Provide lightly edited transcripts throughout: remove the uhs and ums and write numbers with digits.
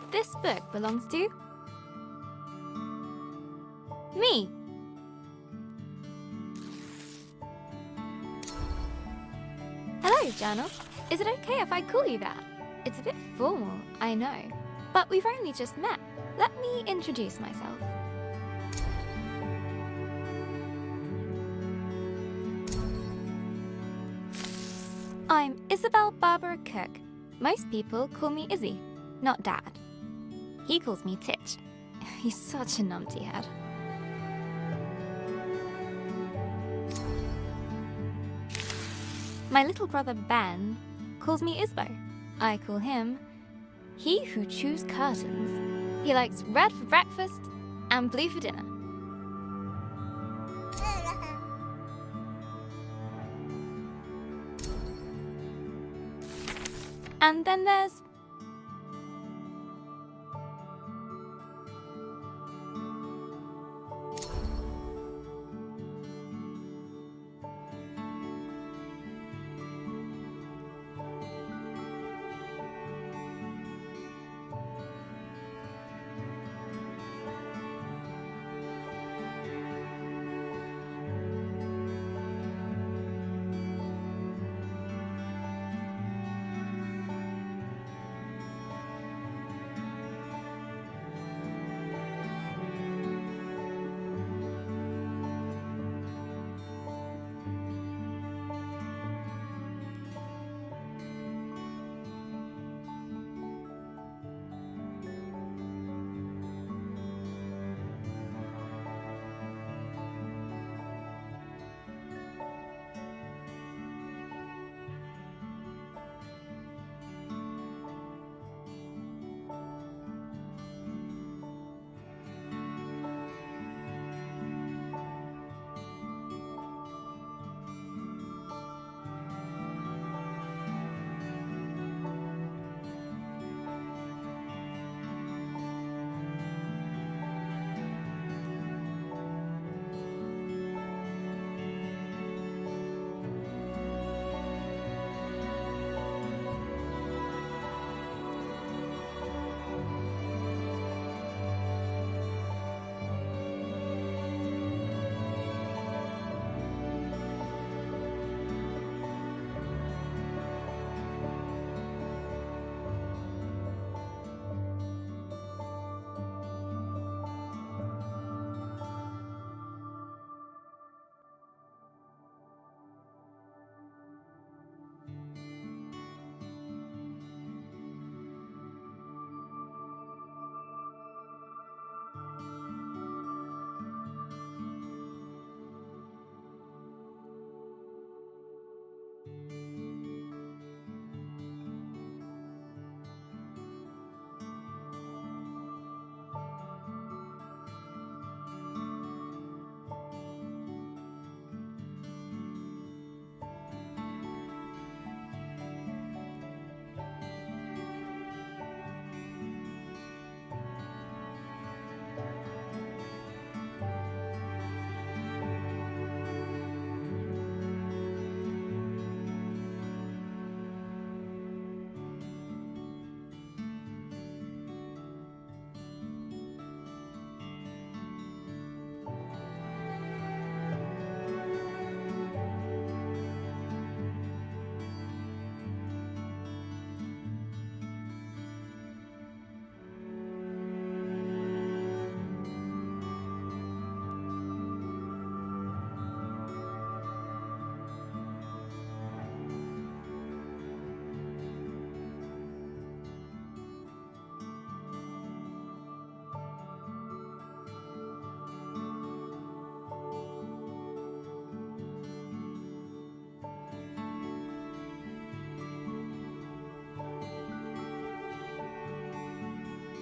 This book belongs to me. Hello, Journal. Is it okay if I call you that? It's a bit formal, I know, but we've only just met. Let me introduce myself. I'm Isabel Barbara Cook. Most people call me Izzy, not Dad. He calls me Titch. He's such a numpty head. My little brother Ben calls me Isbo. I call him He Who Chews Curtains. He likes red for breakfast and blue for dinner. And then there's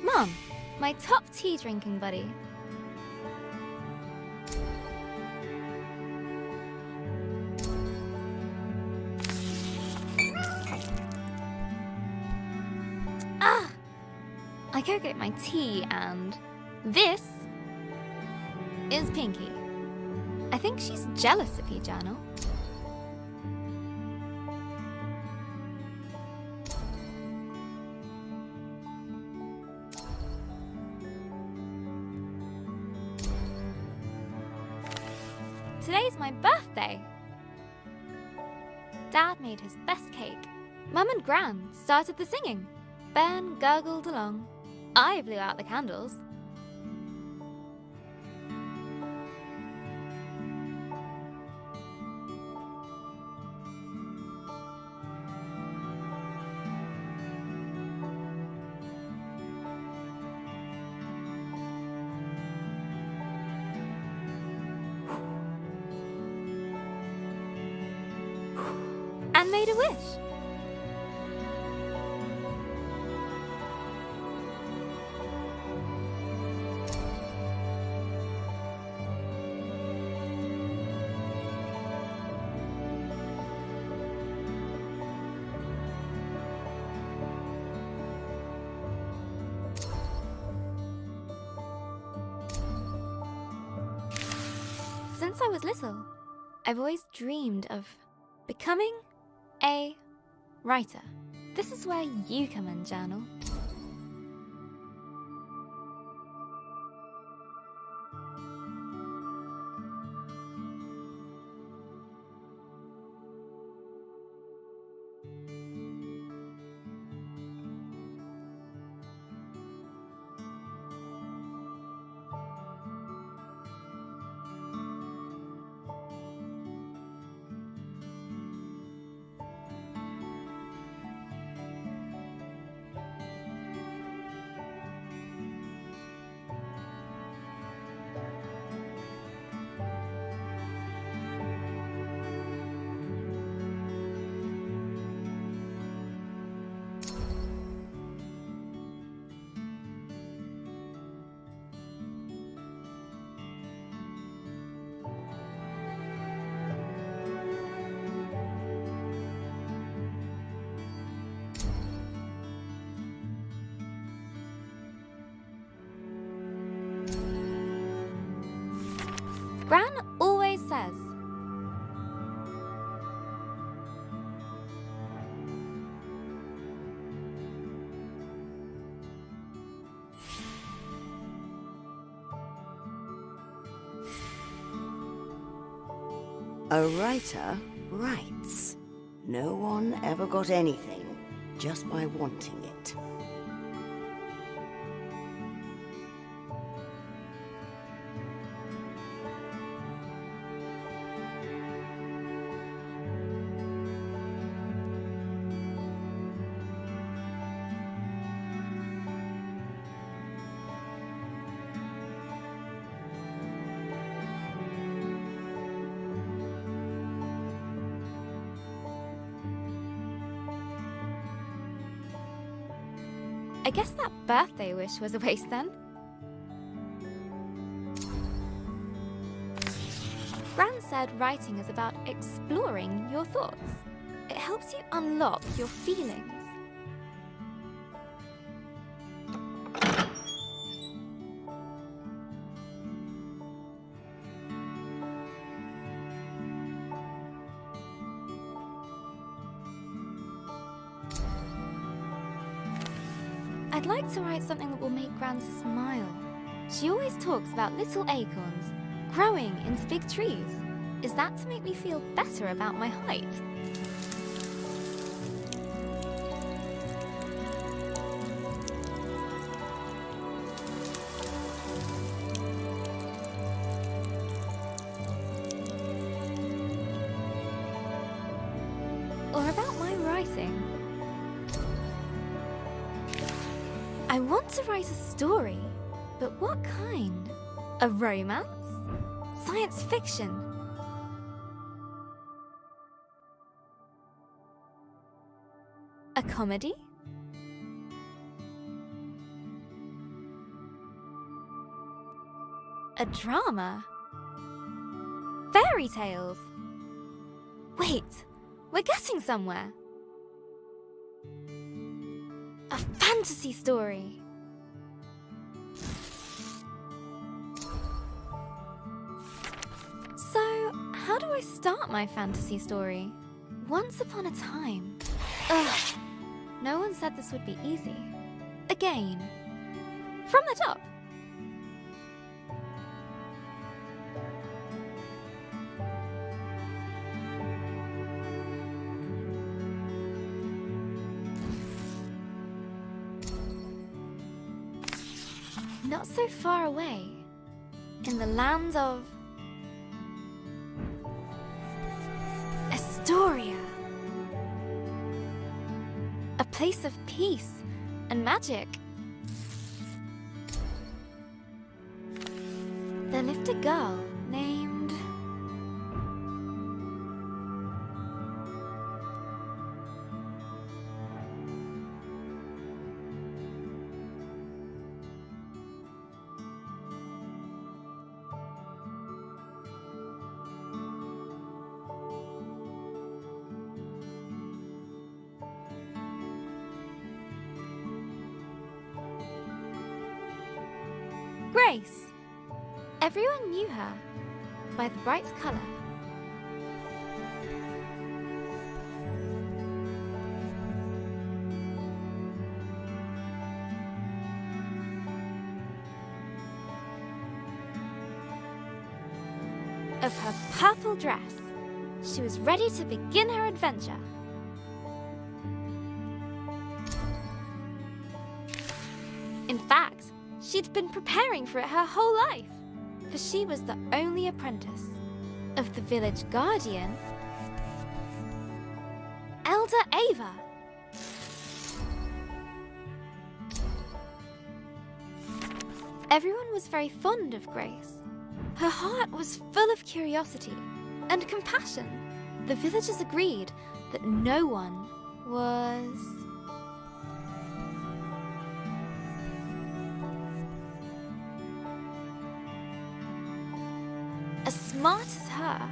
Mom, my top tea drinking buddy. I go get my tea, and this is Pinky. I think she's jealous of you, Journal. today's my birthday. Dad made his best cake. Mum and Gran started the singing. Ben gurgled along. I blew out the candles. And made a wish. Since I was little, I've always dreamed of becoming a writer. This is where you come in, journal. Gran always says, a writer writes. No one ever got anything just by wanting it. I guess that birthday wish was a waste then. Gran said writing is about exploring your thoughts. It helps you unlock your feelings. I'd like to write something that will make Gran smile. She always talks about little acorns growing into big trees. Is that to make me feel better about my height? Or about my writing? I want to write a story, but what kind? A romance? Science fiction? A comedy? A drama? Fairy tales? Wait, we're getting somewhere. A fantasy story. So, how do I start my fantasy story? Once upon a time. Ugh, no one said this would be easy. Again. From the top. Not so far away, in the land of Astoria, a place of peace and magic, there lived a girl named Grace. Everyone knew her by the bright color. Of her purple dress, she was ready to begin her adventure. In fact, she'd been preparing for it her whole life, for she was the only apprentice of the village guardian, Elder Ava. Everyone was very fond of Grace. Her heart was full of curiosity and compassion. The villagers agreed that no one was as smart as her.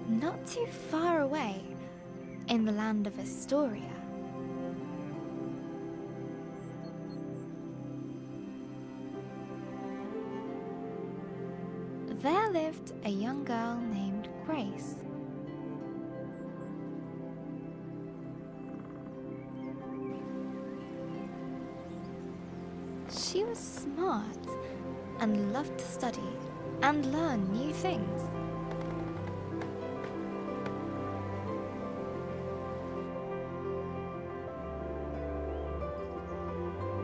Not too far away, in the land of Astoria, there lived a young girl named Grace. She was smart and loved to study and learn new things.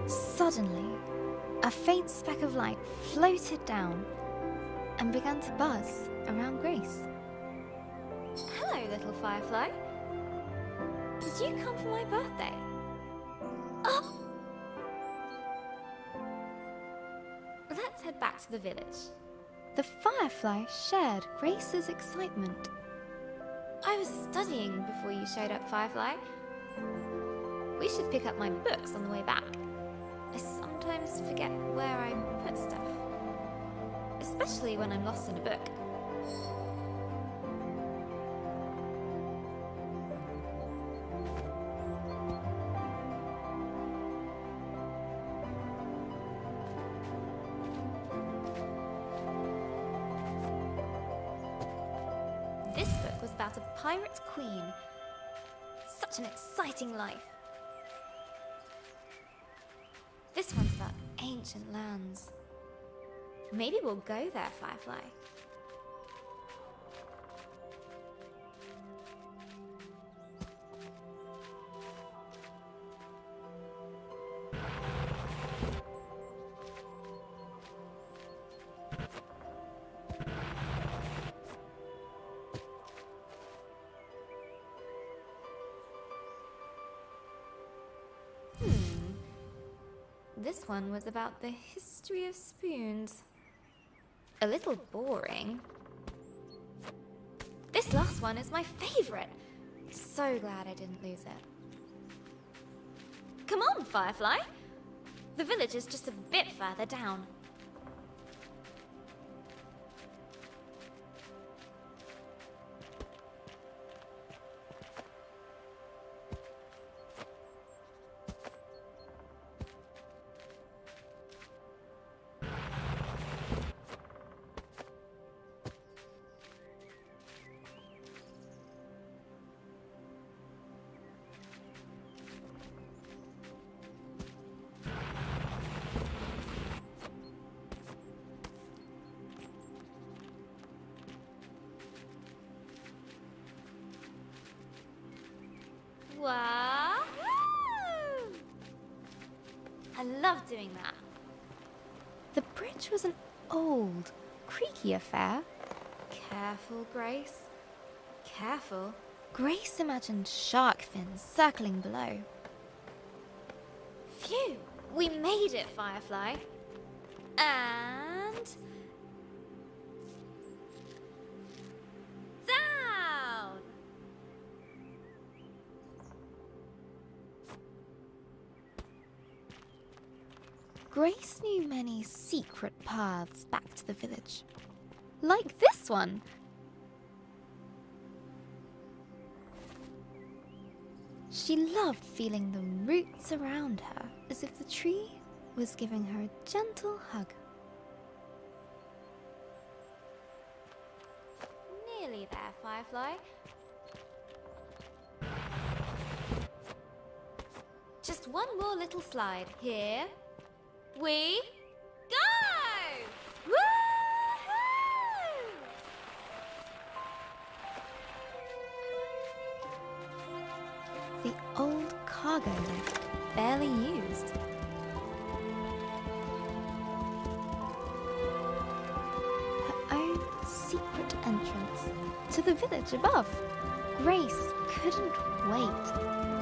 Suddenly, a faint speck of light floated down and began to buzz around Grace. Hello, little firefly. Did you come for my birthday? Oh! Let's head back to the village. The firefly shared Grace's excitement. I was studying before you showed up, Firefly. We should pick up my books on the way back. I sometimes forget where I put stuff, especially when I'm lost in a book. This book was about a pirate queen. Such an exciting life. This one's about ancient lands. Maybe we'll go there, Firefly. This one was about the history of spoons. A little boring. This last one is my favorite. So glad I didn't lose it. Come on, Firefly. The village is just a bit further down. Wahoo! I love doing that. The bridge was an old, creaky affair. Careful, Grace. Careful. Grace imagined shark fins circling below. Phew! We made it, Firefly. And... down! Grace knew many secret paths back to the village. Like this one! She loved feeling the roots around her, as if the tree was giving her a gentle hug. Nearly there, Firefly. Just one more little slide. Here we go! Woohoo! The old cargo lift, barely used. Her own secret entrance to the village above. Grace couldn't wait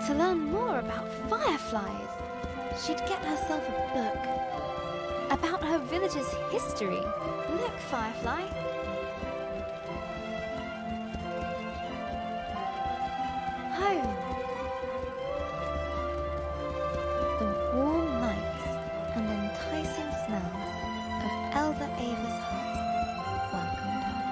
to learn more about fireflies. She'd get herself a book about her village's history. Look, Firefly. Home. The warm lights and enticing smells of Elder Ava's hut welcomed her.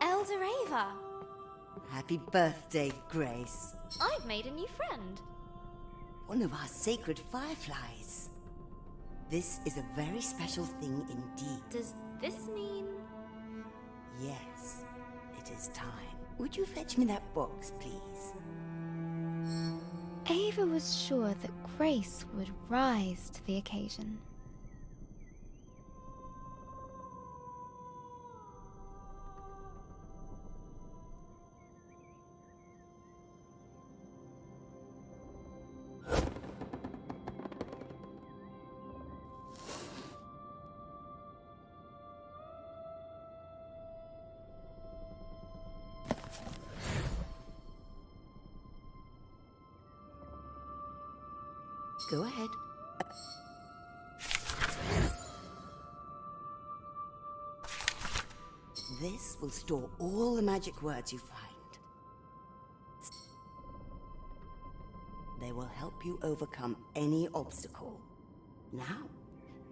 Elder Ava! Happy birthday, Grace. I've made a new friend. One of our sacred fireflies. This is a very special thing indeed. Does this mean... Yes, it is time. Would you fetch me that box, please? Ava was sure that Grace would rise to the occasion. Go ahead. This will store all the magic words you find. They will help you overcome any obstacle. Now,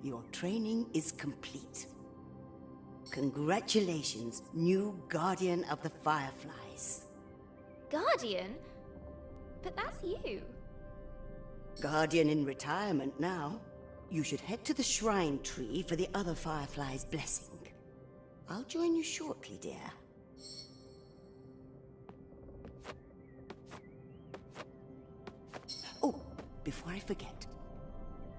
your training is complete. Congratulations, new Guardian of the Fireflies. Guardian? But that's you. Guardian in retirement now. You should head to the shrine tree for the other Firefly's blessing. I'll join you shortly, dear. Oh, before I forget,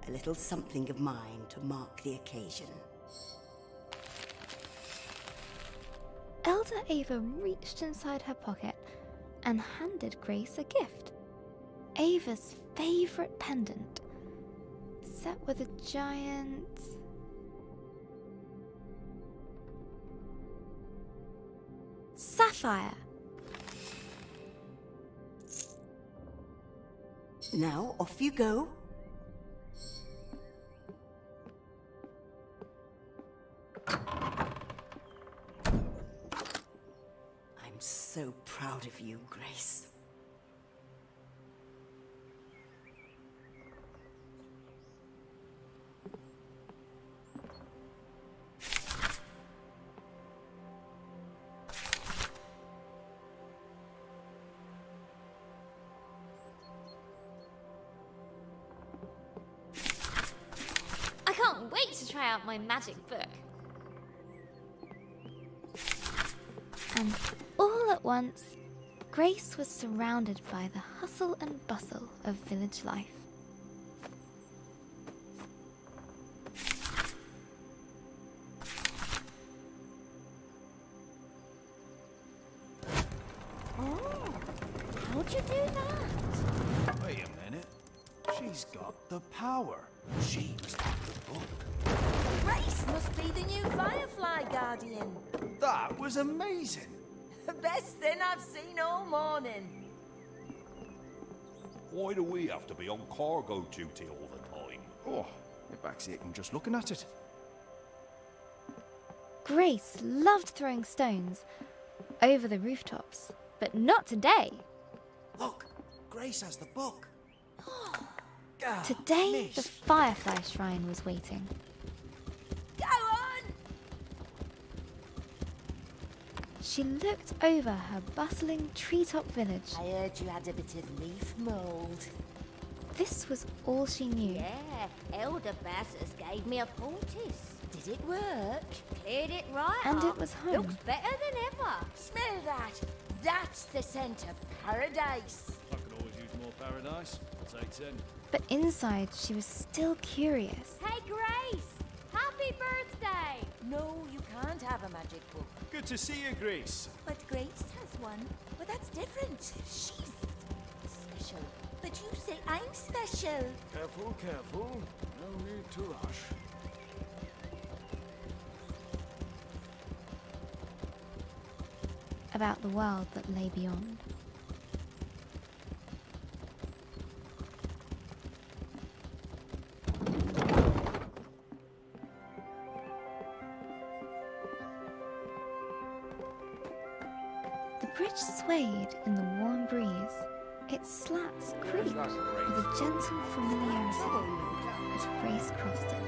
a little something of mine to mark the occasion. Elder Ava reached inside her pocket and handed Grace a gift. Ava's favorite pendant, set with a giant... sapphire. Now, off you go. I'm so proud of you, Grace. I can't wait to try out my magic book. And all at once, Grace was surrounded by the hustle and bustle of village life. Oh, how'd you do that? Wait a minute. She's got the power. She must have the book. Grace must be the new Firefly Guardian. That was amazing. The best thing I've seen all morning. Why do we have to be on cargo duty all the time? Oh, my back's aching just looking at it. Grace loved throwing stones over the rooftops, but not today. Look, Grace has the book. Today, the Firefly Shrine was waiting. Go on! She looked over her bustling treetop village. I heard you had a bit of leaf mould. This was all she knew. Yeah, Elder Bassus gave me a poultice. Did it work? Cleared it right And up. it was home. Looks better than ever. Smell that! That's the scent of paradise. I could always use more paradise. I'll take 10. But inside, she was still curious. Hey, Grace! Happy birthday! No, you can't have a magic book. Good to see you, Grace. But Grace has one. But that's different. She's special. But you say I'm special. Careful, careful. No need to rush. About the world that lay beyond. The bridge swayed in the warm breeze. Its slats creaked with a gentle familiarity as Grace crossed it.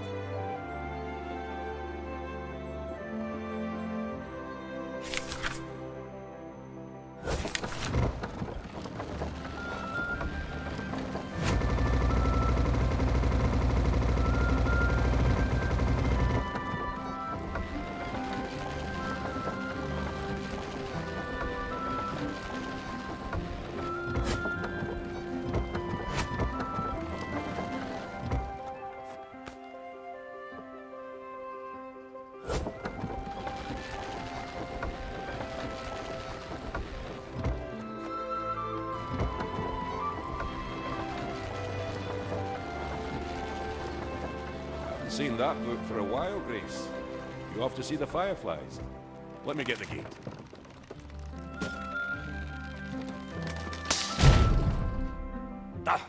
Seen that book for a while, Grace. You off to see the fireflies? Let me get the gate. Ah!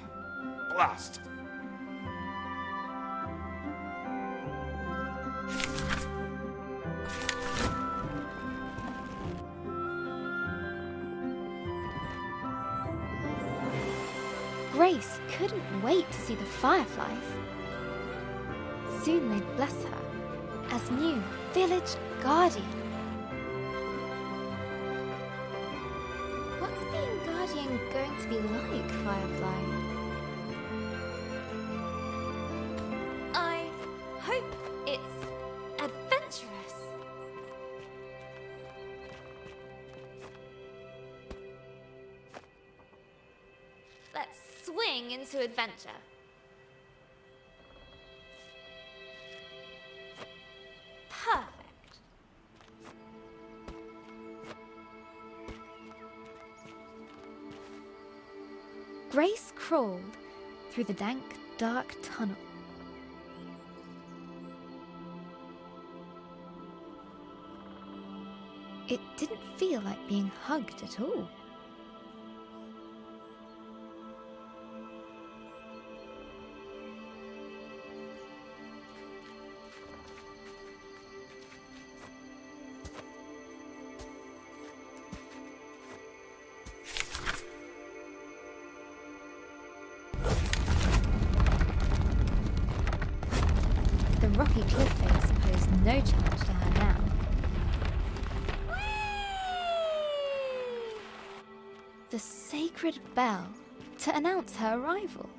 Blast! Grace couldn't wait to see the fireflies. Soon they'd bless her as new village guardian. What's being guardian going to be like, Firefly? I hope it's adventurous. Let's swing into adventure. Perfect. Grace crawled through the dank, dark tunnel. It didn't feel like being hugged at all. The rocky cliff face posed no challenge to her now. The sacred bell to announce her arrival.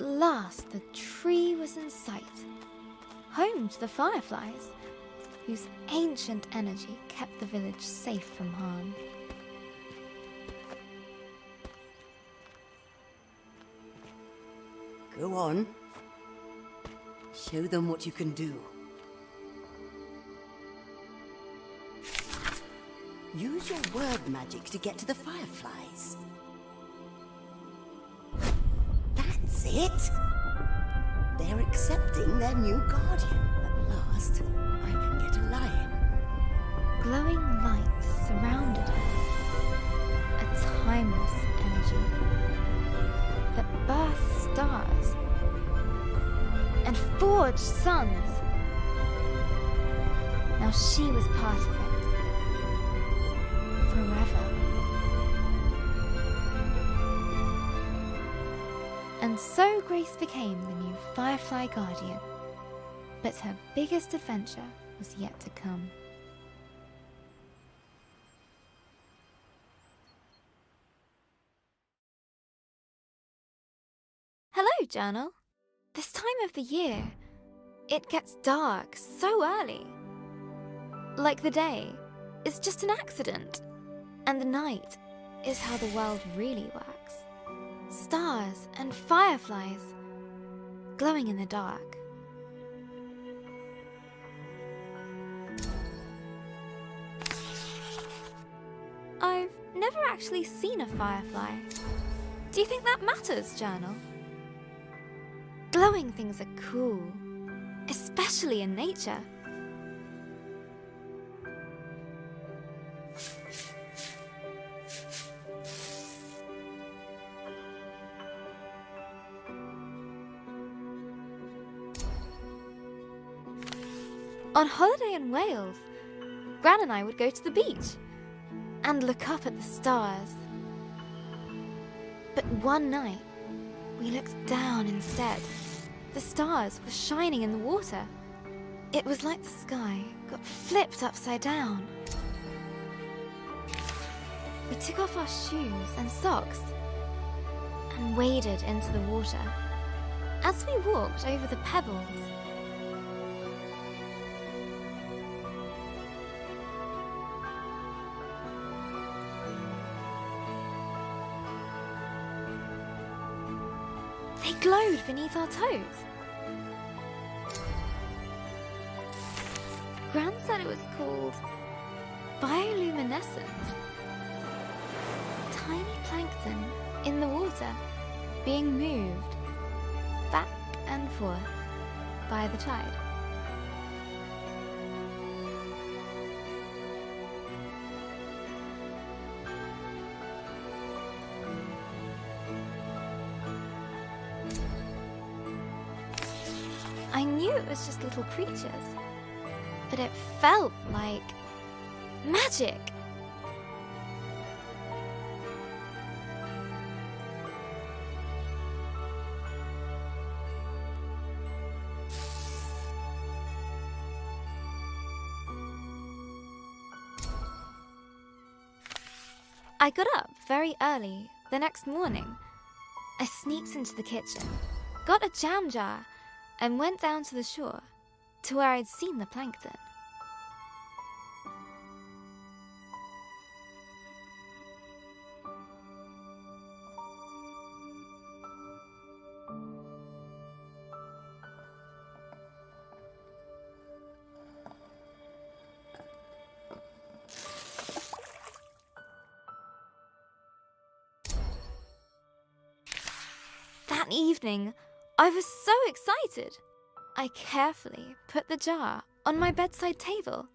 At last the tree was in sight, home to the fireflies, whose ancient energy kept the village safe from harm. Go on. Show them what you can do. Use your word magic to get to the fireflies. That's it! They're accepting their new guardian. At last, I can get a lion. Glowing light surrounded her, a timeless energy that birthed stars and forged suns. Now she was part of it, forever. And so Grace became the new Firefly Guardian, but her biggest adventure was yet to come. Hello, Journal. This time of the year, it gets dark so early. Like the day is just an accident, and the night is how the world really works. Stars and fireflies glowing in the dark. I've never actually seen a firefly. Do you think that matters, Journal? Glowing things are cool, especially in nature. On holiday in Wales, Gran and I would go to the beach and look up at the stars. But one night, we looked down instead. The stars were shining in the water. It was like the sky got flipped upside down. We took off our shoes and socks and waded into the water. As we walked over the pebbles, they glowed beneath our toes. Gran said it was called bioluminescence. Tiny plankton in the water being moved back and forth by the tide. I knew it was just little creatures, but it felt like magic. I got up very early the next morning. I sneaked into the kitchen, got a jam jar, and went down to the shore, to where I'd seen the plankton. That evening, I was so excited. I carefully put the jar on my bedside table.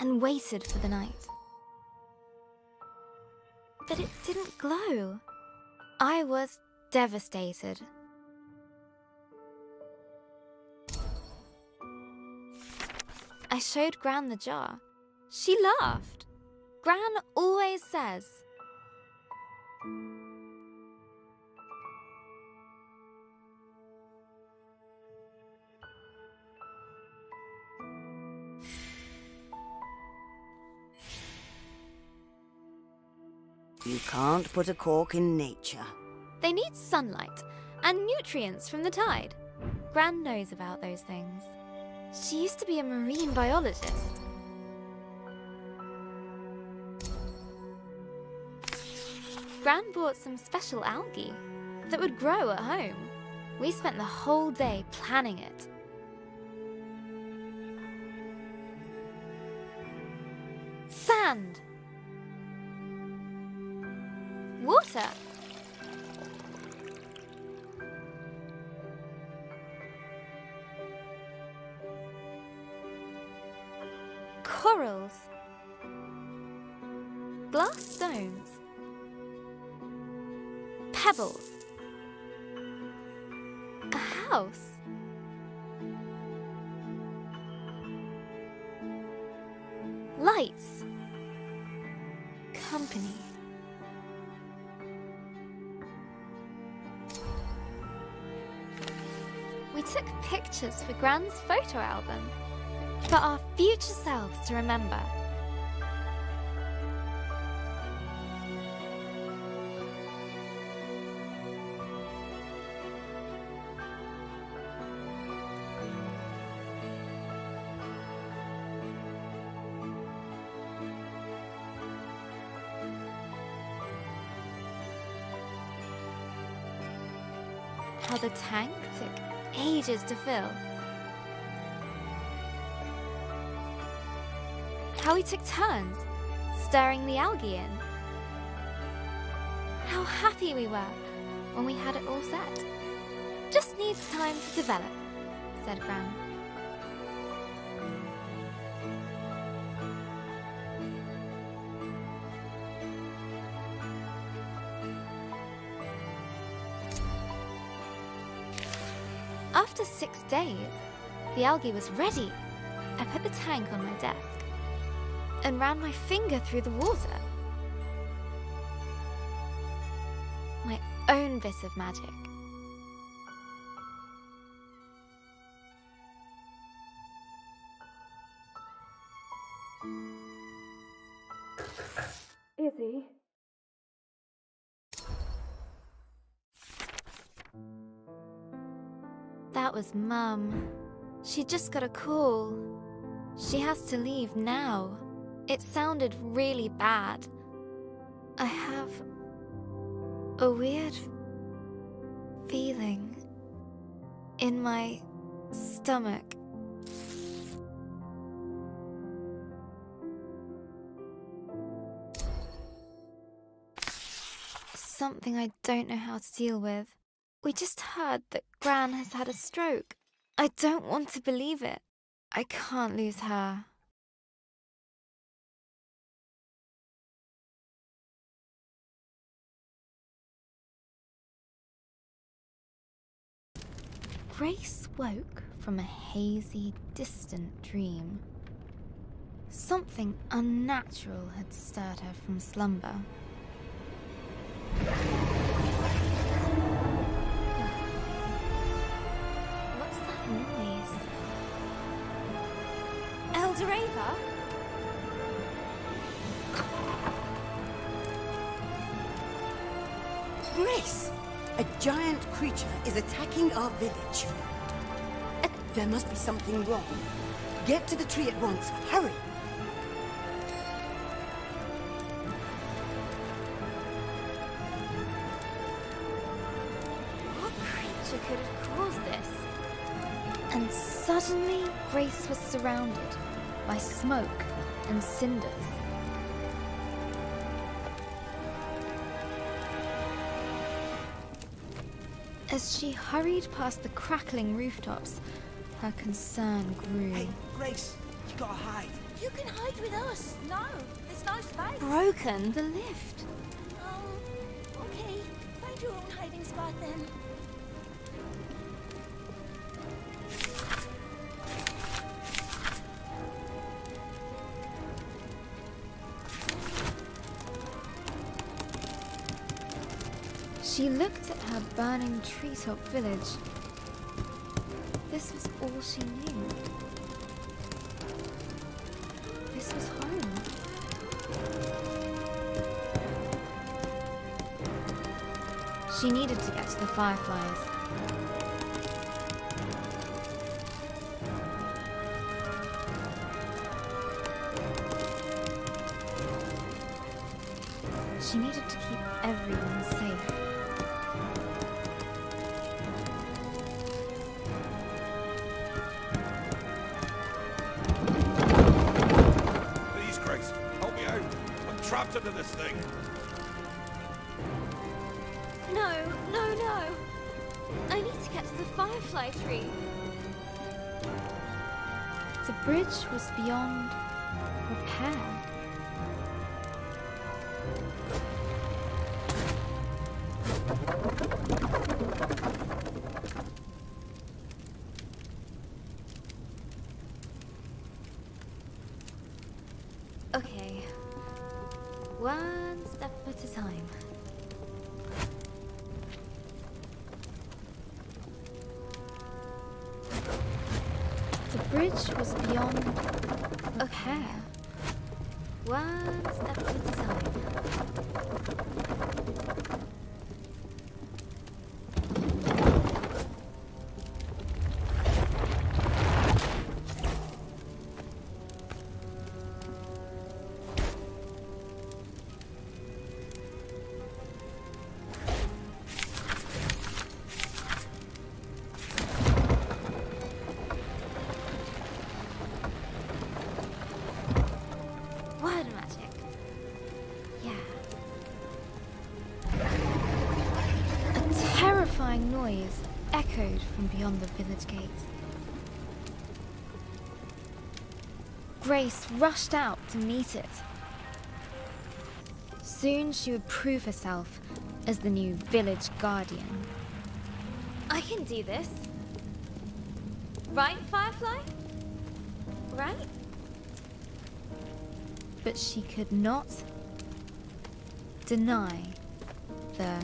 And waited for the night. But it didn't glow. I was devastated. I showed Gran the jar. She laughed. Gran always says, You can't put a cork in nature. They need sunlight and nutrients from the tide. Gran knows about those things. She used to be a marine biologist. Gran bought some special algae that would grow at home. We spent the whole day planning it. Sand. Water. Corals. Glass stones. Pebbles. A house. Lights. Company. We took pictures for Gran's photo album, for our future selves to remember. How the tank took ages to fill. How we took turns stirring the algae in. How happy we were when we had it all set. Just needs time to develop, said Gran. After 6 days, the algae was ready. I put the tank on my desk and ran my finger through the water. My own bit of magic. Izzy? That was Mum. She just got a call. She has to leave now. It sounded really bad. I have a weird feeling in my stomach. Something I don't know how to deal with. We just heard that Gran has had a stroke. I don't want to believe it. I can't lose her. Grace woke from a hazy, distant dream. Something unnatural had stirred her from slumber. What's that noise? Eldoreva? Grace! A giant creature is attacking our village. There must be something wrong. Get to the tree at once. Hurry! What creature could have caused this? And suddenly, Grace was surrounded by smoke and cinders. As she hurried past the crackling rooftops, her concern grew. Hey, Grace, you gotta hide. You can hide with us. No, there's no space. Broken the lift. Okay. Find your own hiding spot then. She looked at her burning treetop village. This was all she knew. This was home. She needed to get to the fireflies. She needed to keep everyone safe. Please, Grace, help me out. I'm trapped into this thing. No, no, no! I need to get to the firefly tree. The bridge was beyond repair. Okay, one step at a time. The bridge was beyond repair. One step at a time. Word magic. Yeah. A terrifying noise echoed from beyond the village gate. Grace rushed out to meet it. Soon she would prove herself as the new village guardian. I can do this. Right, Firefly? Right? But she could not deny the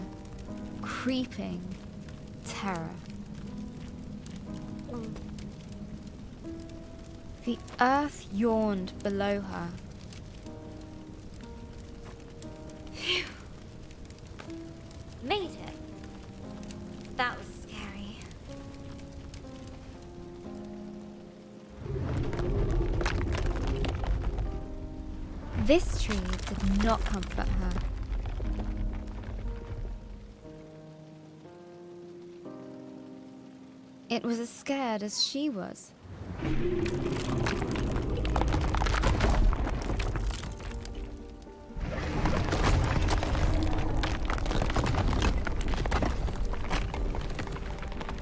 creeping terror. The earth yawned below her. Phew. Made it. That was scary. This tree did not comfort her. It was as scared as she was.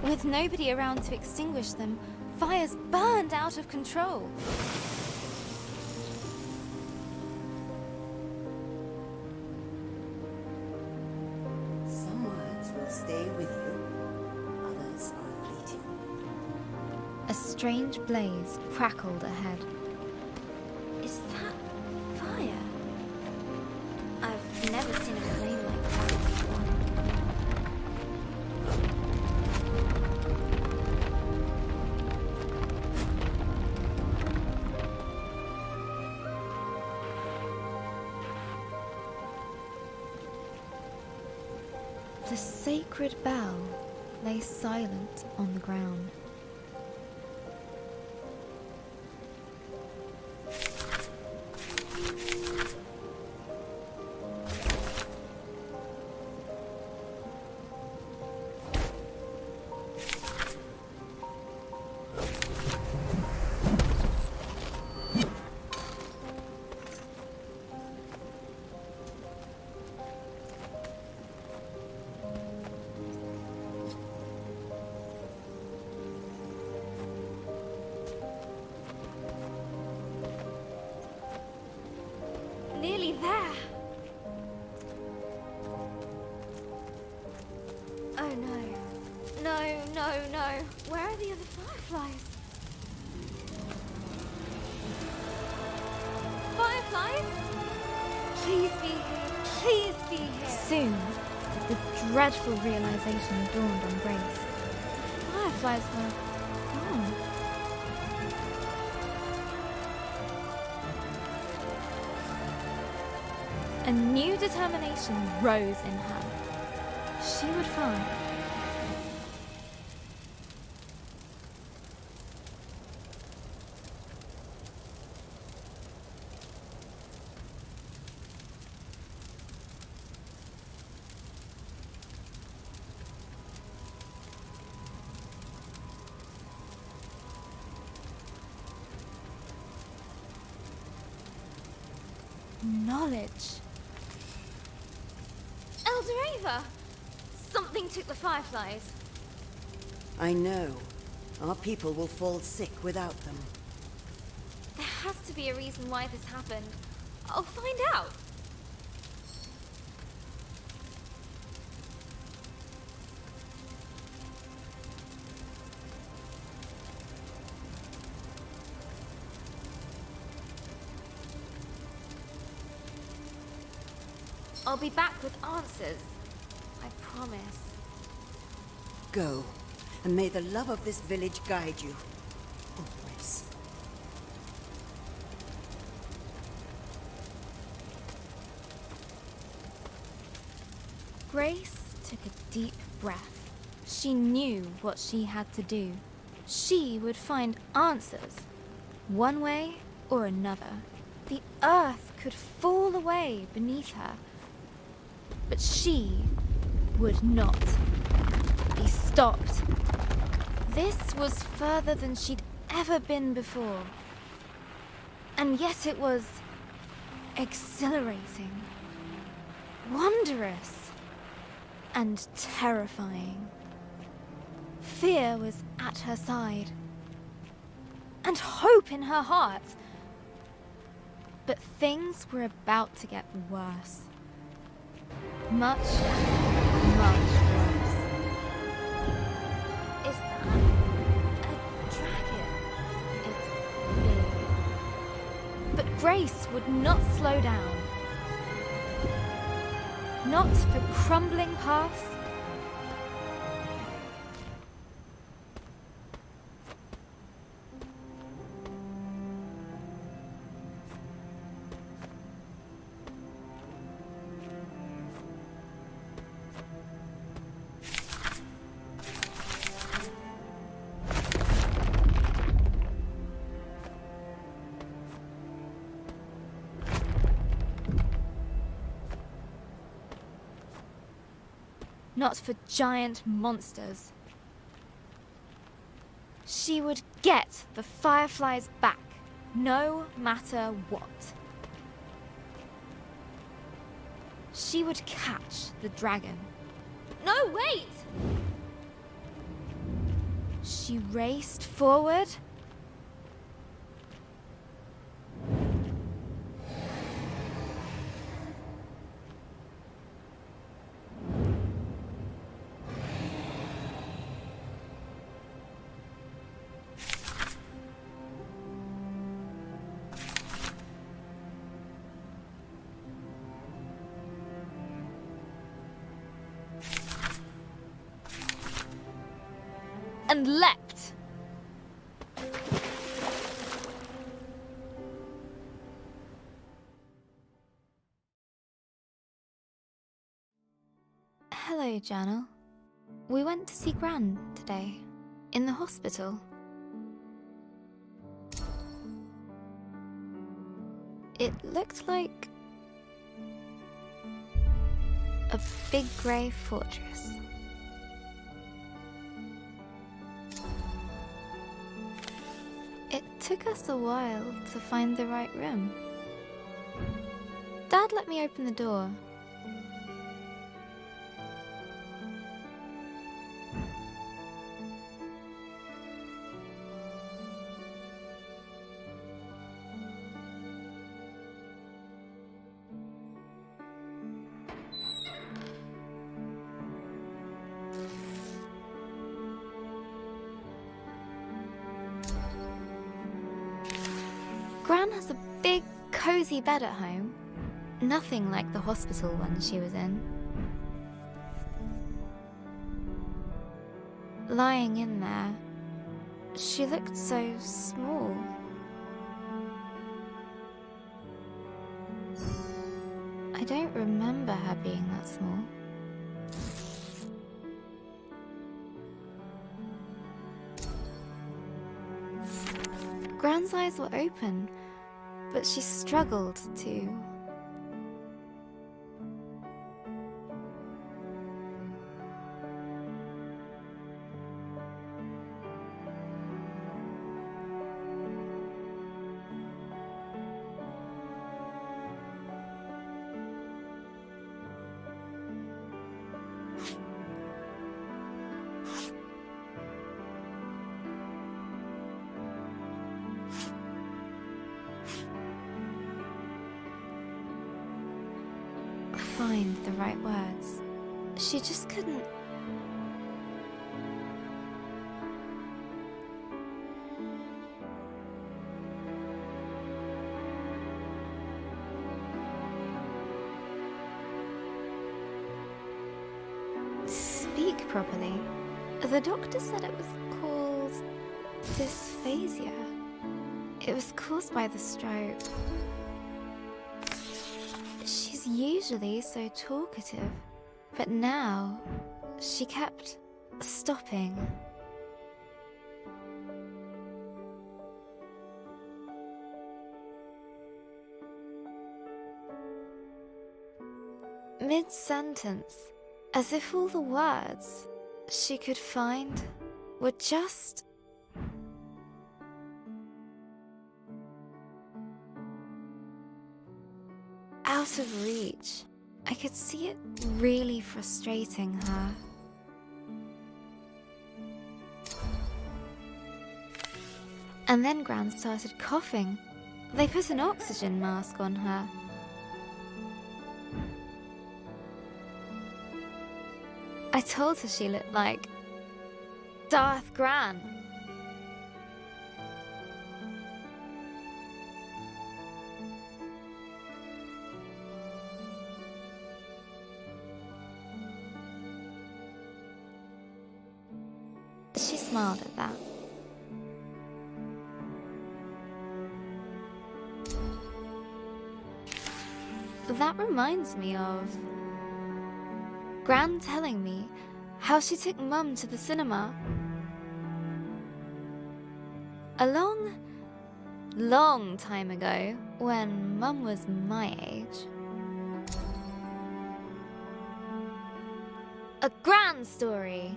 With nobody around to extinguish them, fires burned out of control. Some words will stay with you, others are fleeting. A strange blaze crackled ahead. Is that fire? I've never seen a flame like that before. The sacred bell lay silent on the ground. Nearly there. Oh no. No, no, no. Where are the other fireflies? Fireflies? Please be here. Please be here. Soon, the dreadful realization dawned on Grace. The fireflies were gone. A new determination rose in her. she would find knowledge. Eldoreva! Something took the fireflies. I know. Our people will fall sick without them. There has to be a reason why this happened. I'll find out. I'll be back with answers. I promise. Go, and may the love of this village guide you. Always. Grace took a deep breath. She knew what she had to do. She would find answers, one way or another. The earth could fall away beneath her, but she would not be stopped. This was further than she'd ever been before. And yet it was exhilarating, wondrous, and terrifying. Fear was at her side, and hope in her heart. But things were about to get worse. Much, much worse. Is that a dragon? It's big. But Grace would not slow down. Not for crumbling paths. Not for giant monsters. She would get the fireflies back, no matter what. She would catch the dragon. No, wait! She raced forward. And leapt. Hello, Journal. We went to see Gran today, in the hospital. It looked like a big grey fortress. It took us a while to find the right room. Dad let me open the door. Gran has a big, cozy bed at home. Nothing like the hospital one she was in. Lying in there, she looked so small. I don't remember her being that small. Gran's eyes were open, but she struggled to. Find the right words. She just couldn't. Speak properly. The doctor said it was called dysphasia. It was caused by the stroke. She's usually so talkative, but now she kept stopping. Mid-sentence, as if all the words she could find were just out of reach. I could see it really frustrating her. And then Gran started coughing. They put an oxygen mask on her. I told her she looked like Darth Gran. She smiled at that. That reminds me of Gran telling me how she took Mum to the cinema. A long time ago, when Mum was my age. A Gran story.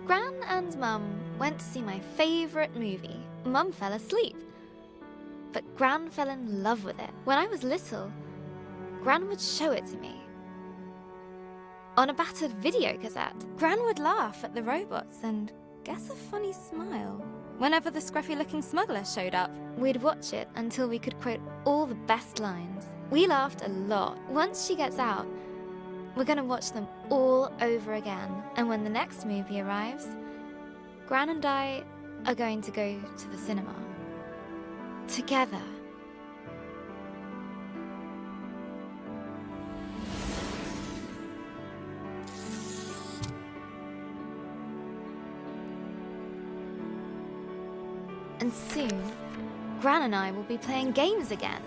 Gran and Mum went to see my favourite movie. Mum fell asleep, but Gran fell in love with it. When I was little, Gran would show it to me on a battered video cassette. Gran would laugh at the robots and get a funny smile whenever the scruffy-looking smuggler showed up. We'd watch it until we could quote all the best lines. We laughed a lot. Once she gets out, we're gonna watch them all over again. And when the next movie arrives, Gran and I are going to go to the cinema. Together. And soon, Gran and I will be playing games again.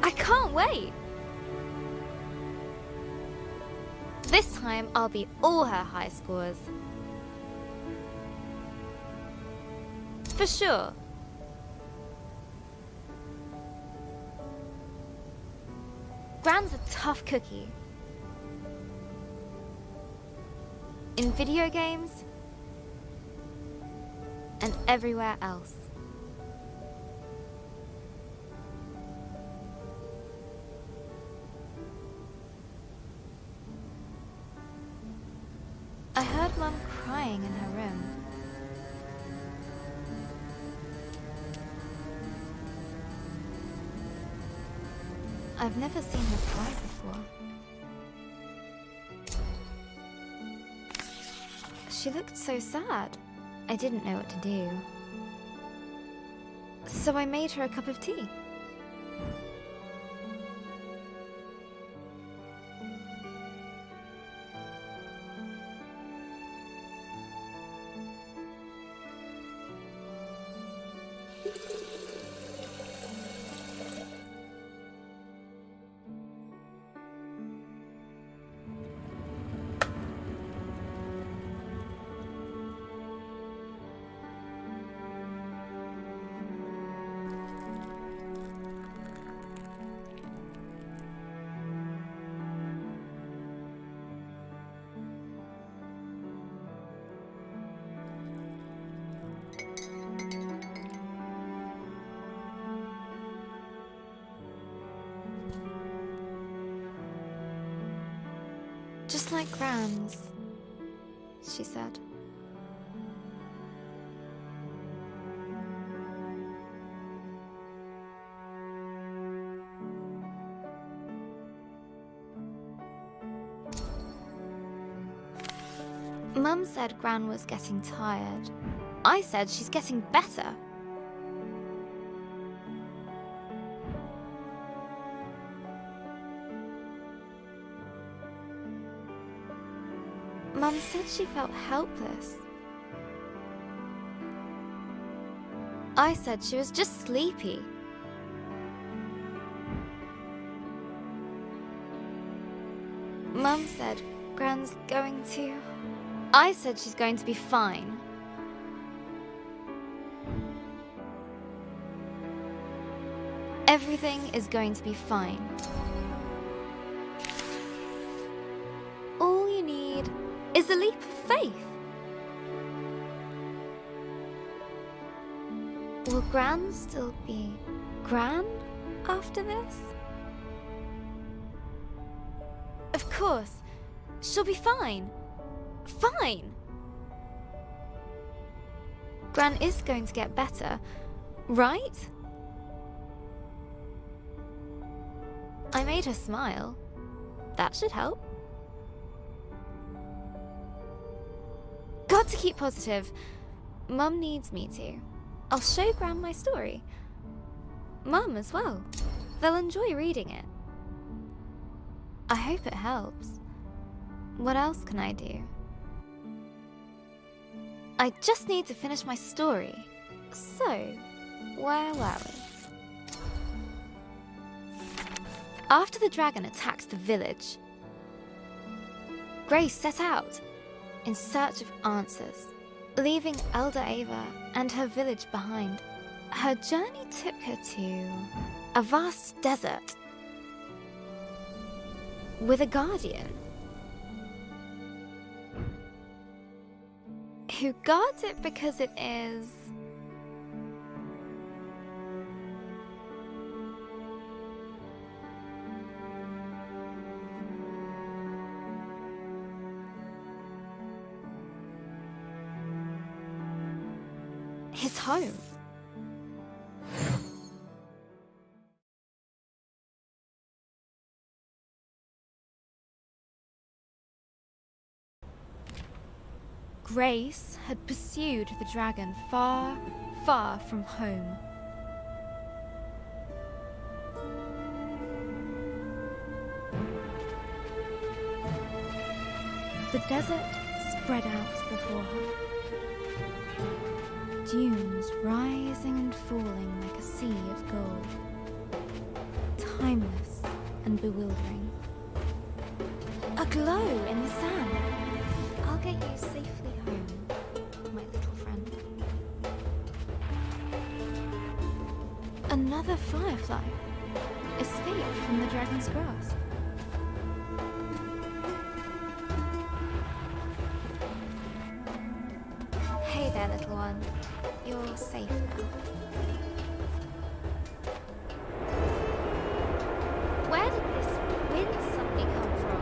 I can't wait! This time, I'll beat all her high scores. For sure. Gran's a tough cookie. In video games and everywhere else. I heard Mum crying in her room. I've never seen her cry before. She looked so sad. I didn't know what to do. So I made her a cup of tea. Just like Gran's, she said. Mum said Gran was getting tired. I said she's getting better. Mum said she felt helpless. I said she was just sleepy. Mum said Gran's going to... I said she's going to be fine. Everything is going to be fine. All you need is a leap of faith. Will Gran still be Gran after this? Of course, she'll be fine. Fine! Gran is going to get better, right? I made her smile. That should help. Got to keep positive. Mum needs me to. I'll show Gran my story. Mum as well. They'll enjoy reading it. I hope it helps. What else can I do? I just need to finish my story. So, where were we? After the dragon attacked the village, Grace set out in search of answers, leaving Elder Ava and her village behind. Her journey took her to a vast desert with a guardian who guards it because it is his home. Grace had pursued the dragon far, far from home. The desert spread out before her. Dunes rising and falling like a sea of gold. Timeless and bewildering. A glow in the sand. I'll get you safely home, my little friend. Another firefly escaped from the dragon's grasp. Hey there, little one. You're safe now. Where did this wind suddenly come from?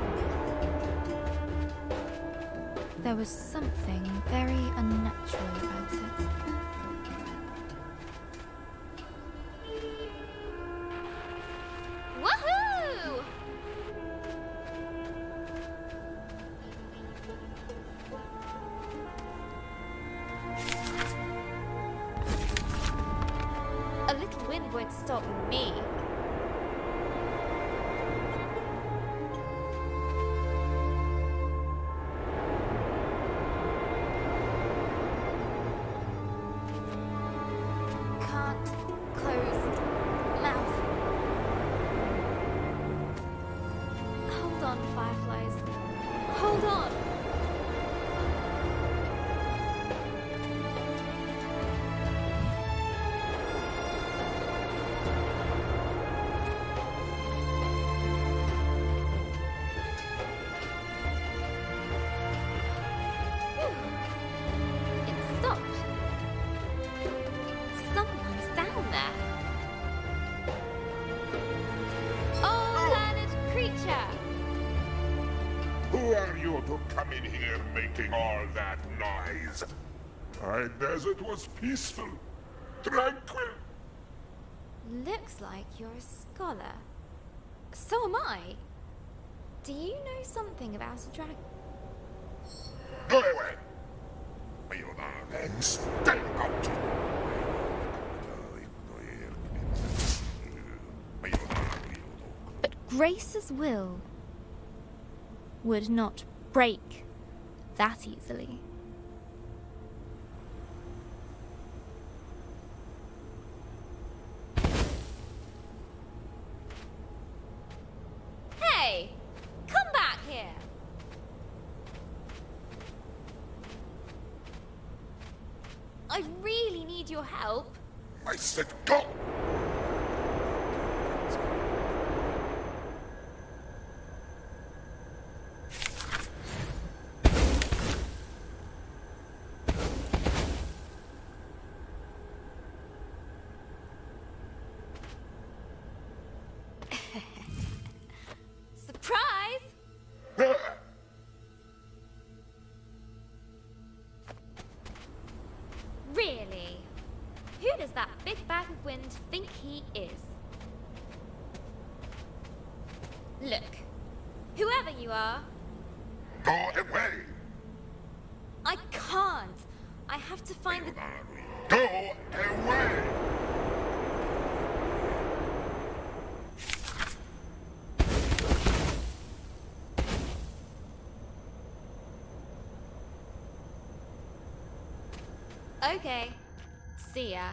There was something very unnatural about it. Woohoo! A little wind won't stop me. Can't close mouth. Hold on, fireflies. Hold on. to come in here making all that noise. My desert was peaceful, tranquil. Looks like you're a scholar. So am I. Do you know something about a dragon? Go away. You are then stay out. But Grace's will would not break that easily. Hey! Come back here! I really need your help. I said go. Surprise! Really? Who does that big bag of wind think he is? Look, whoever you are, Go away. I can't. I have to find the... Go away. Okay. See ya.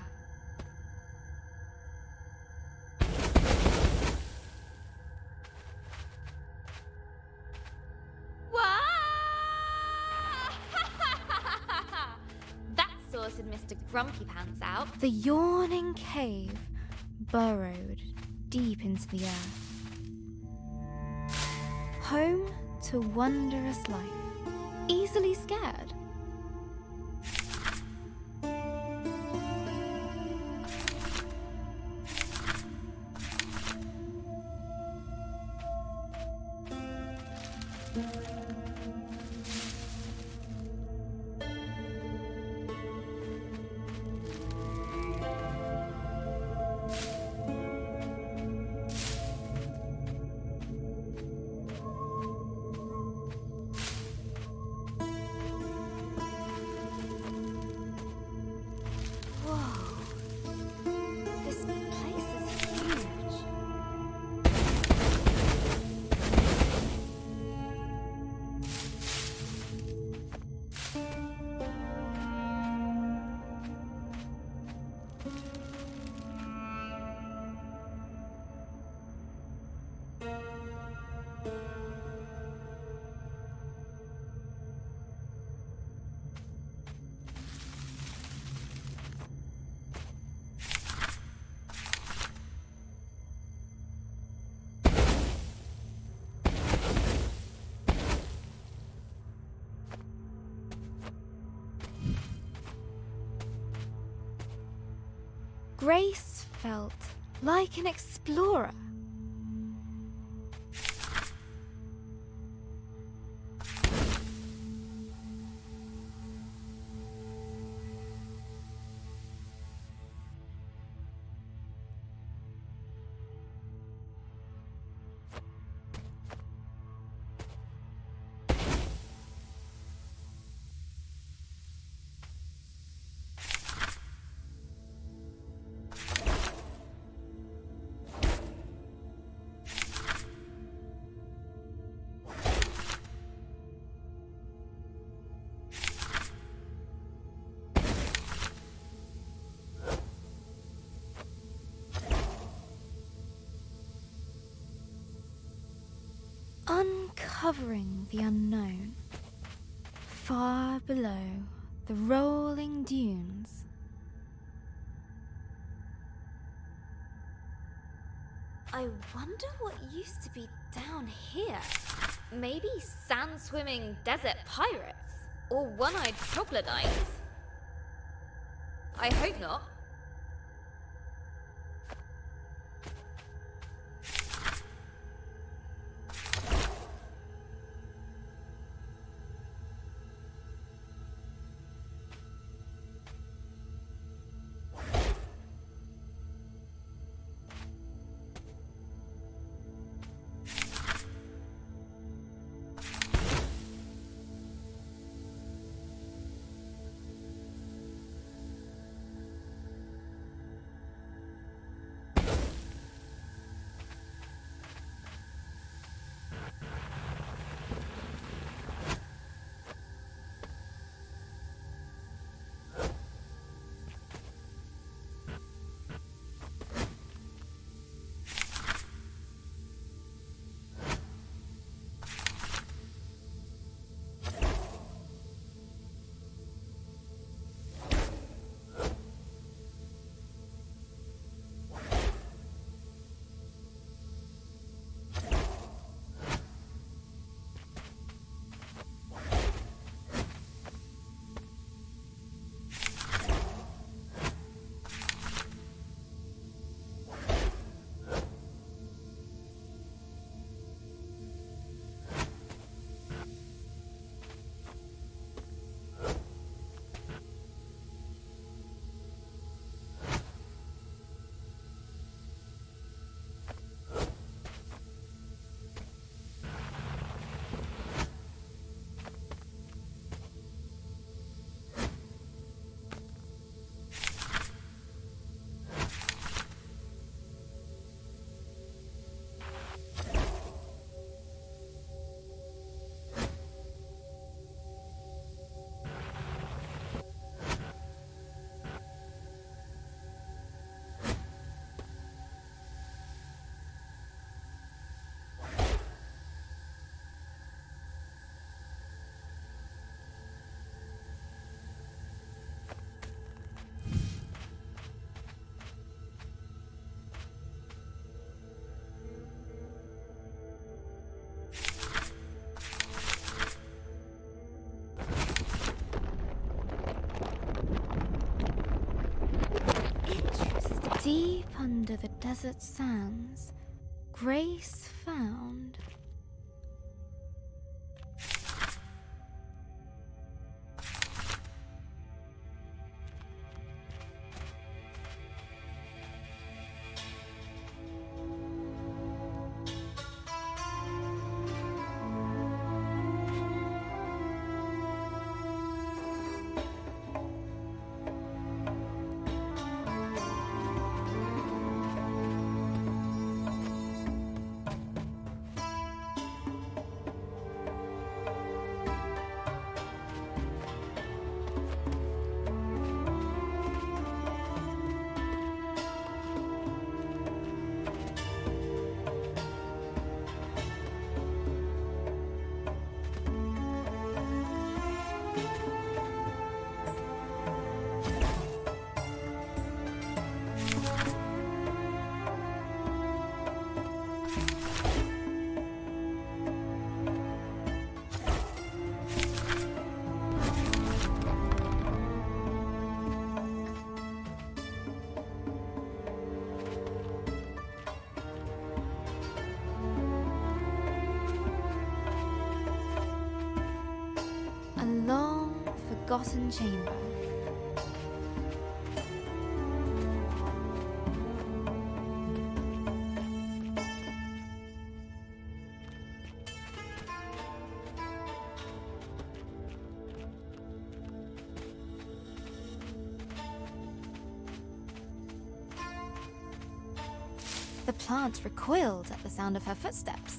That sorted Mr. Grumpy Pants out. The yawning cave burrowed deep into the earth. Home to wondrous life. Easily scared. This place is huge. Grace felt like an explorer. Uncovering the unknown, far below the rolling dunes. I wonder what used to be down here. Maybe sand-swimming desert pirates? Or one-eyed troglodytes? I hope not. Deep under the desert sands, grace found. A long, forgotten chamber. The plant recoiled at the sound of her footsteps.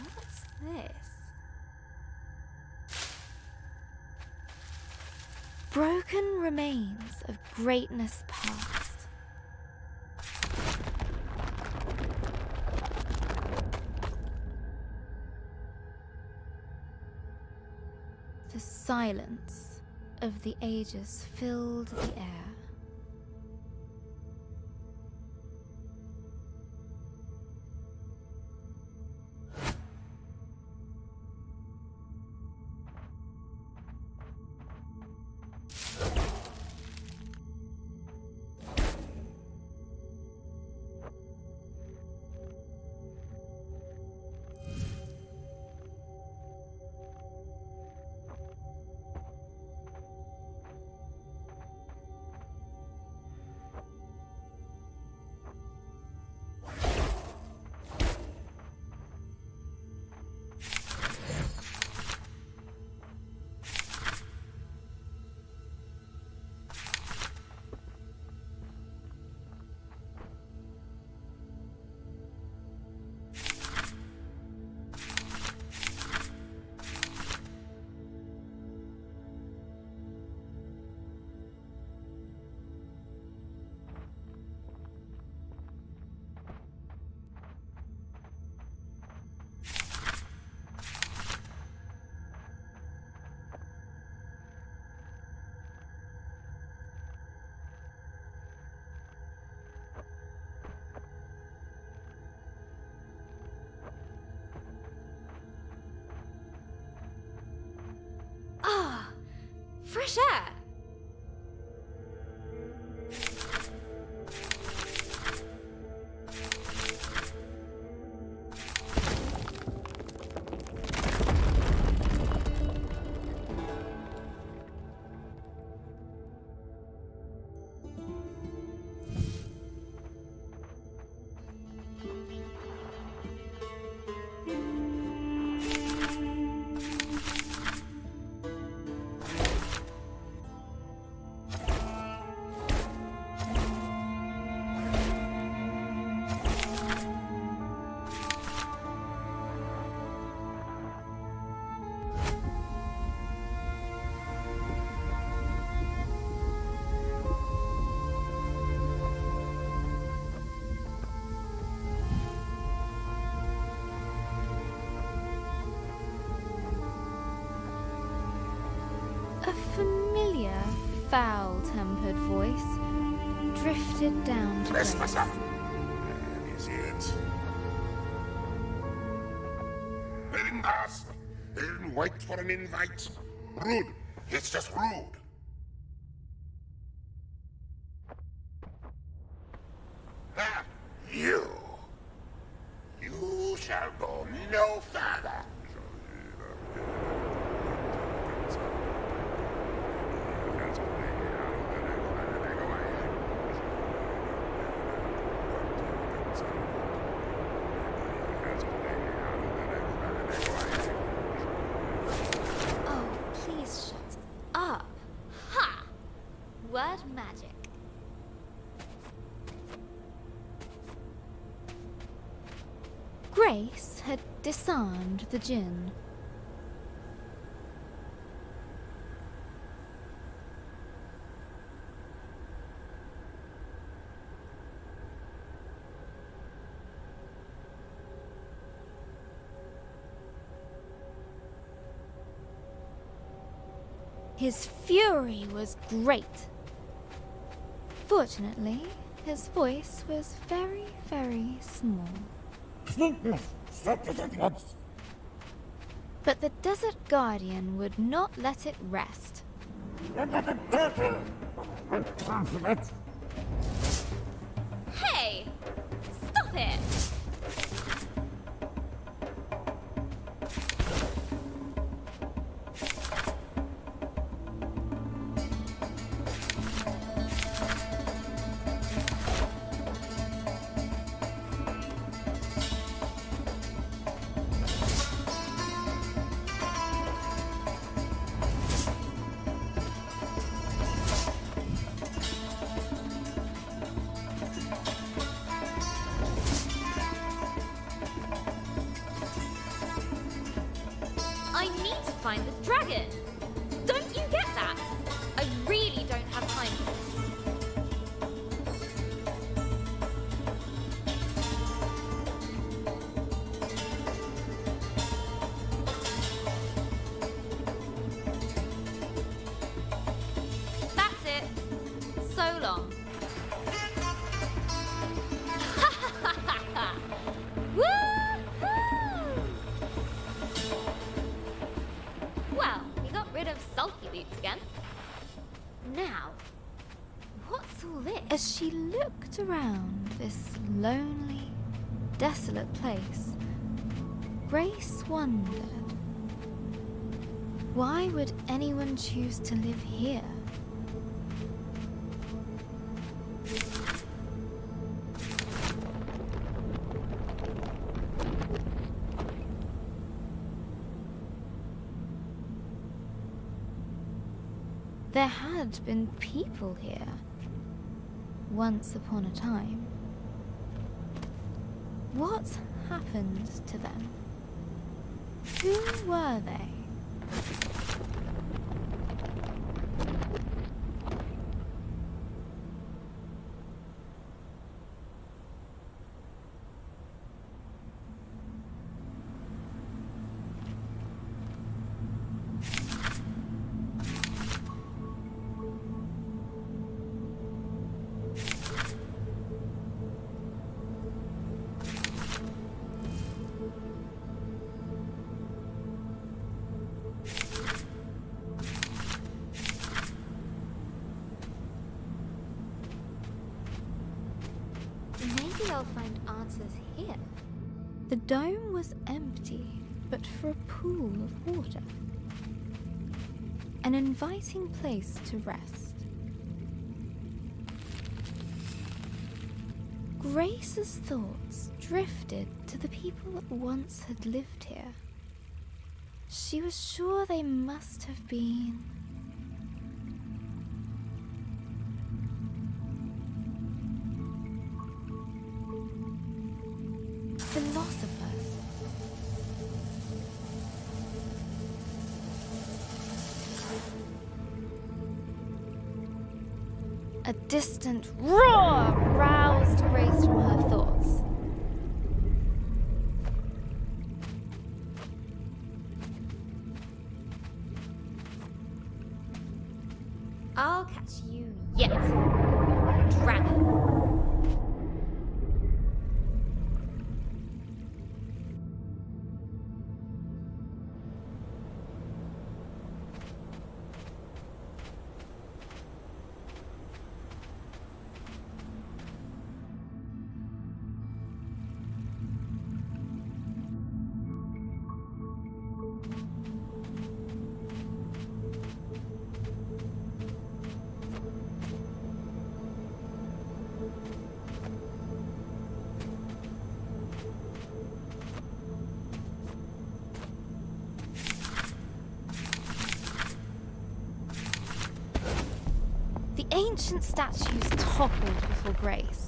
What's this? Broken remains of greatness past. The silence of the ages filled the air. Fresh air! A familiar, foul-tempered voice drifted down to Grace. That is it. They didn't ask. They didn't wait for an invite. Rude. It's just rude. Ah, you. You shall go no further. Oh, please shut up. Ha! Word magic. Grace had disarmed the djinn. His fury was great. Fortunately, his voice was very, very small. But the Desert Guardian would not let it rest. Hey! Stop it! I need to find the dragon! Don't you get that? I really don't have time for this. That's it. So long. Woo-hoo! Well, we got rid of sulky boots again. Now, what's all this? As she looked around this lonely, desolate place, Grace wondered, why would anyone choose to live here? There had been people here, once upon a time. What happened to them? Who were they? answers here. The dome was empty, but for a pool of water. An inviting place to rest. Grace's thoughts drifted to the people that once had lived here. She was sure they must have been... philosophers. A distant roar roused Grace from her thoughts. I'll catch you yet, dragon. The ancient statues toppled before Grace.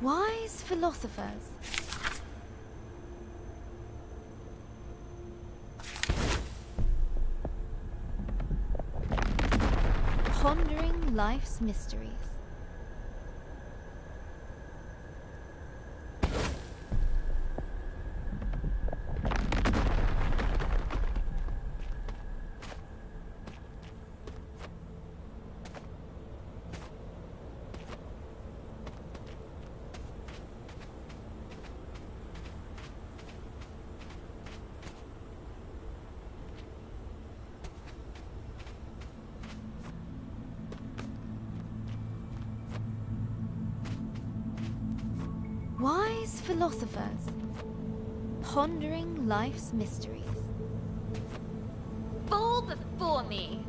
Wise philosophers. Pondering life's mysteries. Wise philosophers, pondering life's mysteries. Fall before me!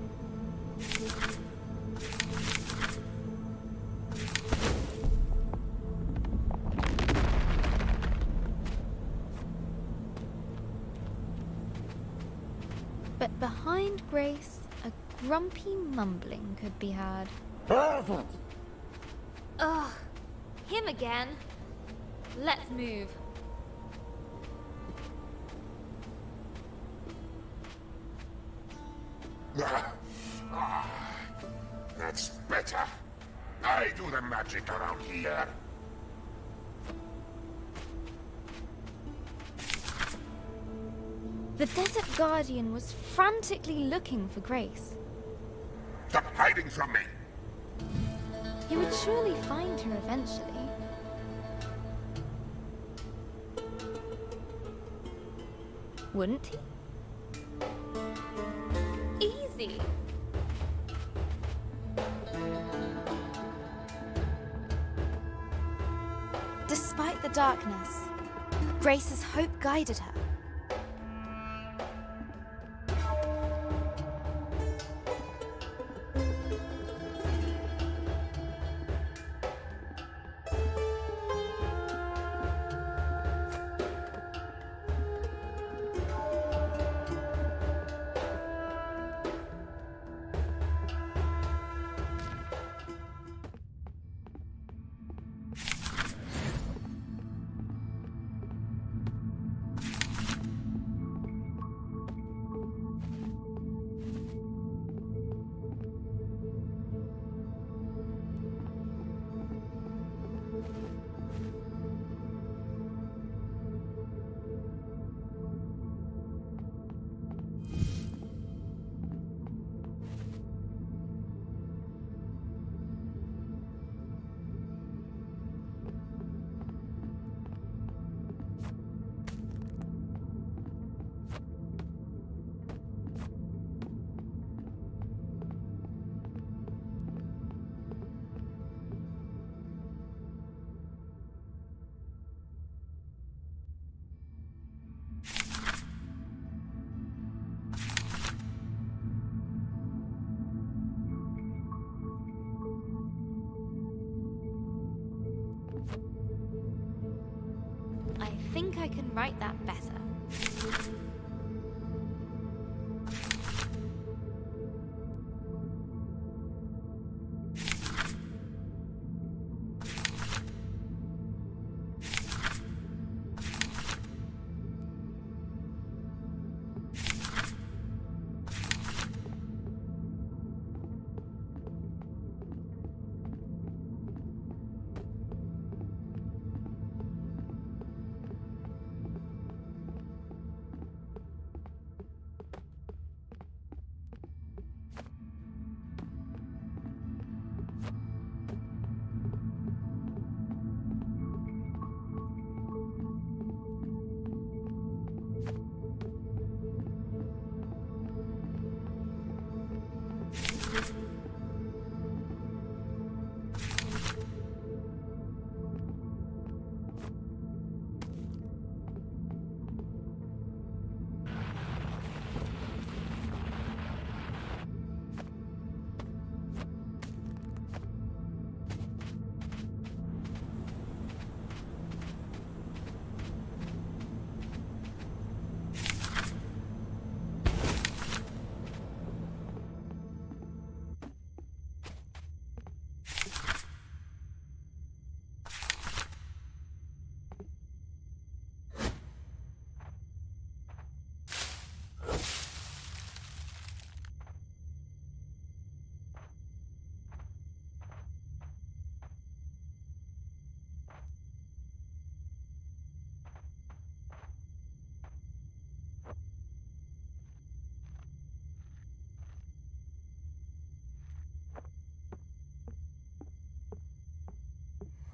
But behind Grace, a grumpy mumbling could be heard. Ugh, him again. Let's move. That's better. I do the magic around here. The Desert Guardian was frantically looking for Grace. Stop hiding from me. He would surely find her eventually. Wouldn't he? Easy. Despite the darkness, Grace's hope guided her. can write that better.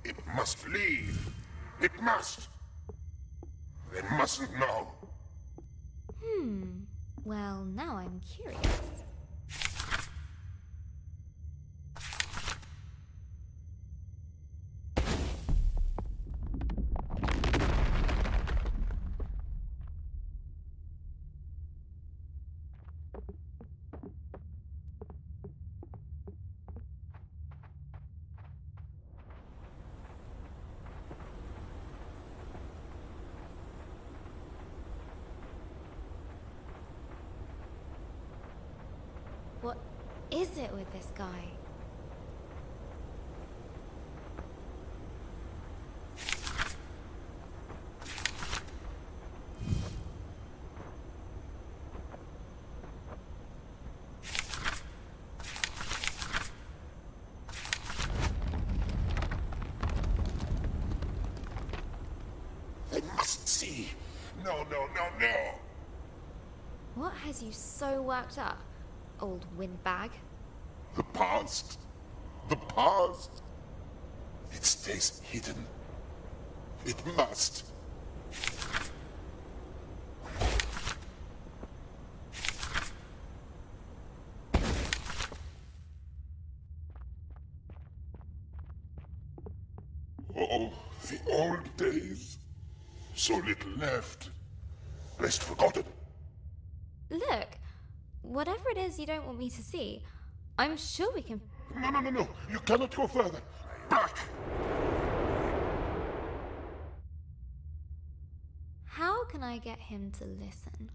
It must leave. It must. They mustn't know. Well, now I'm curious. What is it with this guy? They must see. No. What has you so worked up, old windbag? The past. The past. It stays hidden. It must. Oh, the old days. So little left. Best forgotten. Look, whatever it is you don't want me to see, I'm sure we can... No. You cannot go further. Back! How can I get him to listen?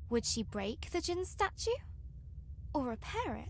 Would she break the Jin statue? Or repair it?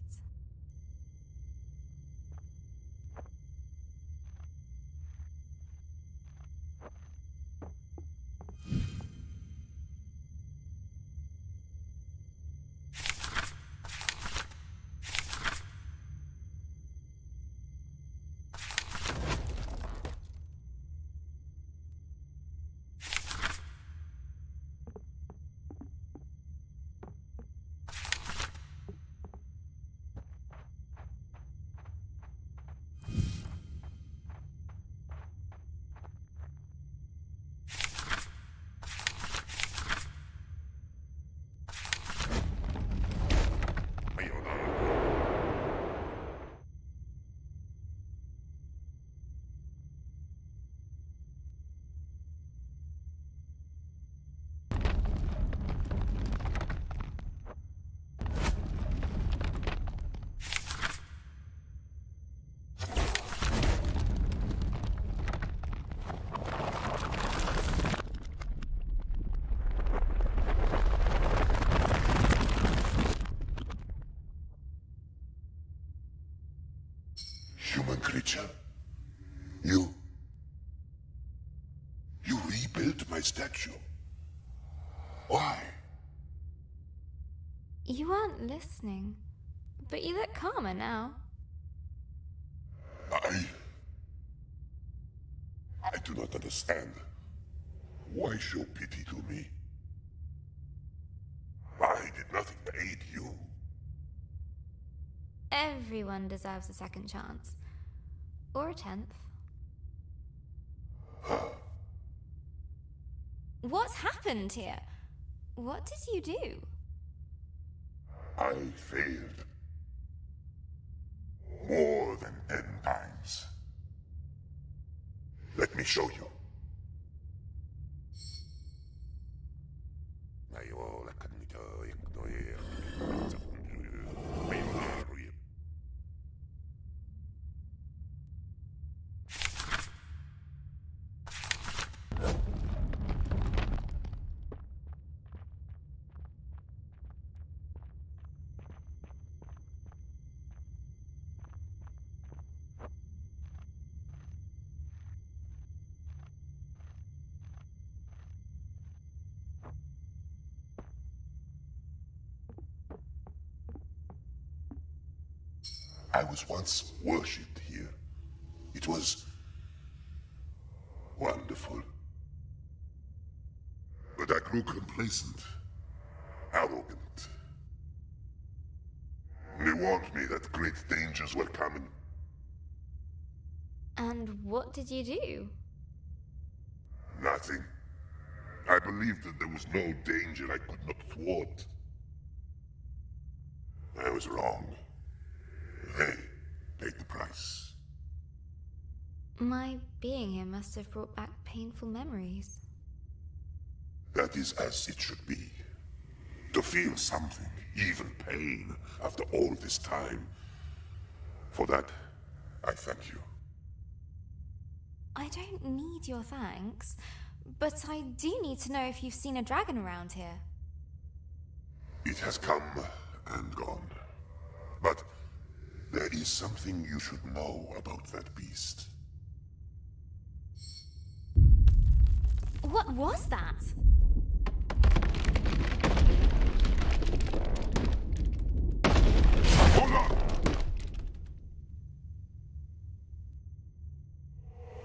creature. You rebuilt my statue. Why? You weren't listening, but you look calmer now. I do not understand. Why show pity to me? I did nothing to aid you. Everyone deserves a second chance. Or a 10th. What's happened here? What did you do? I failed. More than 10 times. Let me show you. I was once worshipped here. It was wonderful. But I grew complacent, arrogant. They warned me that great dangers were coming. And what did you do? Nothing. I believed that there was no danger I could not thwart. I was wrong. They paid the price. My being here must have brought back painful memories. That is as it should be. To feel something, even pain, after all this time. For that, I thank you. I don't need your thanks, but I do need to know if you've seen a dragon around here. It has come and gone. But there is something you should know about that beast. What was that? Hold on!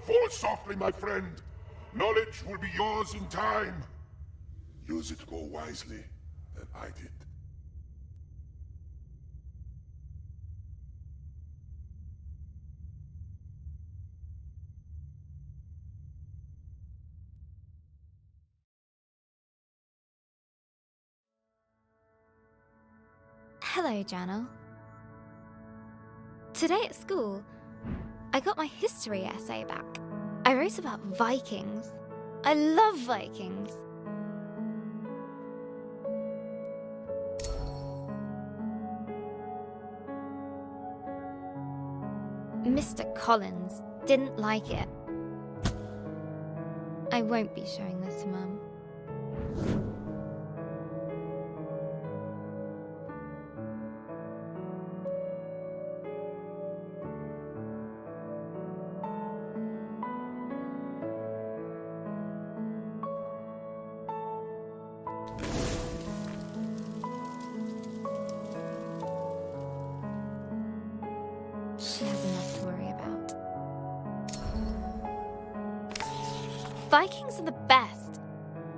Fall softly, my friend. Knowledge will be yours in time. Use it more wisely than I did. Hello, Journal. Today at school, I got my history essay back. I wrote about Vikings. I love Vikings. Mr. Collins didn't like it. I won't be showing this to Mum. She has enough to worry about. Vikings are the best.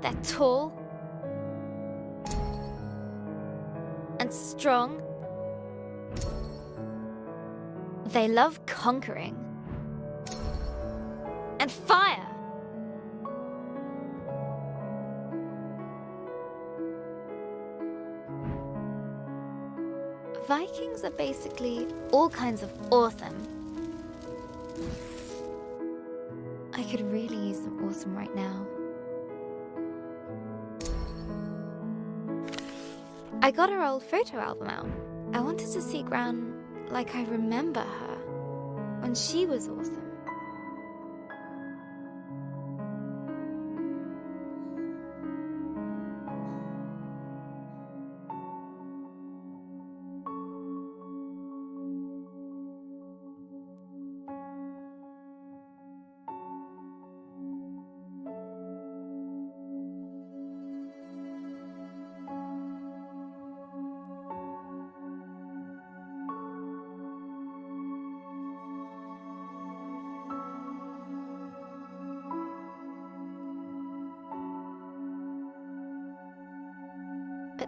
They're tall and strong. They love conquering and fire. Vikings are basically all kinds of awesome. I could really use some awesome right now. I got her old photo album out. I wanted to see Gran like I remember her when she was awesome.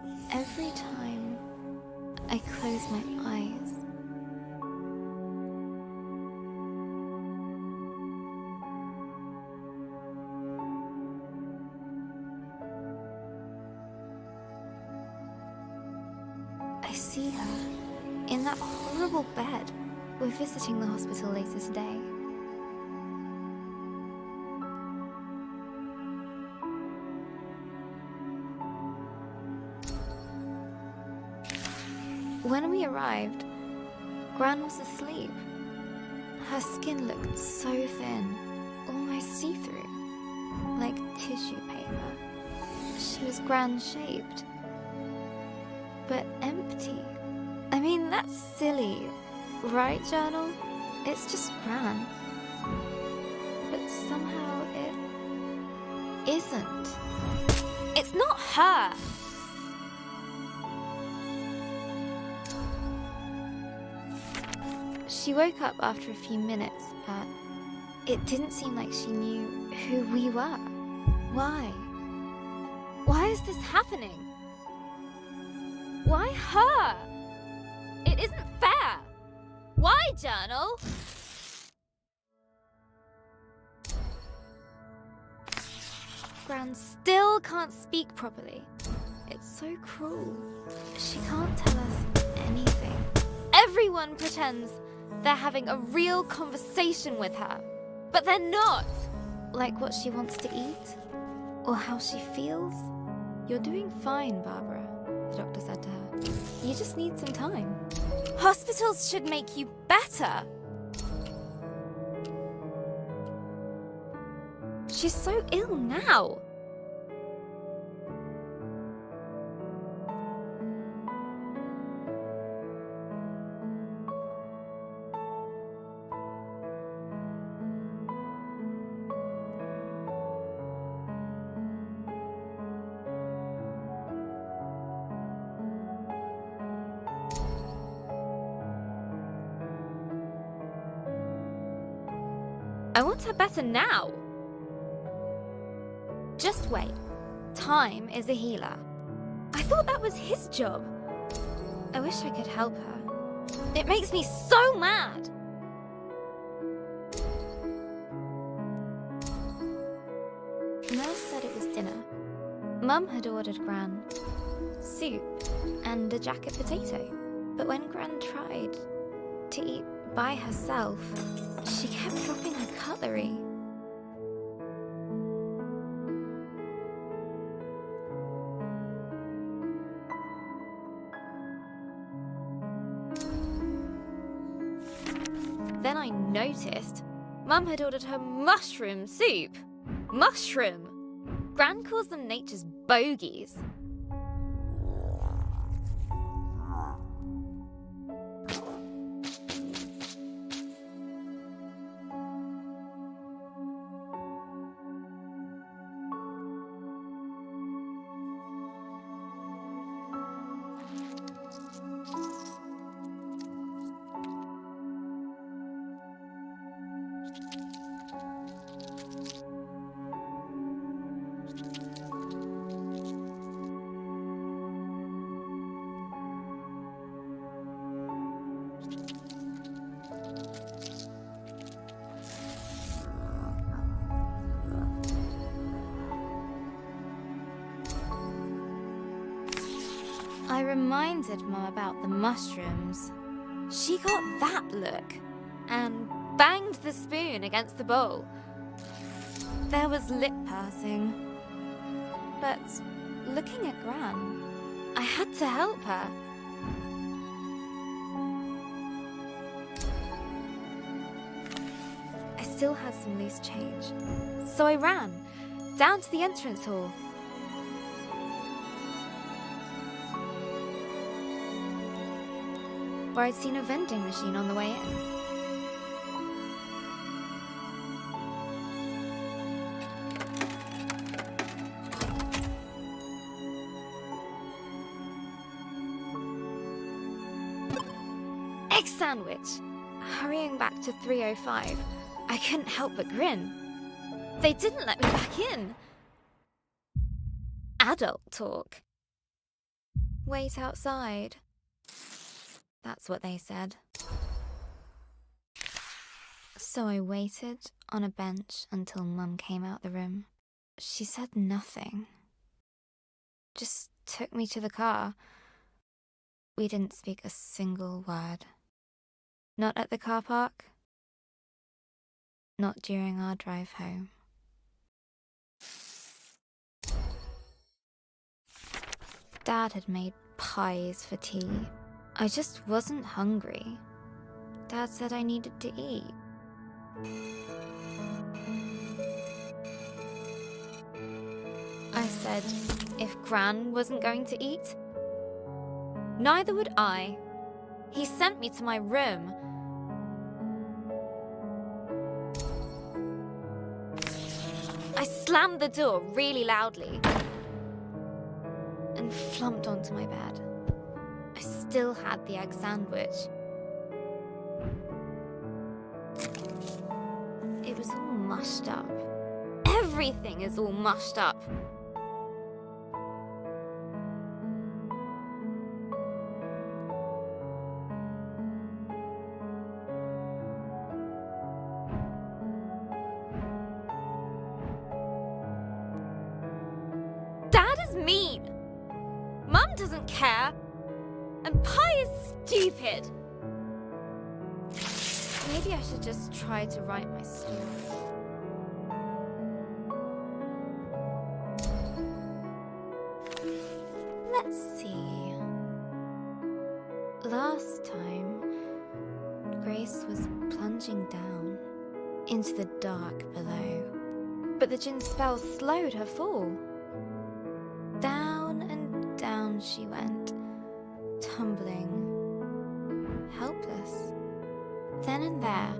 But every time I close my eyes, I see her in that horrible bed. We're visiting the hospital later today. When we arrived, Gran was asleep. Her skin looked so thin, almost see-through, like tissue paper. She was Gran-shaped, but empty. I mean, that's silly, right, Journal? It's just Gran. But somehow it isn't. It's not her! She woke up after a few minutes, but it didn't seem like she knew who we were. Why? Why is this happening? Why her? It isn't fair! Why, Journal? Gran still can't speak properly. It's so cruel. She can't tell us anything. Everyone pretends they're having a real conversation with her, but they're not. Like what she wants to eat, or how she feels. You're doing fine, Barbara, the doctor said to her. You just need some time. Hospitals should make you better. She's so ill now. I want her better now. Just wait. Time is a healer. I thought that was his job. I wish I could help her. It makes me so mad. Mel said it was dinner. Mum had ordered Gran soup and a jacket potato. But when Gran tried to eat by herself, she kept dropping her cutlery. Then I noticed Mum had ordered her mushroom soup. Mushroom! Gran calls them nature's bogies. I reminded Mum about the mushrooms. She got that look and banged the spoon against the bowl. There was lip pursing. But looking at Gran, I had to help her. I still had some loose change, so I ran down to the entrance hall. Where I'd seen a vending machine on the way in. Egg sandwich! Hurrying back to 305, I couldn't help but grin. They didn't let me back in. Adult talk. Wait outside. That's what they said. So I waited on a bench until Mum came out the room. She said nothing. Just took me to the car. We didn't speak a single word. Not at the car park. Not during our drive home. Dad had made pies for tea. I just wasn't hungry. Dad said I needed to eat. I said if Gran wasn't going to eat, neither would I. He sent me to my room. I slammed the door really loudly and flumped onto my bed. I still had the egg sandwich. It was all mushed up. Everything is all mushed up. Dad is mean. Mum doesn't care. And pie is stupid. Maybe I should just try to write my story. Let's see. Last time, Grace was plunging down into the dark below. But the Djinn spell slowed her fall. Down and down she went, tumbling, helpless. Then and there,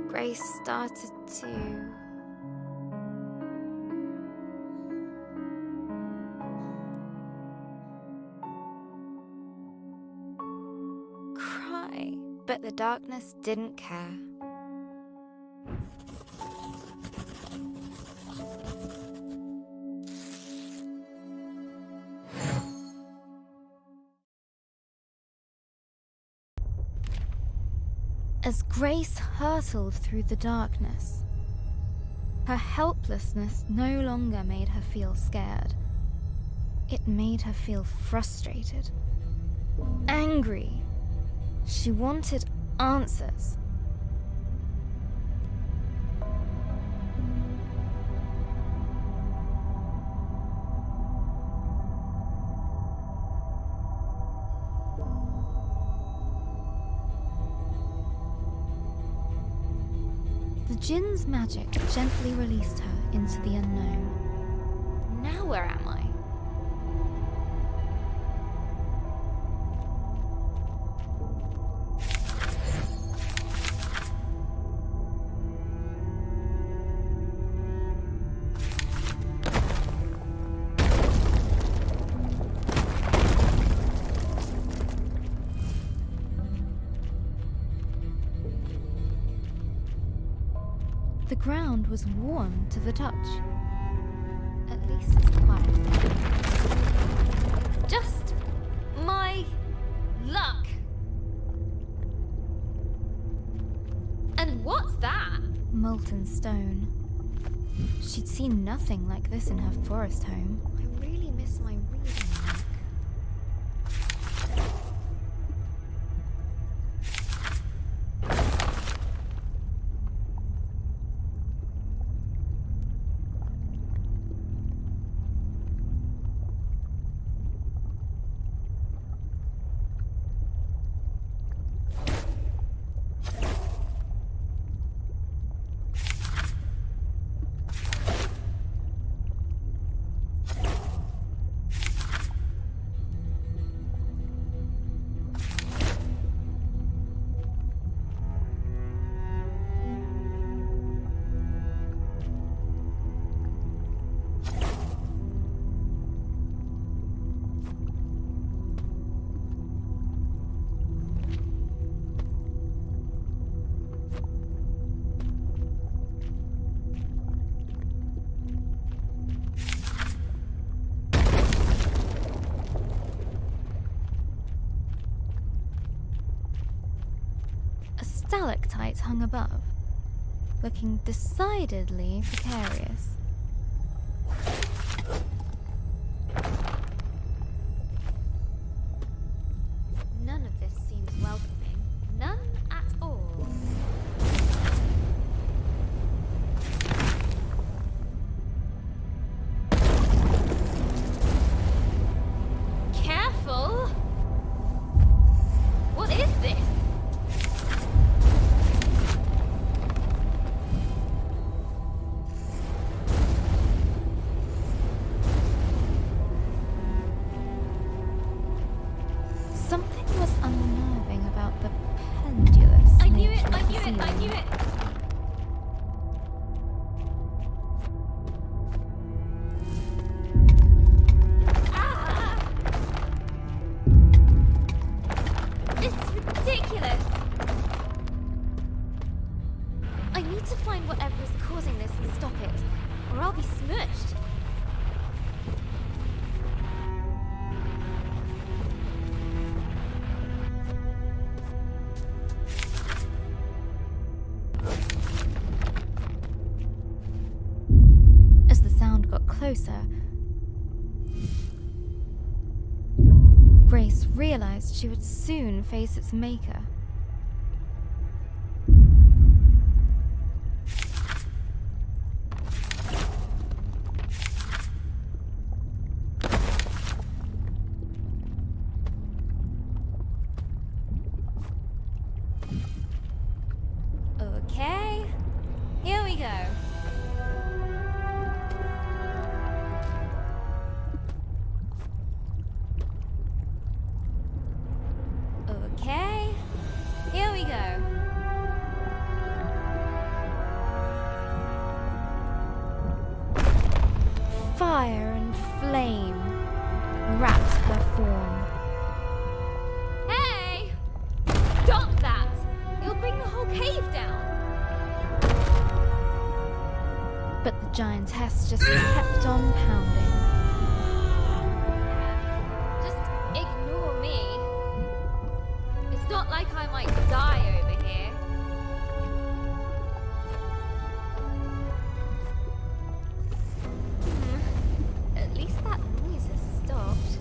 Grace started to... cry. But the darkness didn't care. As Grace hurtled through the darkness, her helplessness no longer made her feel scared. It made her feel frustrated, angry. She wanted answers. The Djinn's magic gently released her into the unknown. Now where am I? The ground was warm to the touch. At least it's quiet. Just my luck. And what's that? Molten stone. She'd seen nothing like this in her forest home. I really miss my reading luck. stalactite hung above, looking decidedly precarious. None of this seems welcoming. None at all. Careful! What is this? Something was unnerving about the pendulous I knew nature it! I of the knew it! I ceiling. knew it! Ah! This is ridiculous! I need to find whatever is causing this and stop it, or I'll be smushed. As the sound got closer, Grace realized she would soon face its maker. Okay, here we go. Okay, here we go. Fire and flame wrapped her form. Hey! Stop that! You'll bring the whole cave down. But the giantess just kept on pounding. Just ignore me. It's not like I might die over here. At least that noise has stopped.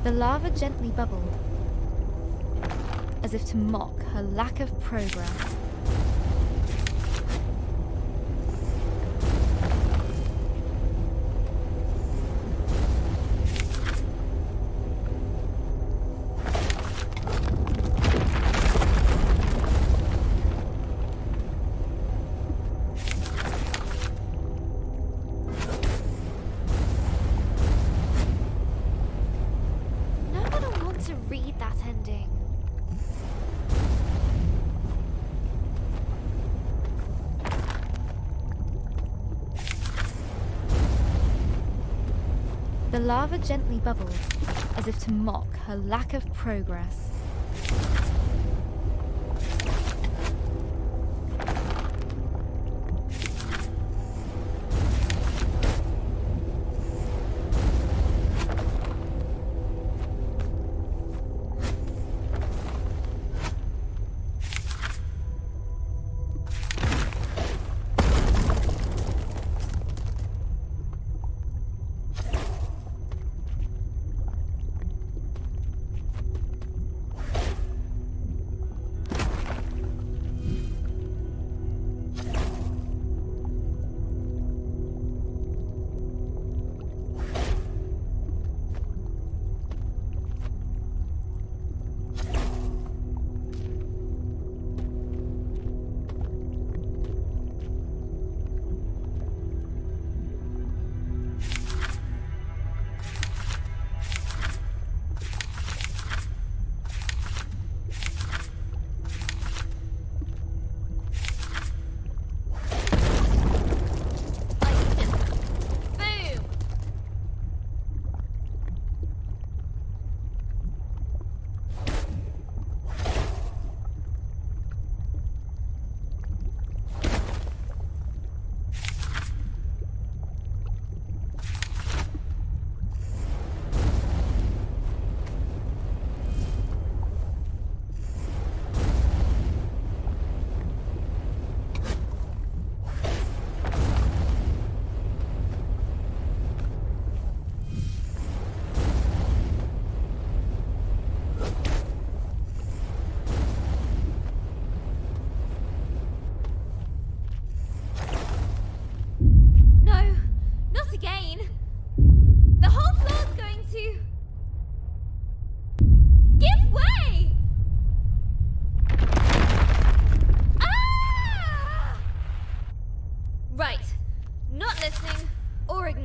The lava gently bubbled, as if to mock her lack of progress. No one will want to read that ending. The lava gently bubbled, as if to mock her lack of progress.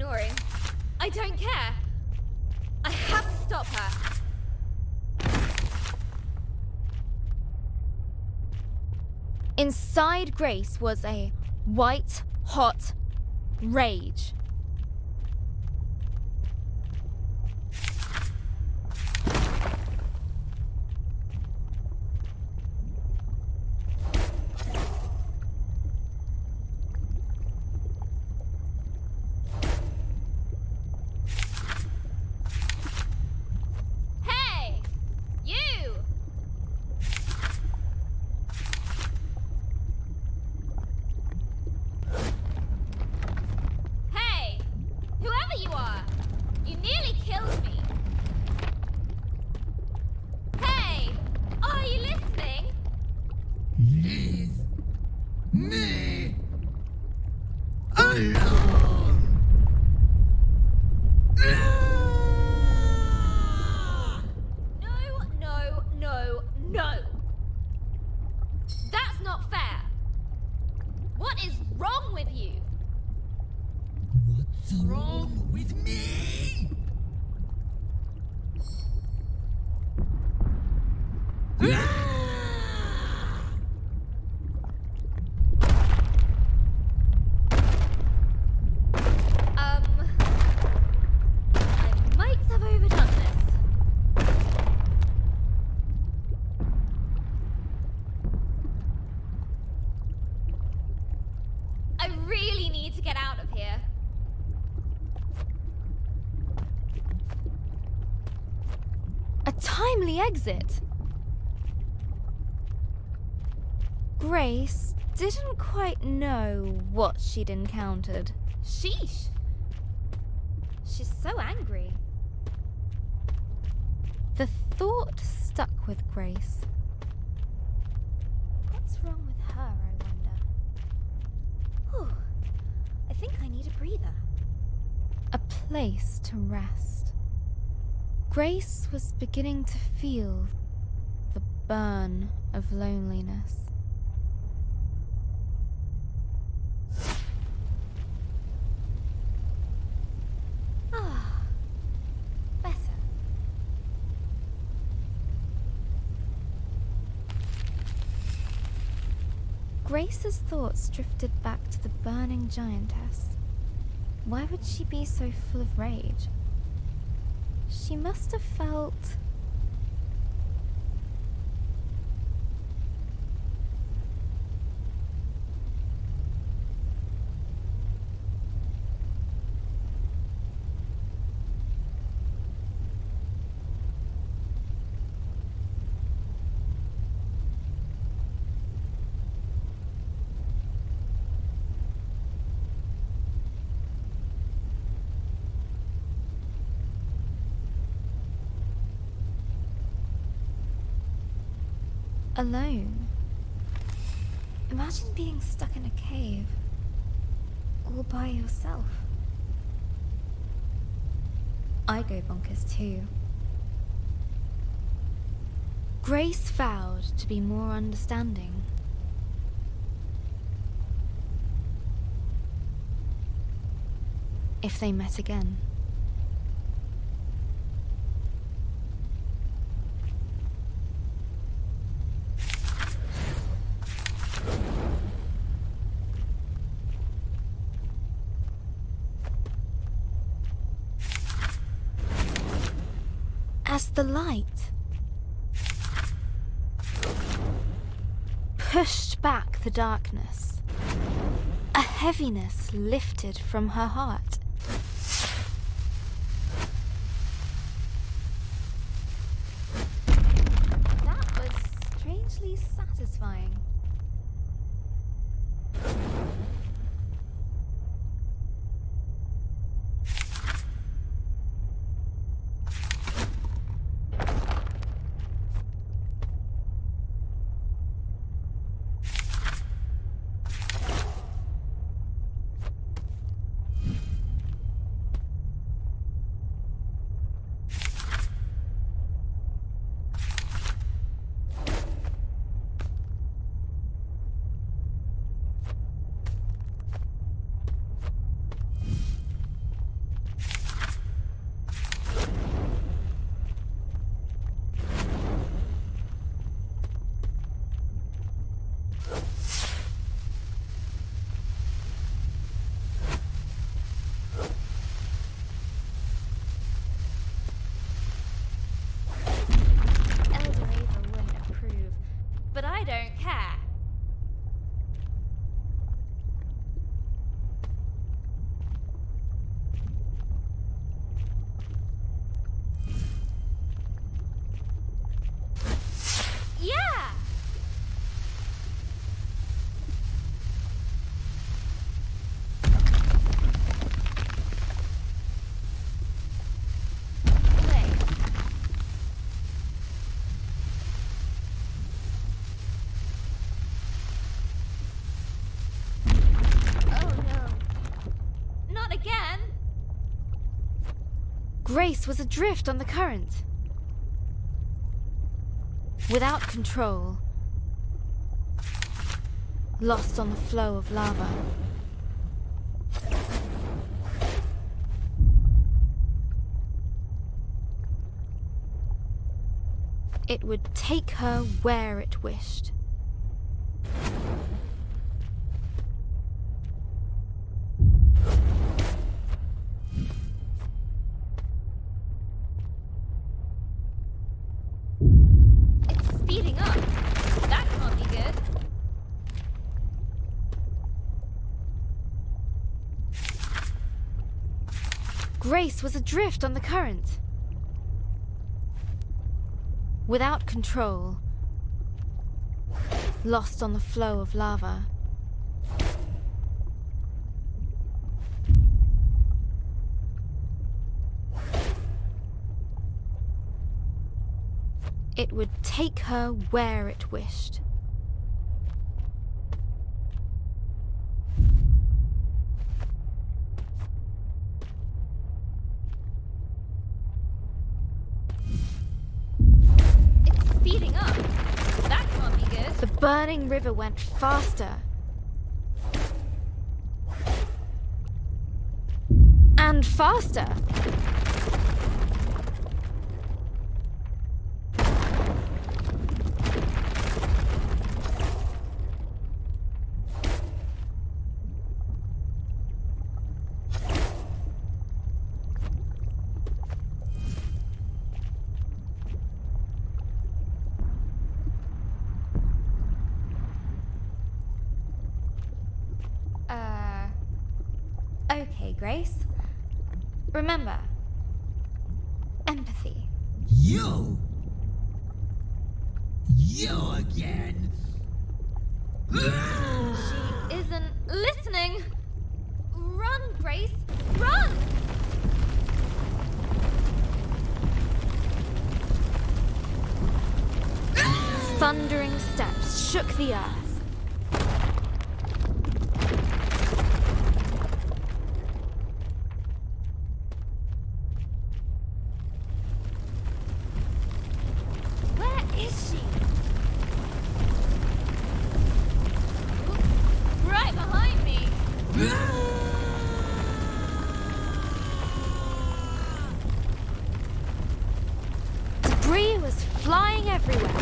ignoring. I don't care. I have to stop her. Inside Grace was a white-hot rage. Hey! You! Hey! Whoever you are! You nearly killed me! Hey! Are you listening? Leave me alone! No! That's not fair! What is wrong with you? What's wrong with me? I might have overdone this. I really need to get out of here. A timely exit. Grace didn't quite know what she'd encountered. Sheesh. She's so angry. The thought stuck with Grace. What's wrong with her, I wonder? Whew. I think I need a breather. A place to rest. Grace was beginning to feel the burn of loneliness. Ah, better. Grace's thoughts drifted back to the burning giantess. Why would she be so full of rage? She must have felt... alone. Imagine being stuck in a cave, all by yourself. I go bonkers too. Grace vowed to be more understanding. If they met again. As the light pushed back the darkness, a heaviness lifted from her heart. That was strangely satisfying. Grace was adrift on the current. Without control. Lost on the flow of lava. It would take her where it wished. It's speeding up. That can't be good. Grace was adrift on the current. Without control. Lost on the flow of lava. It would take her where it wished. It's speeding up. That can't be good. The burning river went faster. And faster. Okay, Grace. Remember, empathy. You again. She isn't listening. Run, Grace, run! Thundering steps shook the earth. Where is she? Right behind me. Debris was flying everywhere.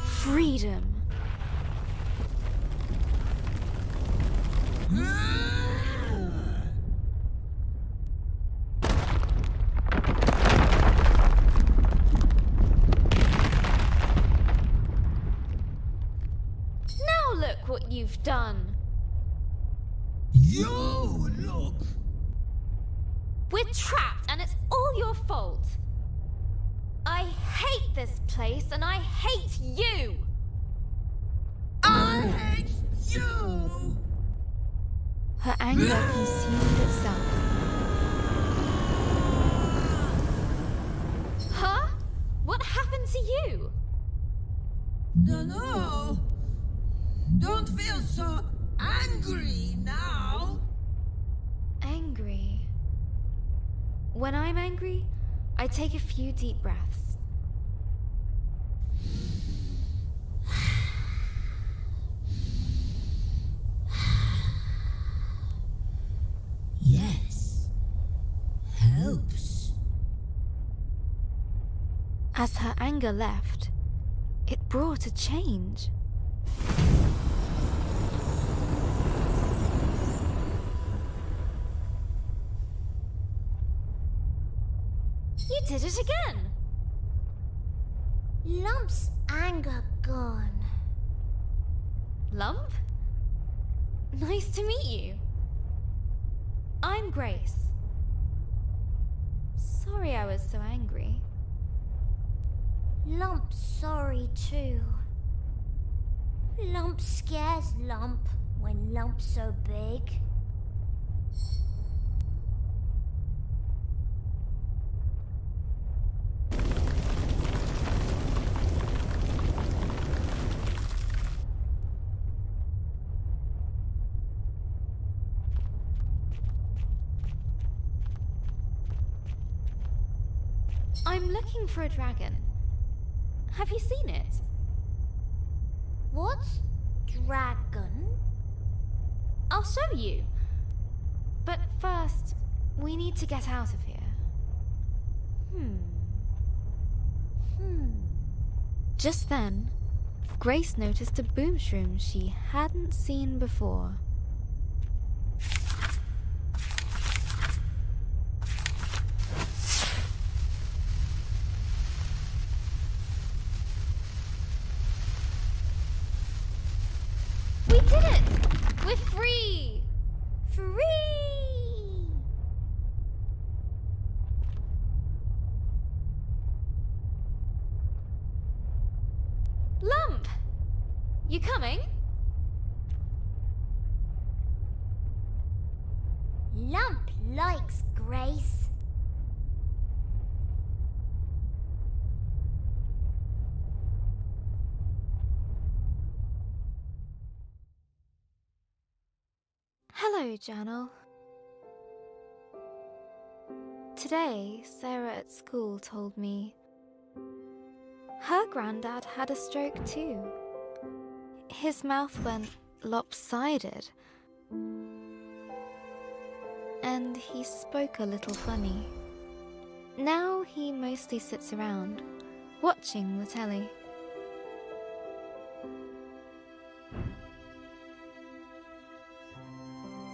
Freedom. Now look what you've done. You look. We're trapped and it's all your fault. I hate this place and I hate you. I hate you. Her anger consumed itself. Huh? What happened to you? No. Don't feel so angry now. Angry. When I'm angry, I take a few deep breaths. Yes. Helps. As her anger left, it brought a change. You did it again! Lump's anger gone. Lump? Nice to meet you. I'm Grace. Sorry I was so angry. Lump's sorry too. Lump scares Lump when Lump's so big. I'm looking for a dragon. Have you seen it? What? Dragon? I'll show you. But first, we need to get out of here. Just then, Grace noticed a boom shroom she hadn't seen before. We did it! We're free! Free! Lump! You coming? Lump likes Grace. Hello, Journal. Today, Sarah at school told me her granddad had a stroke too. His mouth went lopsided, and he spoke a little funny. Now he mostly sits around, watching the telly.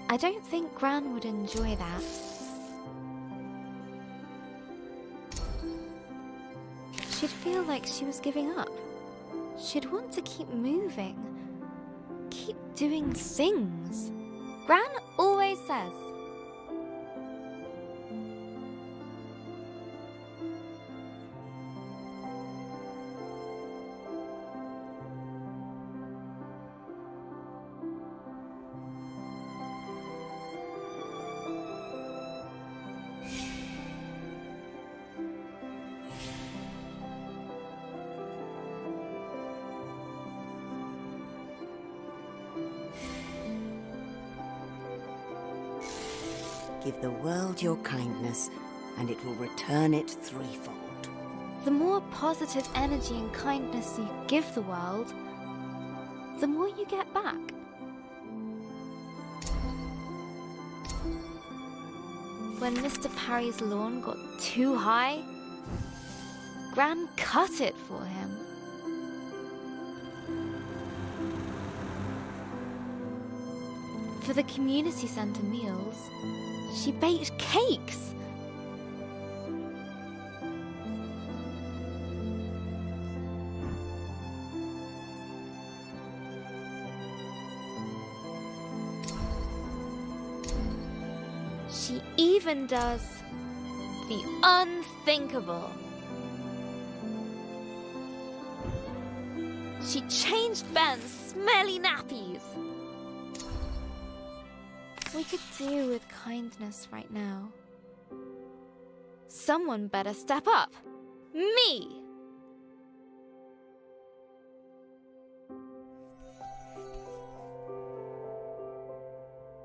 I don't think Gran would enjoy that. She'd feel like she was giving up. She'd want to keep moving, keep doing things. Gran always says. Give the world your kindness, and it will return it threefold. The more positive energy and kindness you give the world, the more you get back. When Mr. Parry's lawn got too high, Gran cut it for him. For the community centre meals, she baked cakes. She even does the unthinkable. She changed Ben's smelly nappies. We could do with kindness right now. Someone better step up. Me!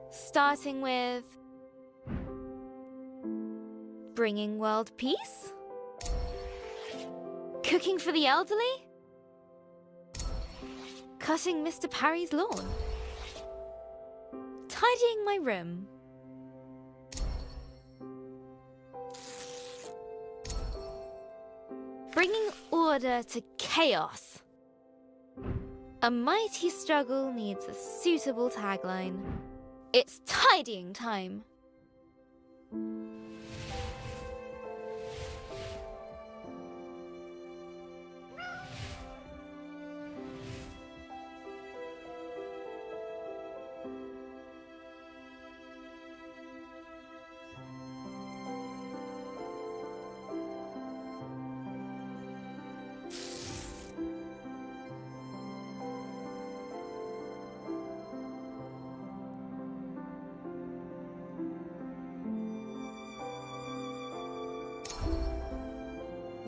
Starting with bringing world peace? Cooking for the elderly? Cutting Mr. Parry's lawn? Tidying my room? Bringing order to chaos? A mighty struggle needs a suitable tagline. It's tidying time.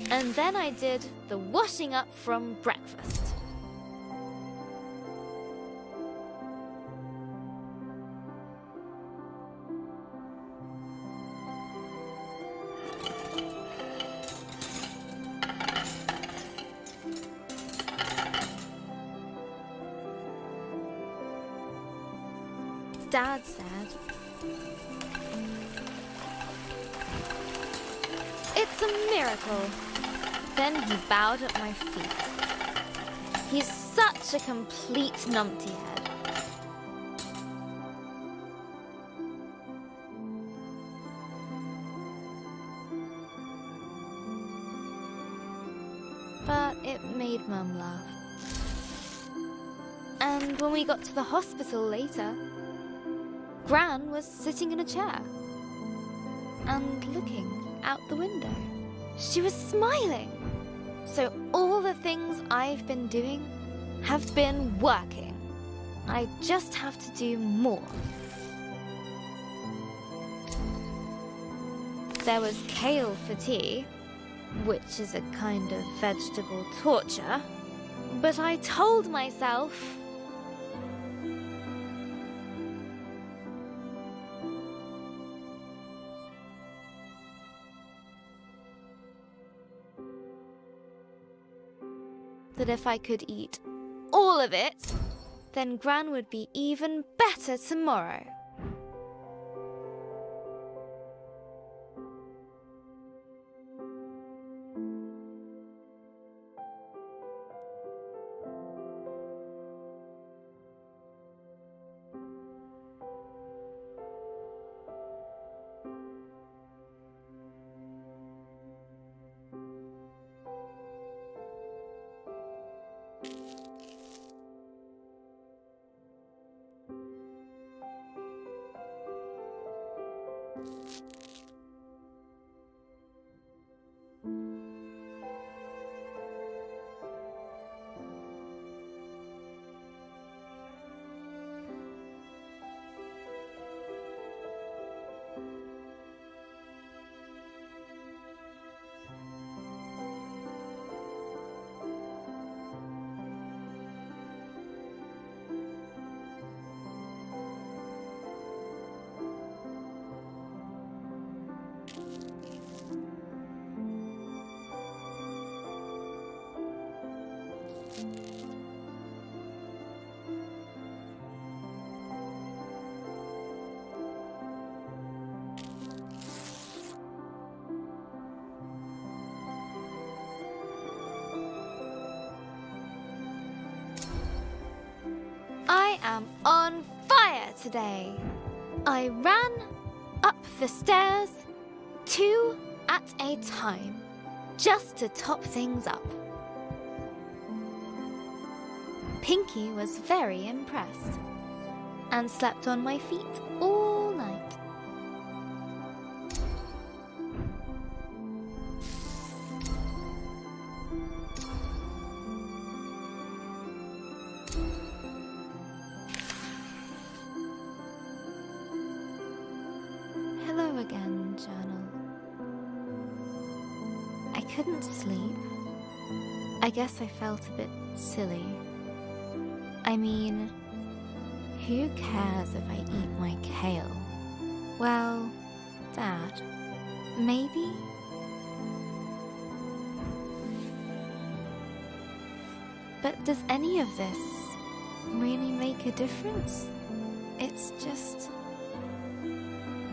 And then I did the washing up from breakfast. Dad said, "It's a miracle." Then he bowed at my feet. He's such a complete numpty head. But it made Mum laugh. And when we got to the hospital later, Gran was sitting in a chair and looking out the window. She was smiling. So all the things I've been doing have been working. I just have to do more. There was kale for tea, which is a kind of vegetable torture, but I told myself that if I could eat all of it, then Gran would be even better tomorrow. I am on fire today. I ran up the stairs 2 at a time, just to top things up. Pinky was very impressed and slept on my feet all night. Hello again, journal. I couldn't sleep. I guess I felt a bit silly. I mean, who cares if I eat my kale? Well, Dad, maybe? But does any of this really make a difference? It's just,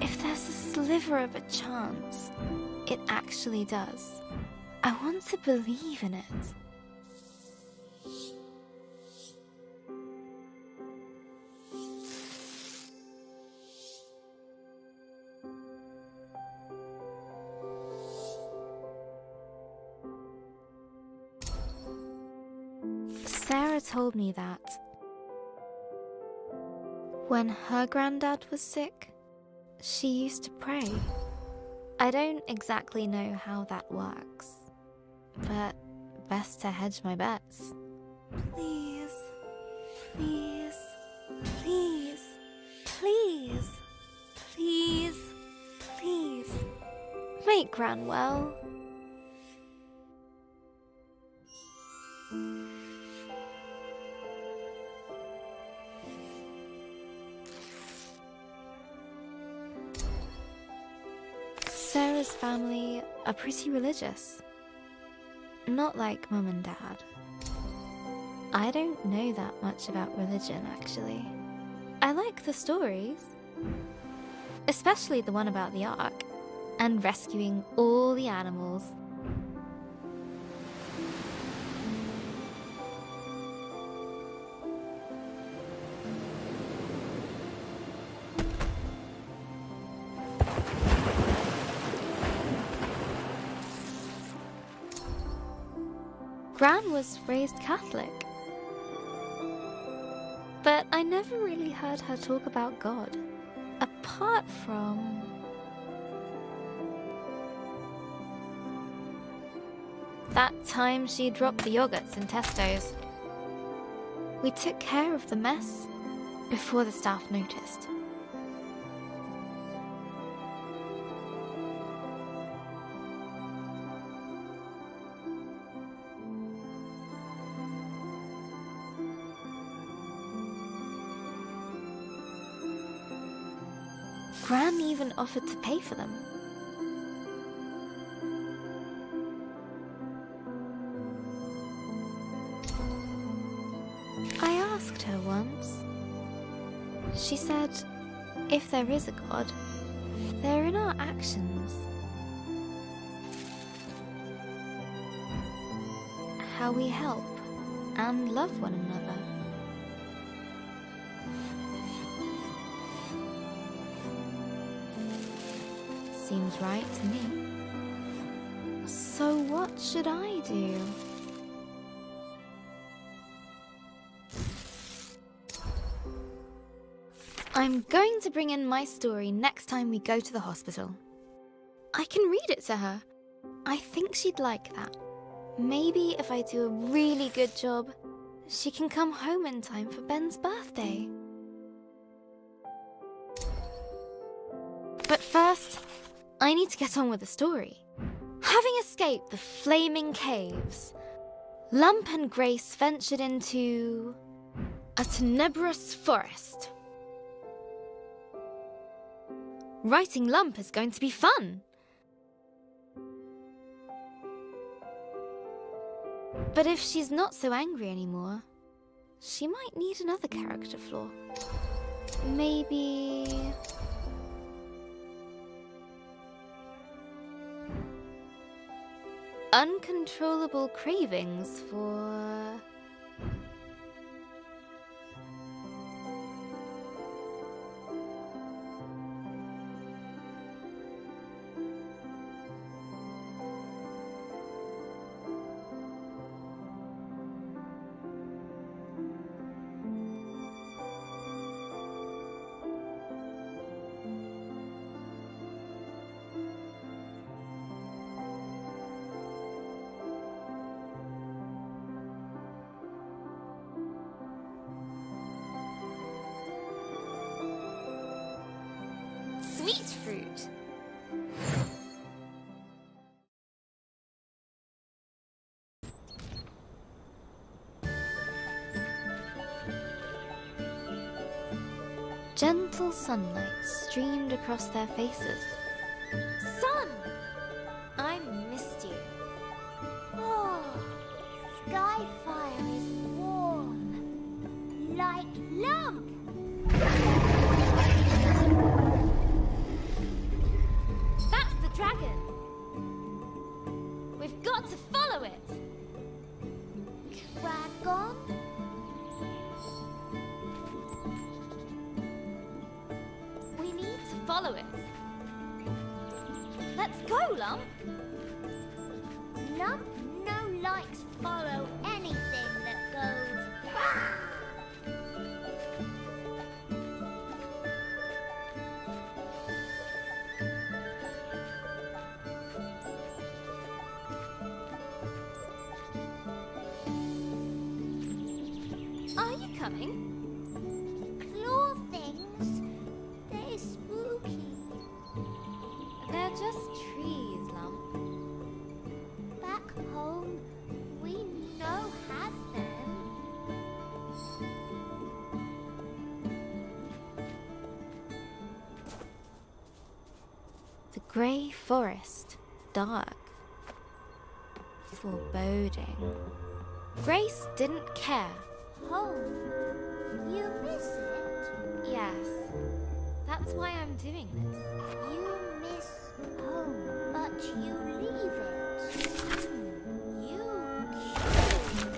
if there's a sliver of a chance it actually does, I want to believe in it. Sarah told me that when her granddad was sick, she used to pray. I don't exactly know how that works, but best to hedge my bets. Please, please, please, please, please, please, make Gran well. Sarah's family are pretty religious. Not like Mum and Dad. I don't know that much about religion, actually. I like the stories. Especially the one about the Ark, and rescuing all the animals. Gran was raised Catholic. But I never really heard her talk about God. Apart from... that time she dropped the yogurts in Tesco's. We took care of the mess before the staff noticed. Gran even offered to pay for them. I asked her once. She said, if there is a God, they're in our actions. How we help and love one another. Seems right to me. So what should I do? I'm going to bring in my story next time we go to the hospital. I can read it to her. I think she'd like that. Maybe if I do a really good job, she can come home in time for Ben's birthday. But first, I need to get on with the story. Having escaped the flaming caves, Lump and Grace ventured into a tenebrous forest. Writing Lump is going to be fun. But if she's not so angry anymore, she might need another character flaw. Maybe... uncontrollable cravings for... sweet fruit. Gentle sunlight streamed across their faces. Sun! I missed you. Oh, Skyfire is warm. Like Lump. That's the dragon. We've got to follow it. Dragon? We need to follow it. Let's go, Lump. Lump no likes follow anything that goes. "Rah!" Are you coming? Claw things. They're spooky. They're just trees, Lump. Back home, we know how Grey forest, dark, foreboding. Grace didn't care. Home. You miss it? Yes, that's why I'm doing this. You miss home, but you leave it. You choose.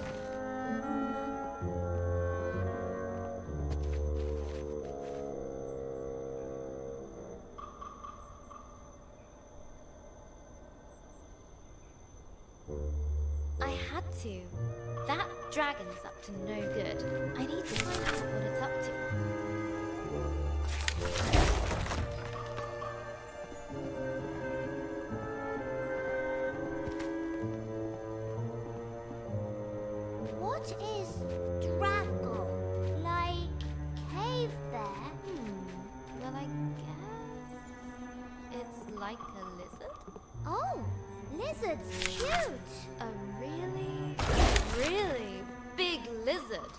I had to. That dragon's up to no good. I need to find out what it's up to. What is Drago? Like cave bear? Well, I guess it's like a lizard. Oh, lizard's cute. A really, really big lizard.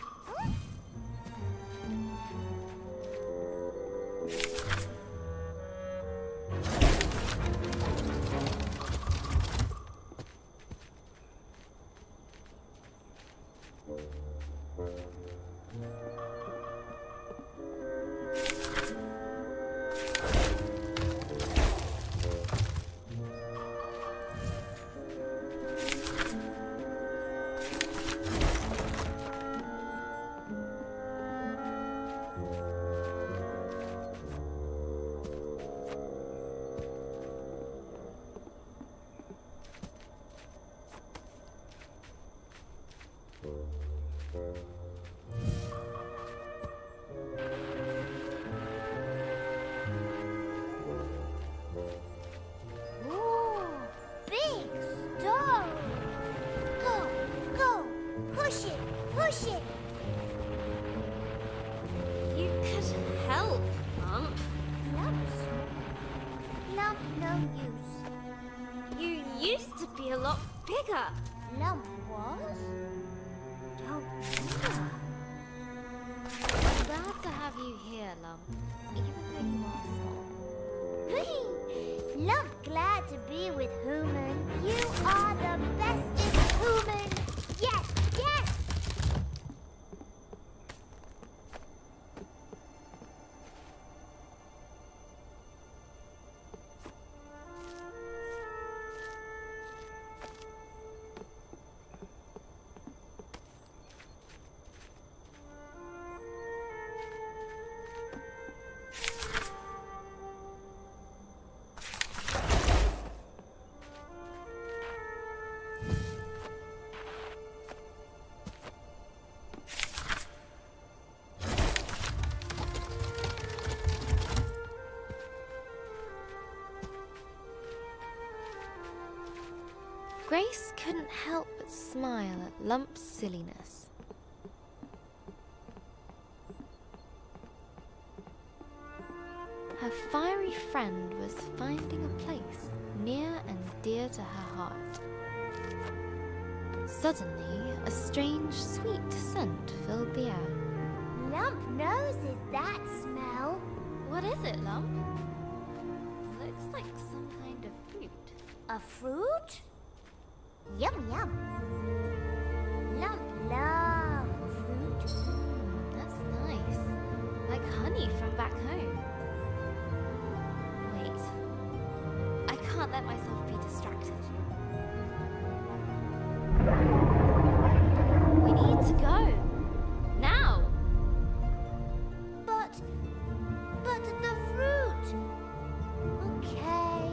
Ooh, big stone. Go, go, push it, push it. You could help, Lump. Lumps. Lump no use. You used to be a lot bigger. Lump was? Don't remember. I'm glad to have you here, Lump, even though you are small. Lump glad to be with human. You are the bestest human. Yes, yes. Grace couldn't help but smile at Lump's silliness. Her fiery friend was finding a place near and dear to her heart. Suddenly, a strange, sweet scent filled the air. Lump noses that smell. What is it, Lump? Looks like some kind of fruit. A fruit? Yum, yum. Lump love fruit. That's nice. Like honey from back home. Wait. I can't let myself be distracted. We need to go. Now! But the fruit. Okay.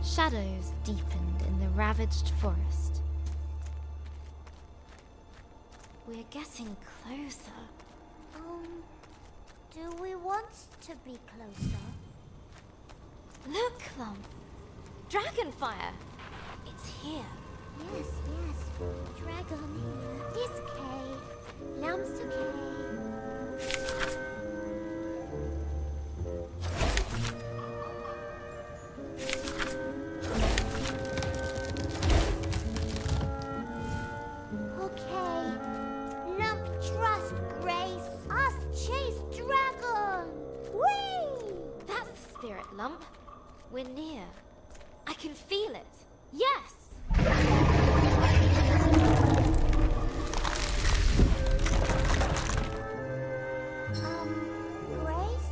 Shadows deepened in the ravaged forest. We're getting closer. Do we want to be closer? Look, Lump. Dragonfire. It's here. Yes, yes. Dragon here. This cave. Lump's the cave. Okay. Lump trust Grace. Us chase dragon. Whee! That's the spirit, Lump. We're near. I can feel it. Yes! Grace?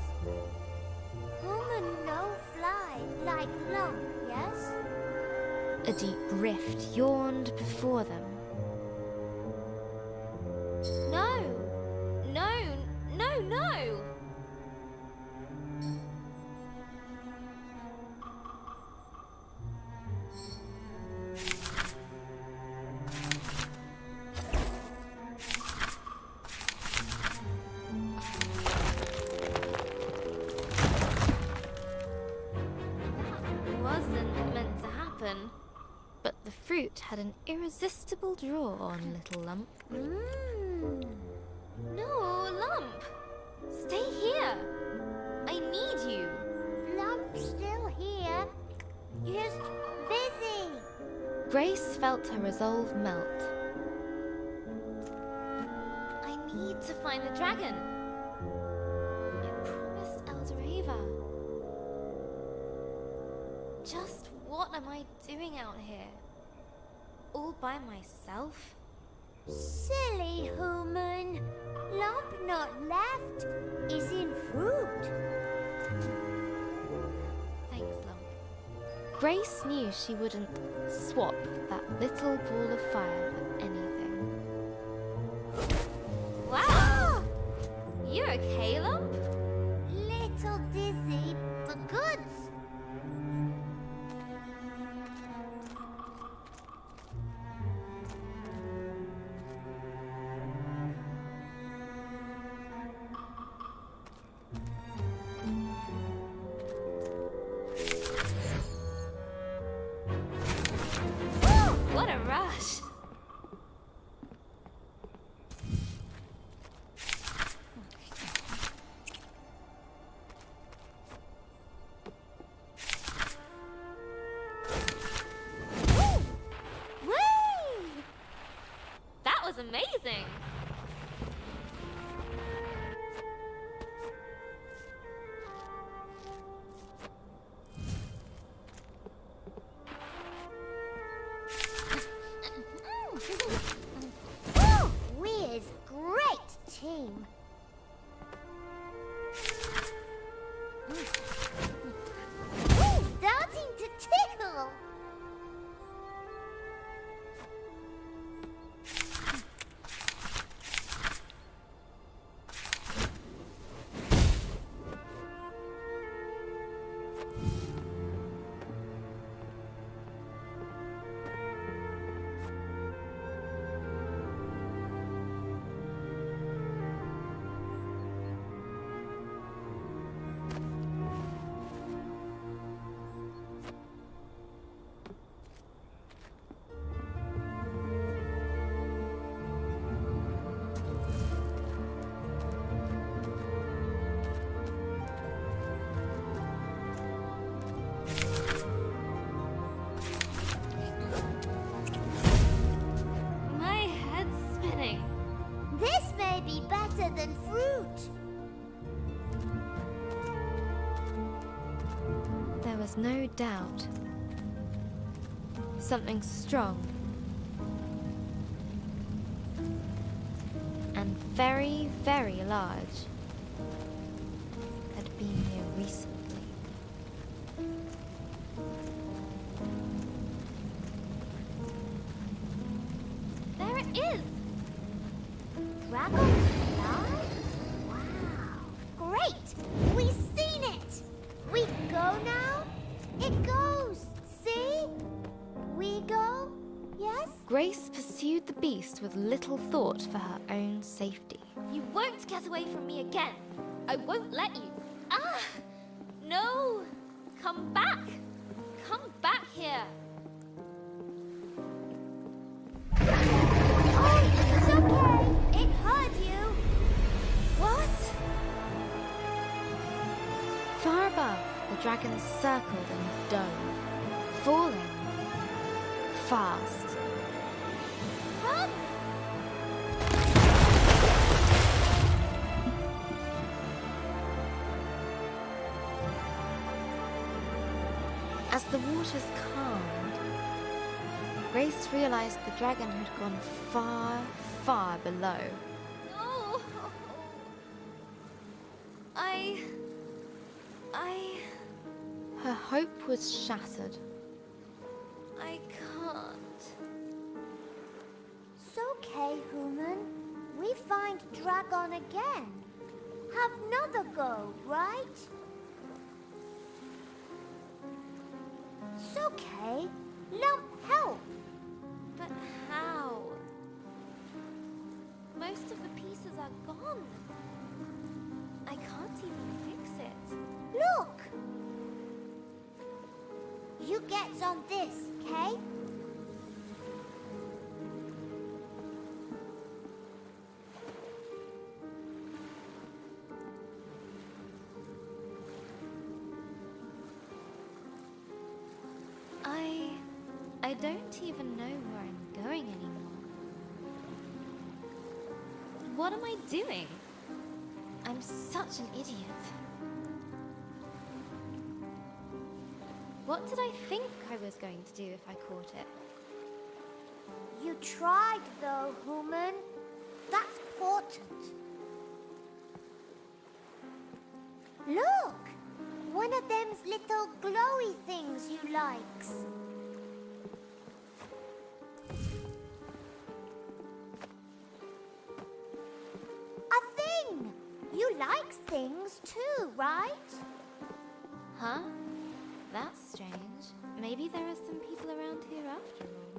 Woman no fly, like Lump, yes? A deep rift yawned before them. No! No! No! No! Wasn't meant to happen. But the fruit had an irresistible draw on Little Lump. No, Lump! Stay here! I need you! Lump's still here. Just busy. Grace felt her resolve melt. I need to find the dragon. I promised Elder Ava. Just what am I doing out here? All by myself? Silly human. Lump not left is in fruit. Thanks, Lump. Grace knew she wouldn't swap that little ball of fire for anything. Wow! You okay, Lump? Little dizzy, but goods. What a rush! Whee! That was amazing! We're great team. Starting to tickle. My head's spinning. This may be better than fruit. There was no doubt. Something strong and very, very large had been here recently. There it is! Dragonfly? Wow. Great! We've seen it! We go now? It goes! See? We go? Yes? Grace pursued the beast with little thought for her own safety. You won't get away from me again! I won't let you. Ah! No! Come back! Come back here! Oh, it's okay. It hurt you. What? Far above, the dragon circled and dove, falling fast. Run! As the waters calmed, Grace realized the dragon had gone far, far below. No! Her hope was shattered. I can't. It's okay, human. We find dragon again. Have another go, right? It's okay. Lump help. But how? Most of the pieces are gone. I can't even fix it. Look! You get on this, okay? I don't even know where I'm going anymore. What am I doing? I'm such an idiot. What did I think I was going to do if I caught it? You tried though, human. That's important. Look! One of them's little glowy things you likes. A thing! You likes things too, right? Huh? That's strange. Maybe there are some people around here after all.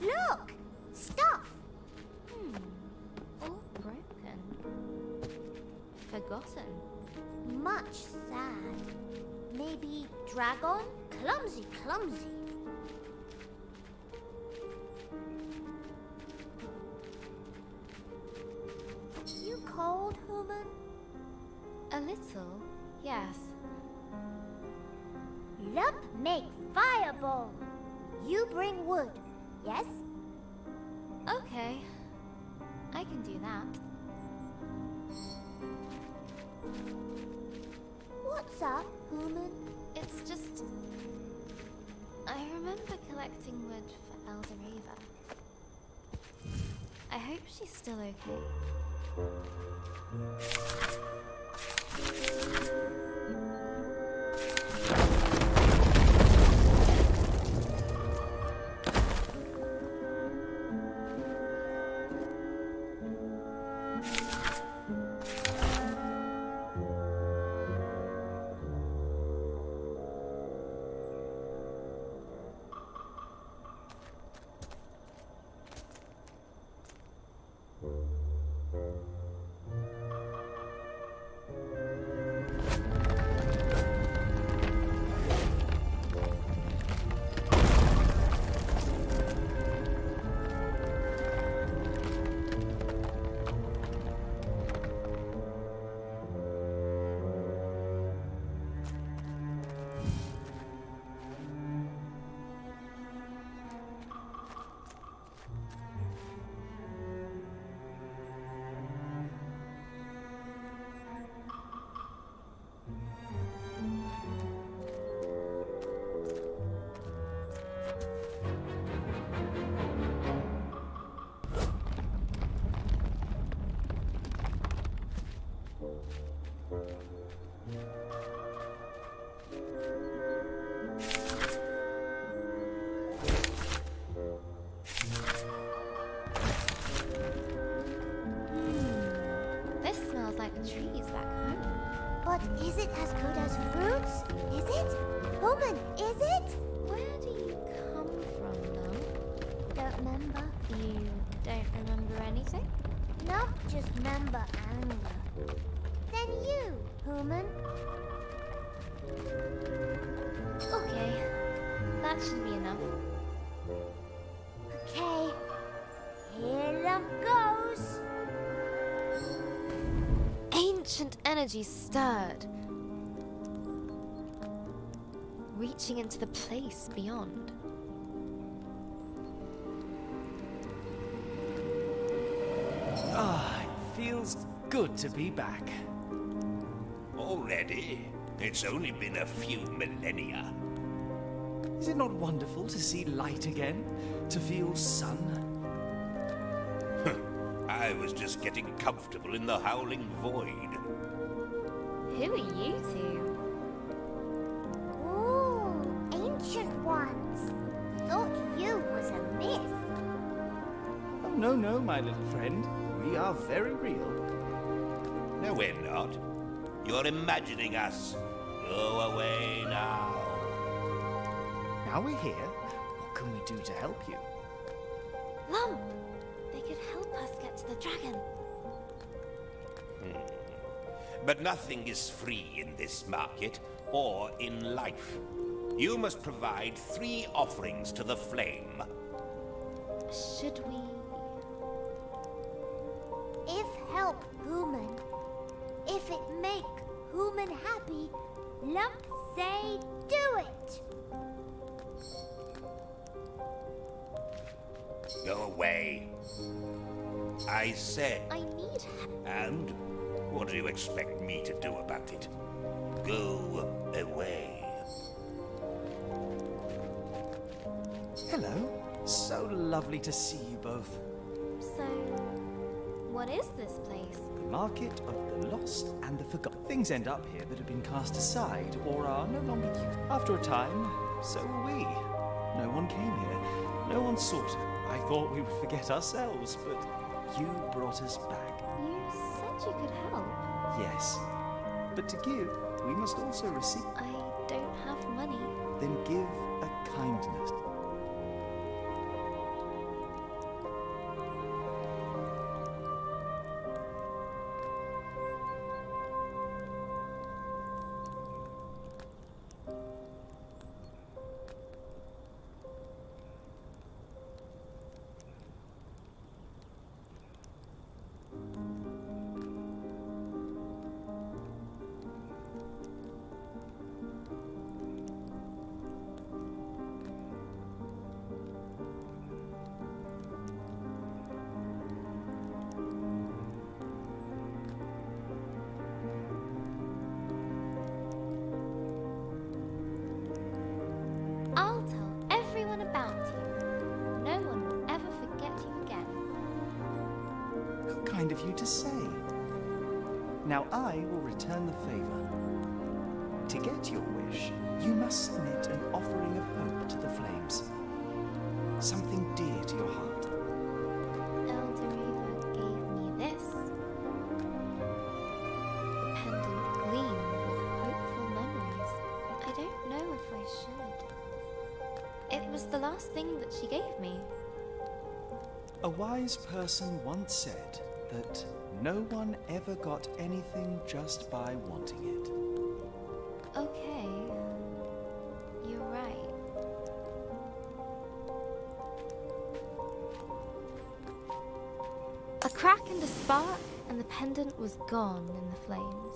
Look! Stuff! All broken. Forgotten. Much sad. Maybe dragon? Clumsy, clumsy. You cold, human? A little, yes. Lump make fireball. You bring wood, yes? Okay. I can do that. What's up, human? It's just... I remember collecting wood for Elder Ava. I hope she's still okay. But is it as good as fruits? Is it? Woman, is it? Where do you come from, Lum? Don't remember. You don't remember anything? Not just remember anger. Then you, human. Okay, that should be enough. Okay. Here Lump goes. Ancient energy stirred, reaching into the place beyond. Ah, it feels good to be back. Already? It's only been a few millennia. Is it not wonderful to see light again? To feel sun? I was just getting comfortable in the howling void. Who are you two? Ooh, ancient ones. Thought you was a myth. Oh, no, no, my little friend. We are very real. No, we're not. You're imagining us. Go away now. Now we're here. What can we do to help you? Lump! They could help us get to the dragon. But nothing is free in this market or in life. You must provide 3 offerings to the flame. Should we... If help human. If it make human happy, Lump say do it. Go away. I said. I need help. And what do you expect me to do about it? Go away. Hello. So lovely to see you both. So, what is this place? Market of the lost and the forgotten. Things end up here that have been cast aside or are no longer used. After a time, so were we. No one came here. No one sought it. I thought we would forget ourselves, but you brought us back. You said you could help. Yes. But to give, we must also receive. I don't have money. Then give a kindness. I'll tell everyone about you. No one will ever forget you again. How kind of you to say. Now I will return the favor. To get your wish, you must submit an offering of hope to the flames. Something dear to your heart. Elder Eva gave me this. The pendant gleamed with hopeful memories. I don't know if I should. It was the last thing that she gave me. A wise person once said that no one ever got anything just by wanting it. Okay. You're right. A crack and a spark, and the pendant was gone in the flames.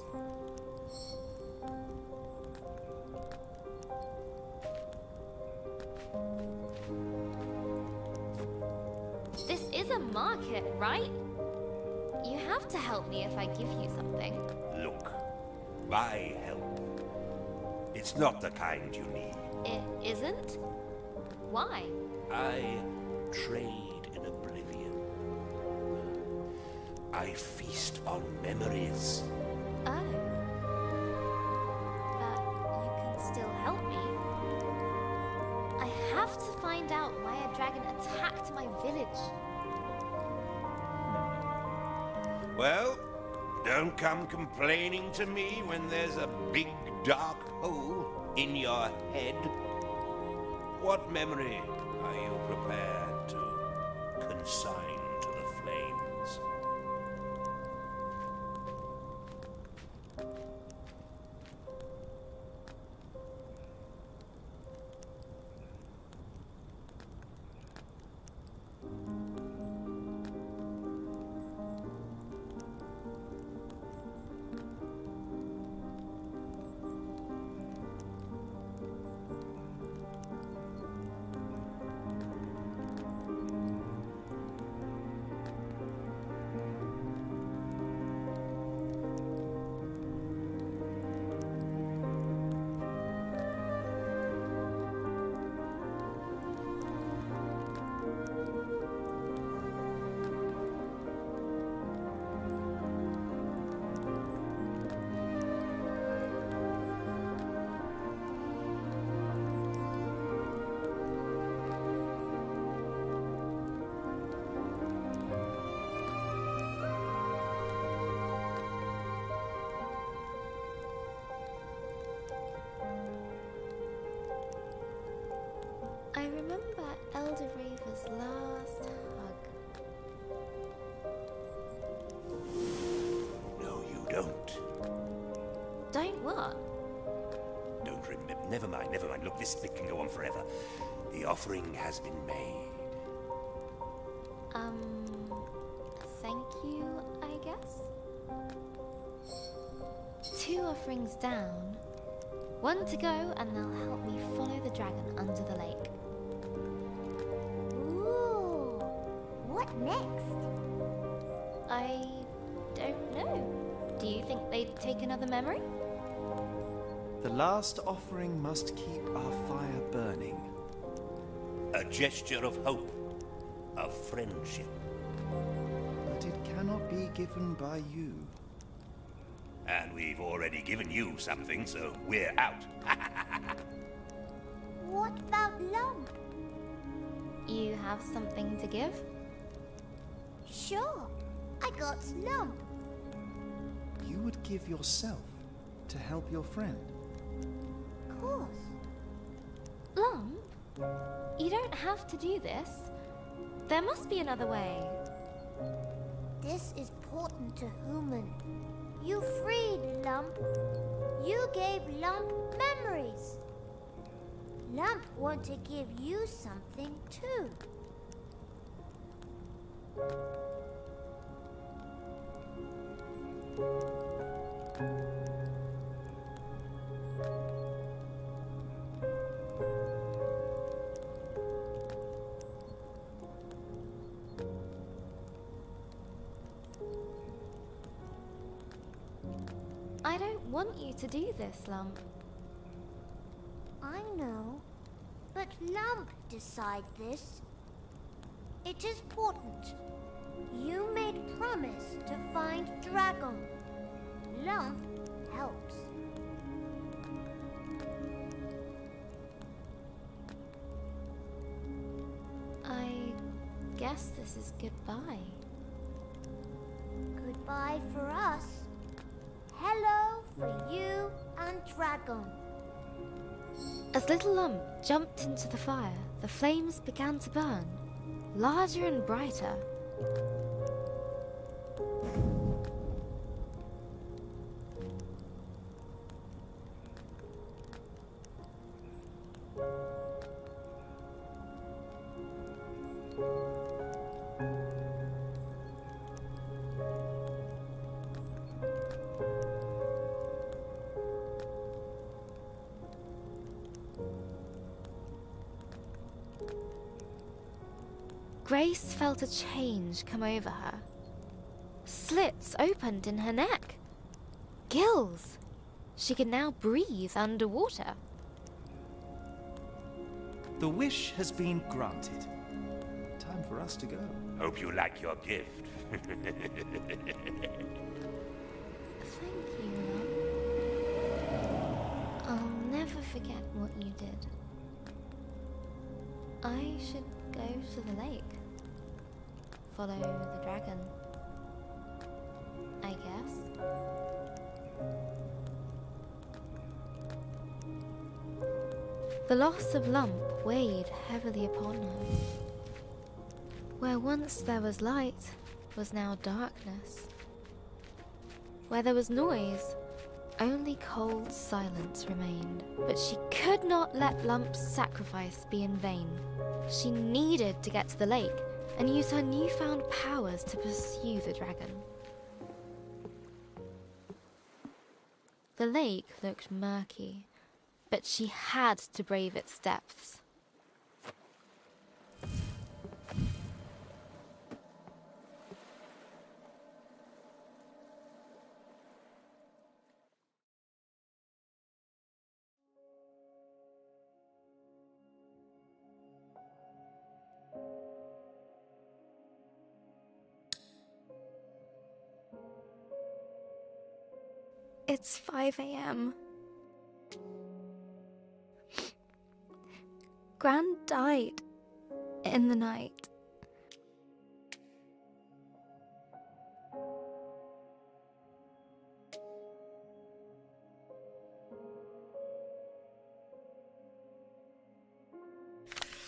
This is a market, right? You have to help me if I give you something. Look, my help. It's not the kind you need. It isn't? Why? I trade in oblivion. I feast on memories. Oh. But you can still help me. I have to find out why a dragon attacked my village. Well, Don't come complaining to me when there's a big dark hole in your head. What memory are you prepared to consign to the flames? I remember Elder Reaver's last hug. No, you don't. Don't what? Don't remember. Never mind, never mind. Look, this bit can go on forever. The offering has been made. Thank you, I guess? 2 offerings down. 1 to go, and they'll help me follow the dragon under the lake. Ooh. What next? I don't know. Do you think they'd take another memory? The last offering must keep our fire burning. A gesture of hope, of friendship. But it cannot be given by you. And we've already given you something, so we're out. What about Lump? You have something to give? Sure. I got Lump. You would give yourself to help your friend. Of course. Lump? You don't have to do this. There must be another way. This is important to Human. You freed Lump. You gave Lump memories. Lump want to give you something too. I don't want you to do this, Lump. I know, but Lump decide this. It is important. You made promise to find Dragon. Lump helps. I guess this is goodbye. Goodbye for us. Hello for you and Dragon. As little Lump jumped into the fire, the flames began to burn, larger and brighter. Grace felt a change come over her. Slits opened in her neck. Gills. She could now breathe underwater. The wish has been granted. Time for us to go. Hope you like your gift. Thank you, Lump. I'll never forget what you did. I should go to the lake. Follow the dragon. I guess. The loss of Lump weighed heavily upon her. Where once there was light, was now darkness. Where there was noise, only cold silence remained. But she could not let Lump's sacrifice be in vain. She needed to get to the lake and use her newfound powers to pursue the dragon. The lake looked murky, but she had to brave its depths. It's 5 a.m. Gran died in the night.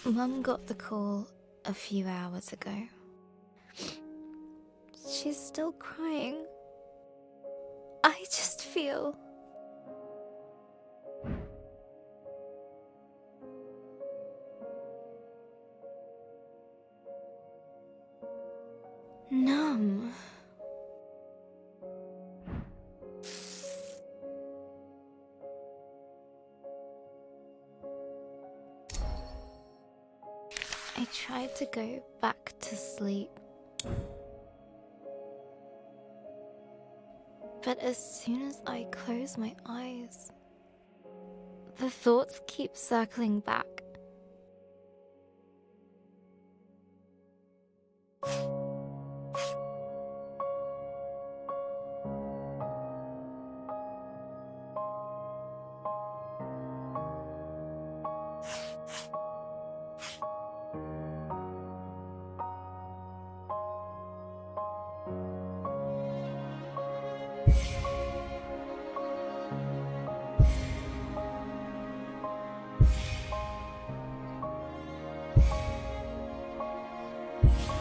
Mum got the call a few hours ago. She's still crying. I just feel numb. I tried to go back to sleep, but as soon as I close my eyes, the thoughts keep circling back.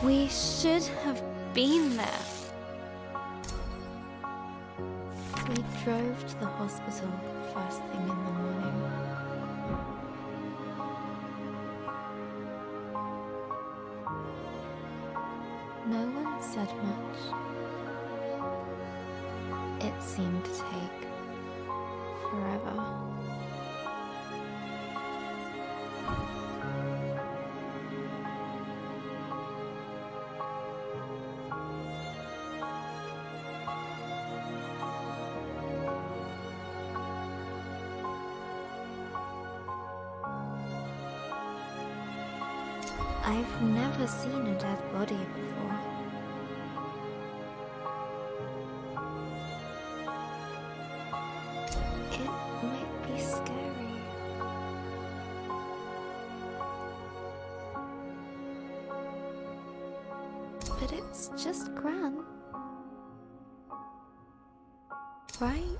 We should have been there. We drove to the hospital first thing in the morning. No one said much. It seemed to take forever. I've never seen a dead body before. It might be scary. But it's just Gran. Right?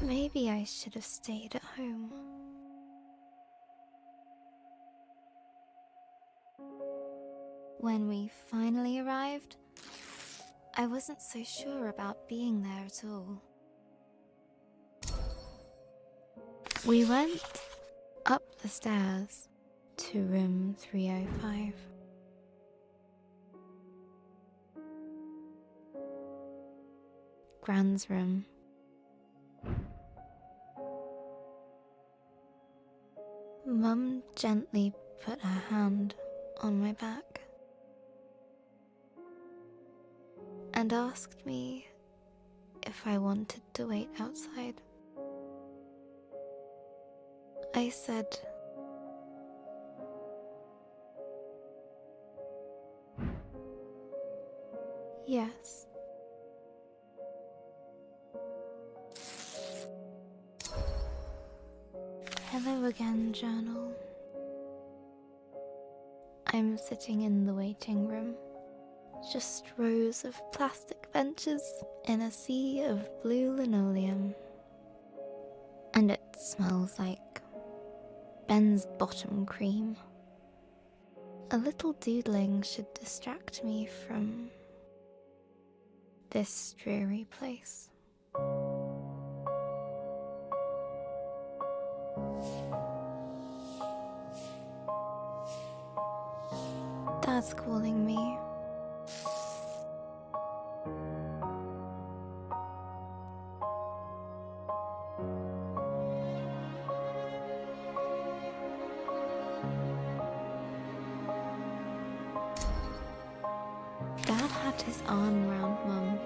Maybe I should have stayed at home. When we finally arrived, I wasn't so sure about being there at all. We went up the stairs to room 305. Gran's room. Mum gently put her hand on my back and asked me if I wanted to wait outside. I said, yes. Hello again, journal. I'm sitting in the waiting room. Just rows of plastic benches in a sea of blue linoleum. And it smells like Ben's bottom cream. A little doodling should distract me from this dreary place. Dad's calling me. Dad had his arm round Mum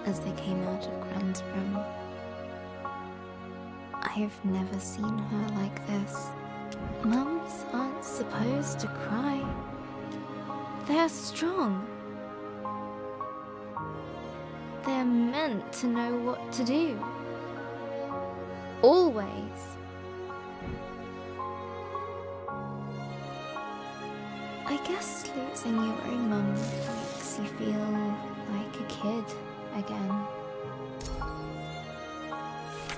as they came out of Gran's room. I've never seen her like this. Mums aren't supposed to cry. They're strong. They're meant to know what to do. Always. I guess losing your own mum makes you feel like a kid again.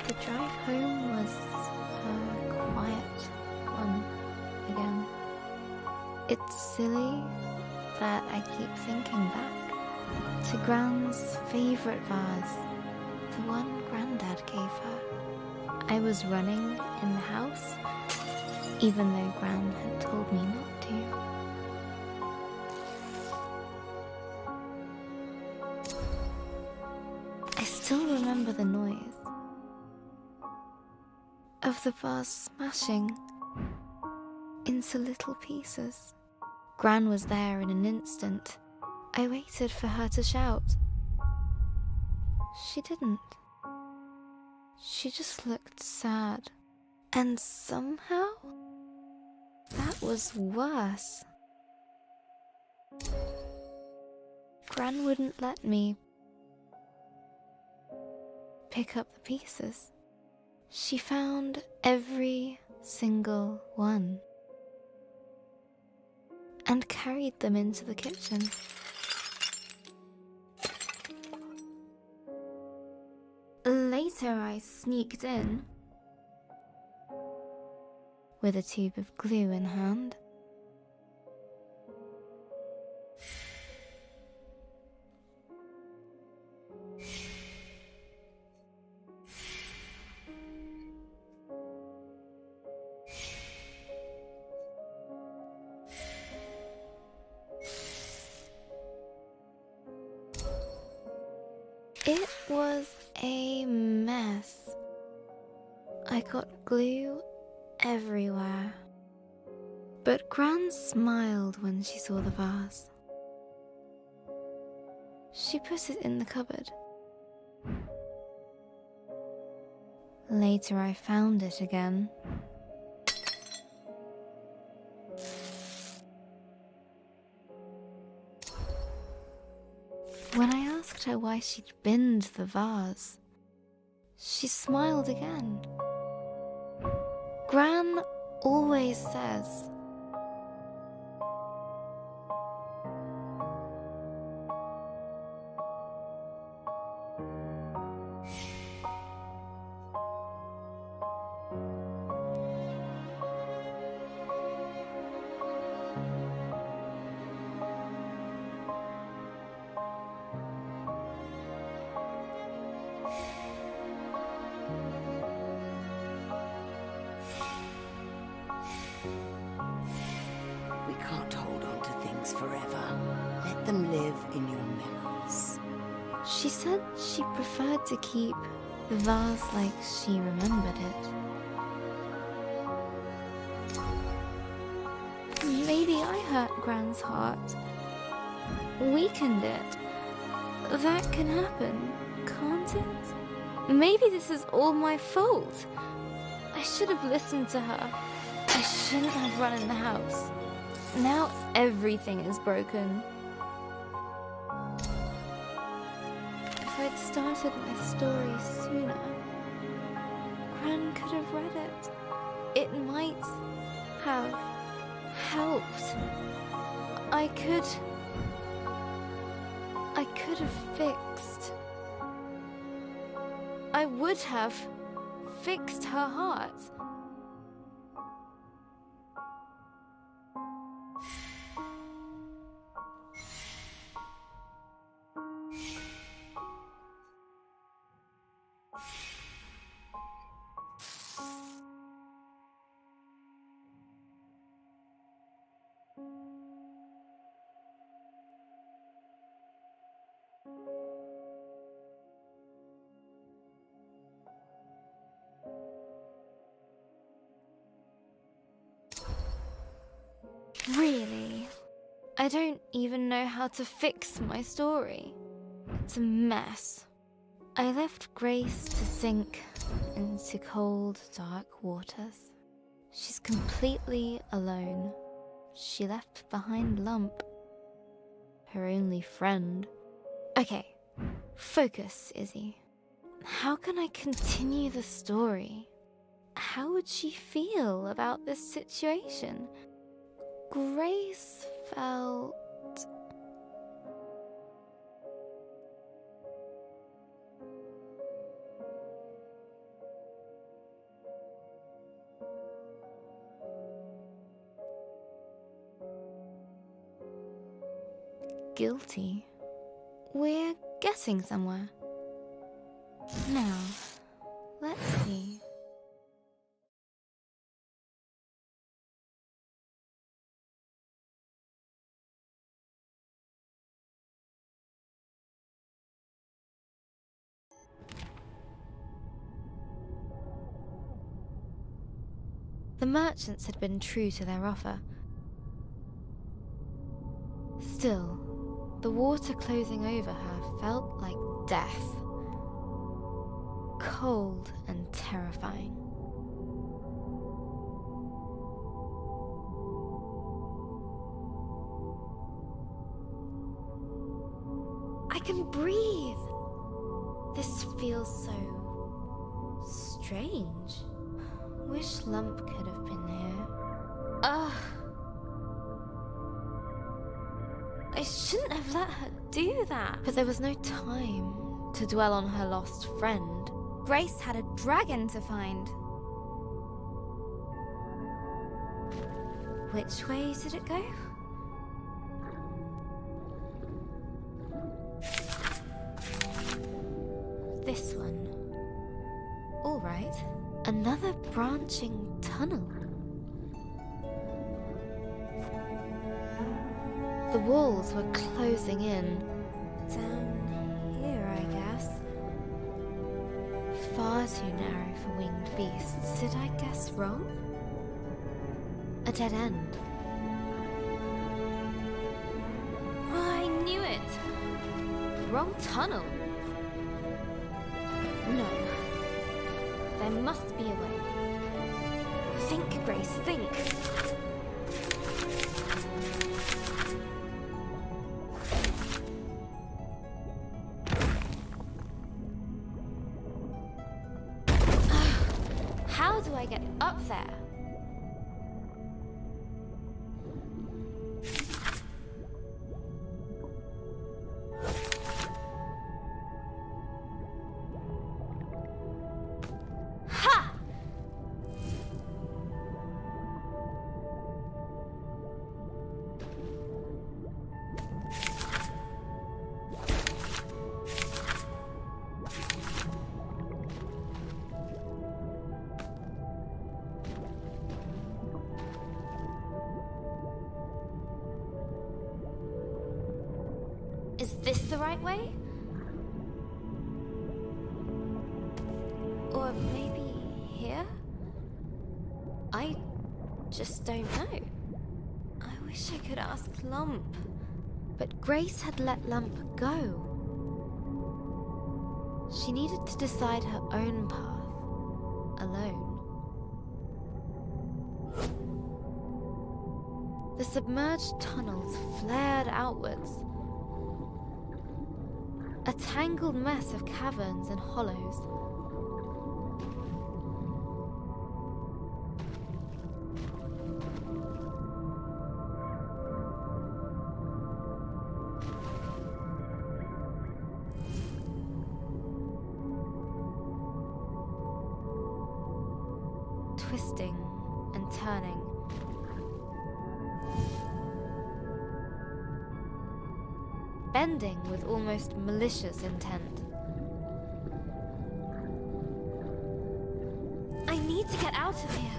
The drive home was a quiet one again. It's silly that I keep thinking back to Gran's favourite vase, the one Grandad gave her. I was running in the house, even though Gran had told me not to. I still remember the noise of the vase smashing into little pieces. Gran was there in an instant. I waited for her to shout. She didn't. She just looked sad. And somehow, that was worse. Gran wouldn't let me pick up the pieces. She found every single one and carried them into the kitchen. Later I sneaked in with a tube of glue in hand. It was a mess. I got glue everywhere. But Gran smiled when she saw the vase. She put it in the cupboard. Later I found it again. When I asked her why she'd binned the vase, she smiled again. Gran always says, We can't hold on to things forever. Let them live in your memories. she said she preferred to keep the vase like she remembered it. Maybe I hurt Gran's heart, weakened it. That can happen, can't it? Maybe this is all my fault. I should have listened to her. I shouldn't have run in the house. Now everything is broken. If I'd started my story sooner, Gran could have read it. It might have helped. I could have fixed. I would have fixed her heart. Really? I don't even know how to fix my story. It's a mess. I left Grace to sink into cold, dark waters. She's completely alone. She left behind Lump, her only friend. Okay, focus, Izzy. How can I continue the story? How would she feel about this situation? Grace felt... guilty. We're getting somewhere. Now, let's see. The merchants had been true to their offer. Still, the water closing over her felt like death. Cold and terrifying. I can breathe! This feels so strange. Wish Lump could have been here. Ugh! I shouldn't have let her do that. But there was no time to dwell on her lost friend. Grace had a dragon to find. Which way did it go? This one. All right. Another branching tunnel. The walls were closing in. Down here, I guess. Far too narrow for winged beasts. Did I guess wrong? A dead end. Oh, I knew it! Wrong tunnel. No. There must be a way. Think, Grace, think. How do I get up there? Is this the right way? Or maybe here? I just don't know. I wish I could ask Lump. But Grace had let Lump go. She needed to decide her own path, alone. The submerged tunnels flared outwards. A tangled mess of caverns and hollows. twisting and turning. Bending with almost malicious intent. I need to get out of here.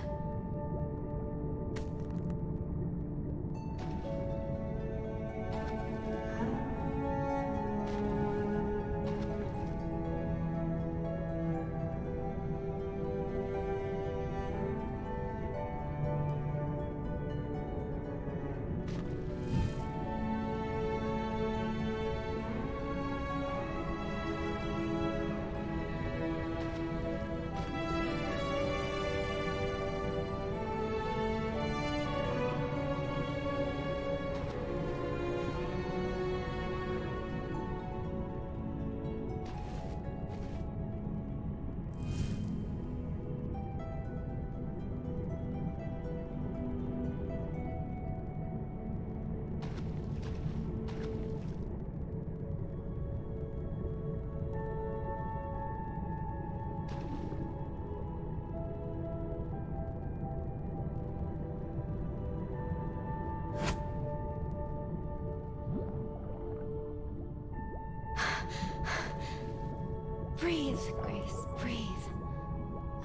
Breathe, Grace, breathe.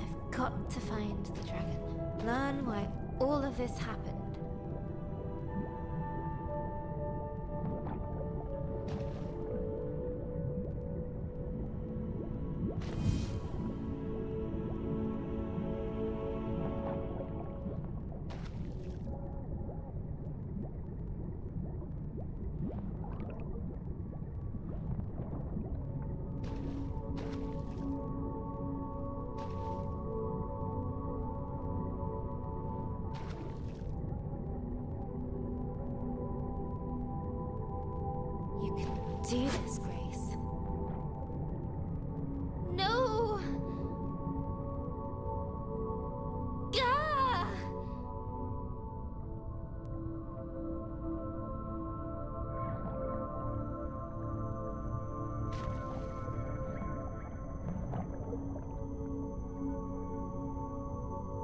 I've got to find the dragon. Learn why all of this happened. You can do this, Grace. No! Gah!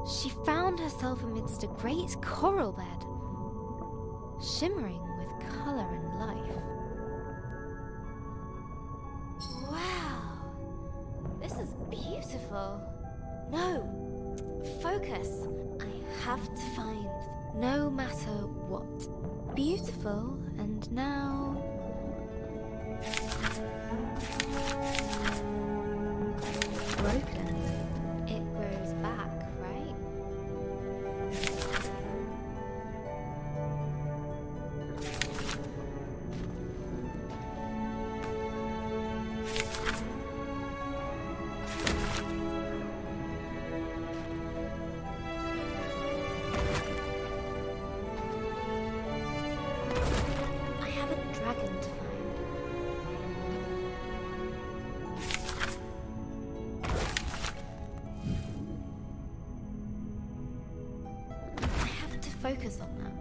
She found herself amidst a great coral bed, shimmering with color and life. Wow, this is beautiful. No, focus. I have to find, no matter what. Beautiful, and now... broken. It grows back, right? I have a dragon to find. I have to focus on that.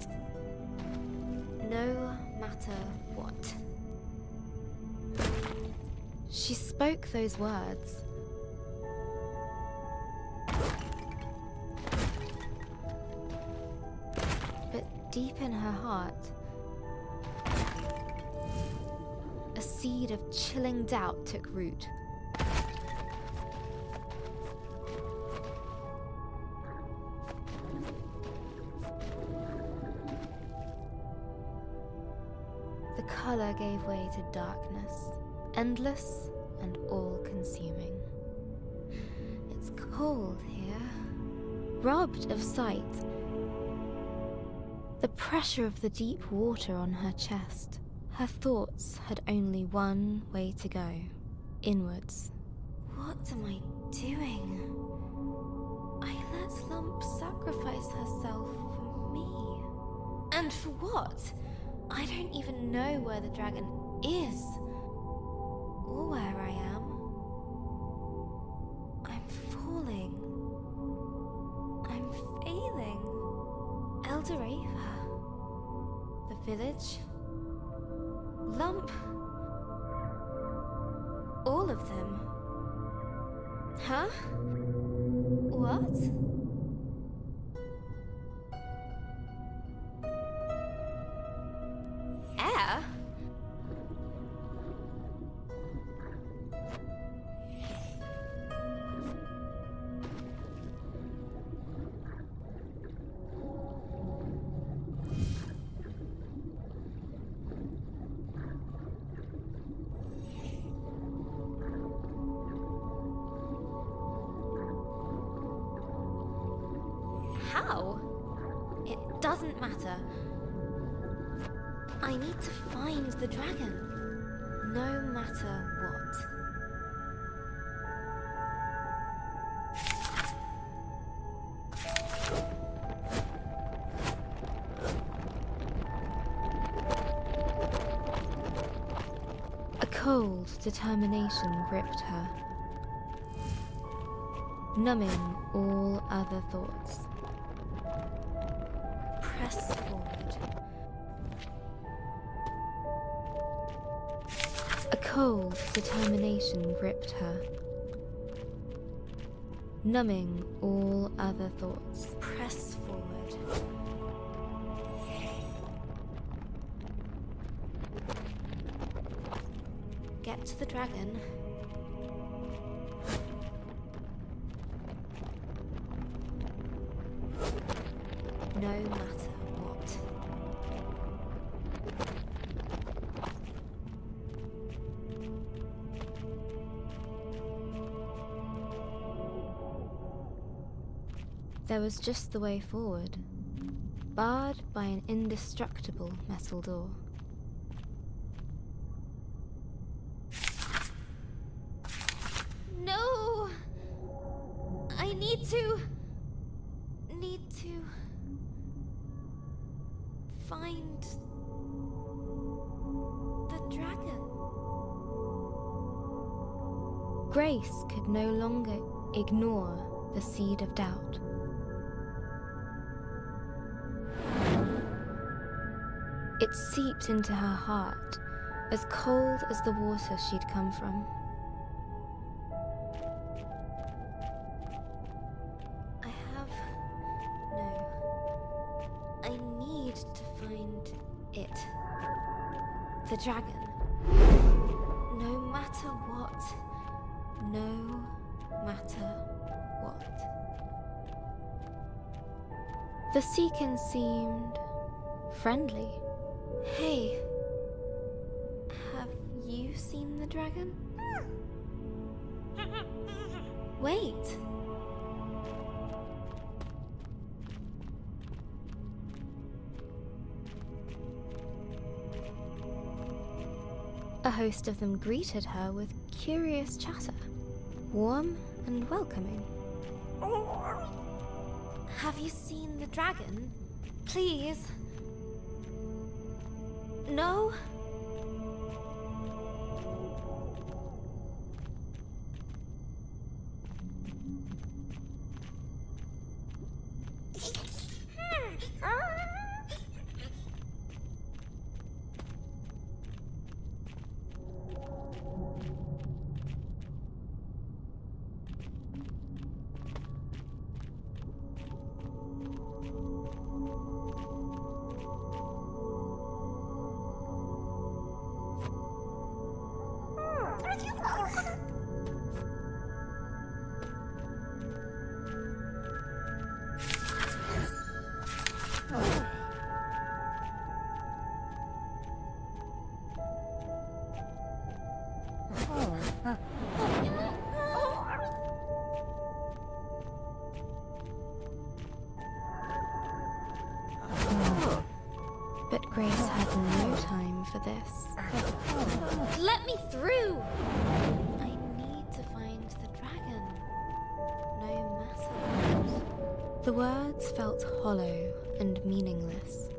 No matter what. She spoke those words. But deep in her heart, a seed of chilling doubt took root. The color gave way to darkness, endless and all-consuming. It's cold here, robbed of sight. The pressure of the deep water on her chest. Her thoughts had only one way to go, inwards. What am I doing? I let Lump sacrifice herself for me. And for what? I don't even know where the dragon is, or where I am. I'm falling. I'm failing. Eldoreva. The village. Lump. All of them. Huh? What? doesn't matter. I need to find the dragon, no matter what. A cold determination gripped her, numbing all other thoughts. Press forward. A cold determination gripped her, numbing all other thoughts. Press forward. Get to the dragon. No matter what. There was just the way forward, barred by an indestructible metal door. No! I need to find the dragon. Grace could no longer ignore the seed of doubt. It seeped into her heart, as cold as the water she'd come from. The dragon. No matter what. No matter what. The Seekin seemed friendly. Hey, have you seen the dragon? Wait. A host of them greeted her with curious chatter, warm and welcoming. Have you seen the dragon? Please? No? But Grace had no time for this. Let me through! I need to find the dragon, no matter what. The words felt hollow and meaningless.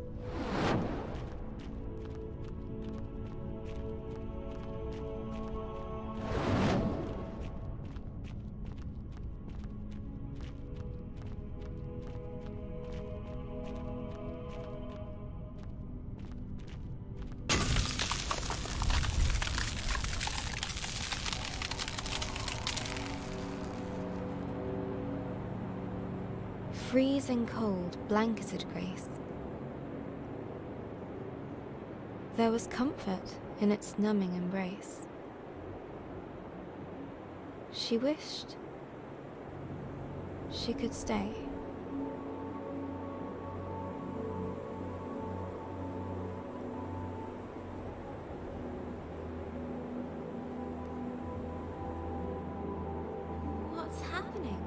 Freezing cold blanketed Grace. There was comfort in its numbing embrace. She wished she could stay. What's happening?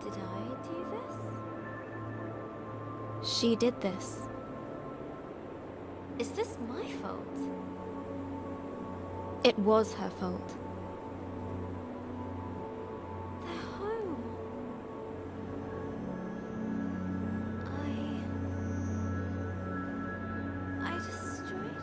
Did I do this? She did this. Is this my fault? It was her fault. They're home. I destroyed it.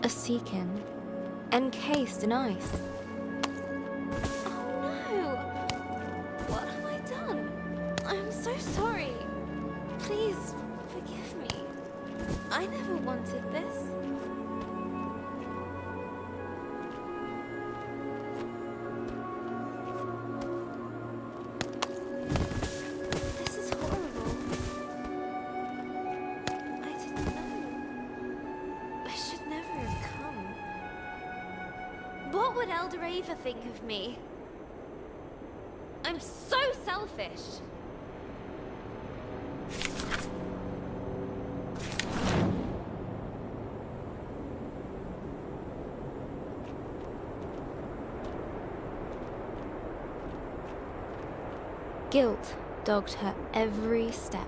A seakin, encased in ice. Oh no! What have I done? I'm so sorry. Please forgive me. I never wanted this. This is horrible. I didn't know. I should never have come. What would Elder Ava think of me? I'm so selfish. Guilt dogged her every step.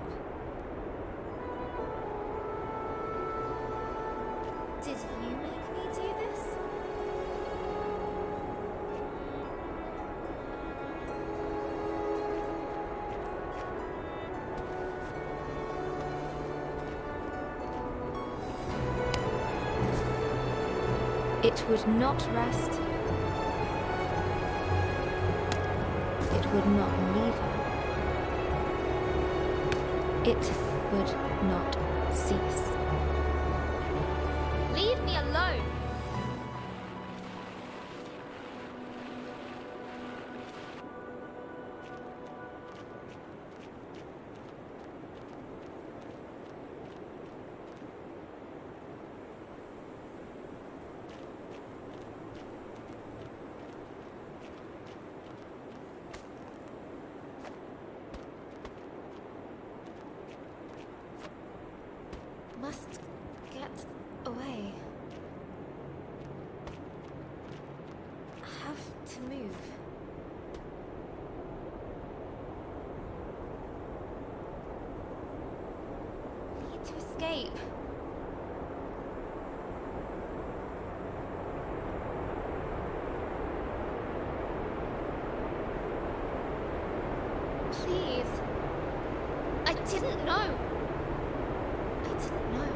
Did you make me do this? It would not rest. It would not leave her. It would not cease. Leave me alone! Must get away. Have to move. Need to escape. Please. I didn't know. I didn't know.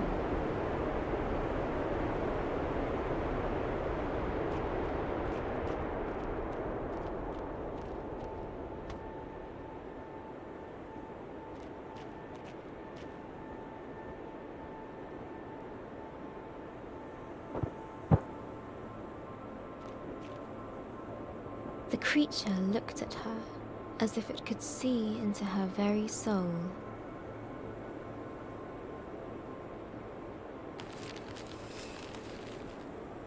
The creature looked at her as if it could see into her very soul.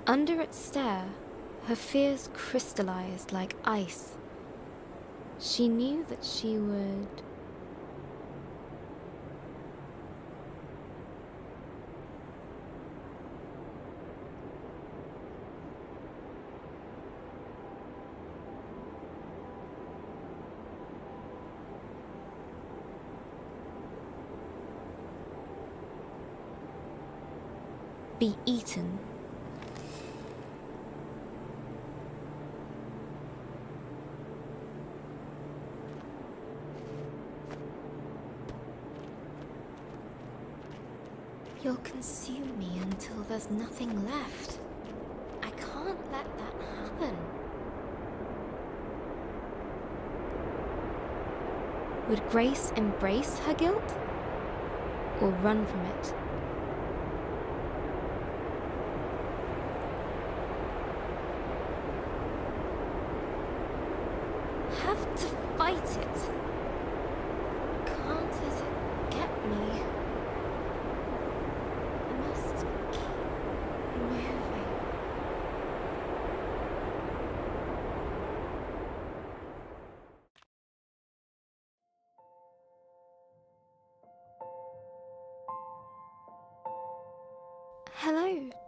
Under its stare, her fears crystallized like ice. She knew that she would... be eaten. You'll consume me until there's nothing left. I can't let that happen. Would Grace embrace her guilt or run from it? Have to fight it. Can't let it get me. Must keep moving.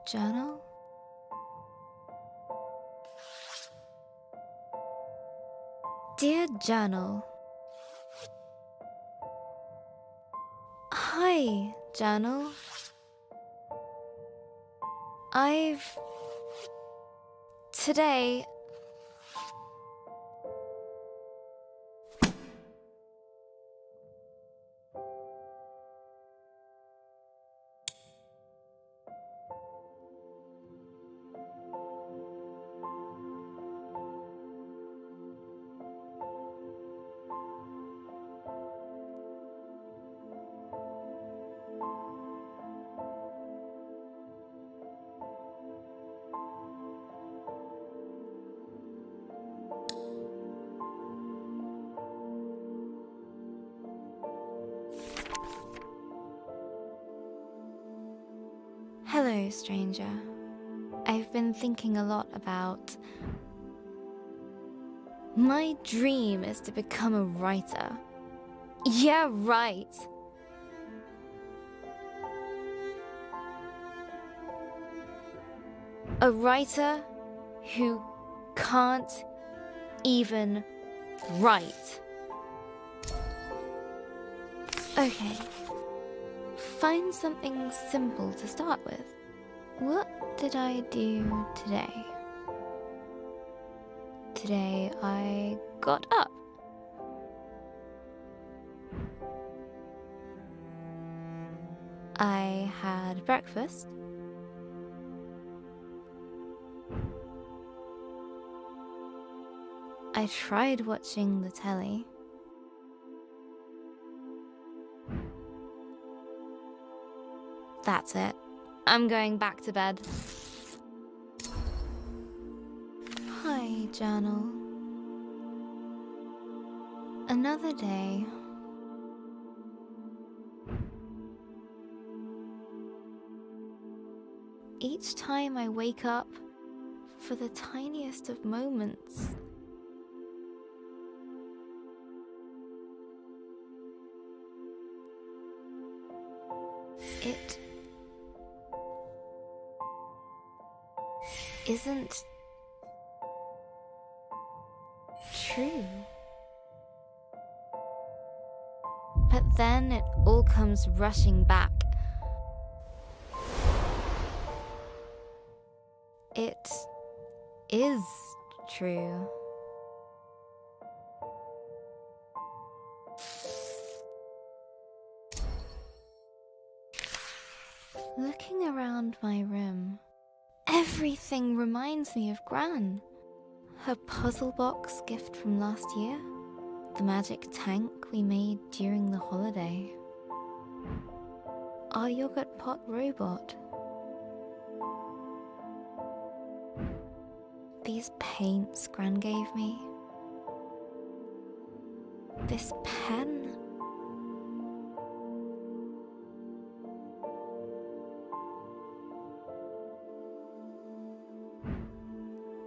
Journal? Dear Journal. Hi, Journal. Today... Hello, stranger. I've been thinking a lot about... My dream is to become a writer. Yeah, right. A writer who can't even write. Okay. Find something simple to start with. What did I do today? Today I got up. I had breakfast. I tried watching the telly. That's it. I'm going back to bed. Hi, Journal. Another day. Each time I wake up, for the tiniest of moments, it isn't true. But then it all comes rushing back. It is true. Looking around my room, everything reminds me of Gran. Her puzzle box gift from last year, the magic tank we made during the holiday, our yogurt pot robot, these paints Gran gave me, this pen.